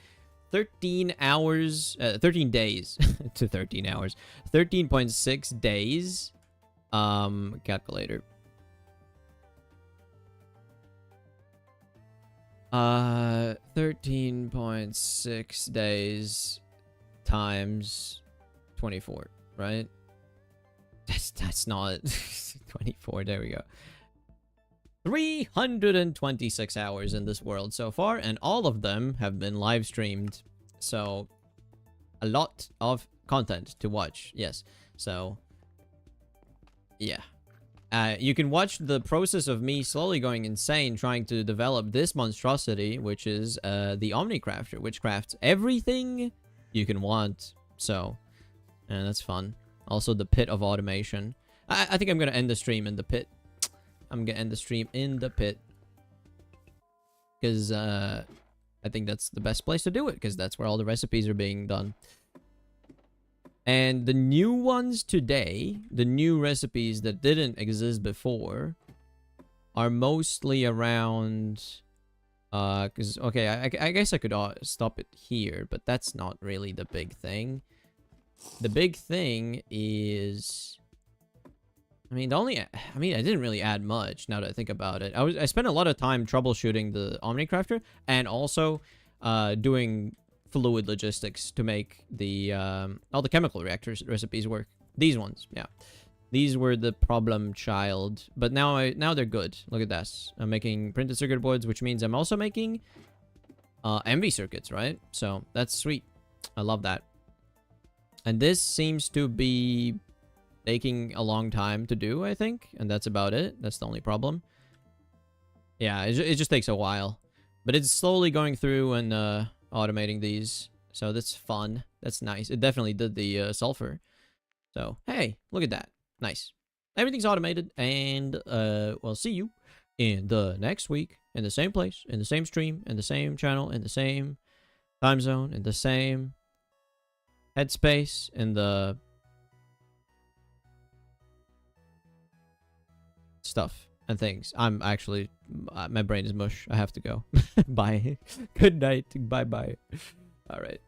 13 hours, 13 days to 13 hours. 13.6 days. Calculator. 13.6 days times 24, right? That's not 24. There we go. 326 hours in this world so far, and all of them have been live streamed. So a lot of content to watch. Yes. So yeah. You can watch the process of me slowly going insane trying to develop this monstrosity, which is the Omnicrafter, which crafts everything you can want. So, and that's fun. Also, the pit of automation. I think I'm going to end the stream in the pit. I'm going to end the stream in the pit. Because I think that's the best place to do it. Because that's where all the recipes are being done. And the new ones today, the new recipes that didn't exist before, are mostly around... Because, okay, I guess I could stop it here. But that's not really the big thing. The big thing is... I didn't really add much now that I think about it. I spent a lot of time troubleshooting the Omnicrafter and also doing fluid logistics to make the all the chemical reactors recipes work. These ones, yeah. These were the problem child, but now they're good. Look at this. I'm making printed circuit boards, which means I'm also making MV circuits, right? So that's sweet. I love that. And this seems to be taking a long time to do, I think. And that's about it. That's the only problem. Yeah, it just takes a while. But it's slowly going through and automating these. So that's fun. That's nice. It definitely did the sulfur. So, hey, look at that. Nice. Everything's automated. And we'll see you in the next week. In the same place. In the same stream. In the same channel. In the same time zone. In the same headspace. In the... stuff. and things. I'm actually, my brain is mush. I have to go. Bye. Good night. Bye bye. All right.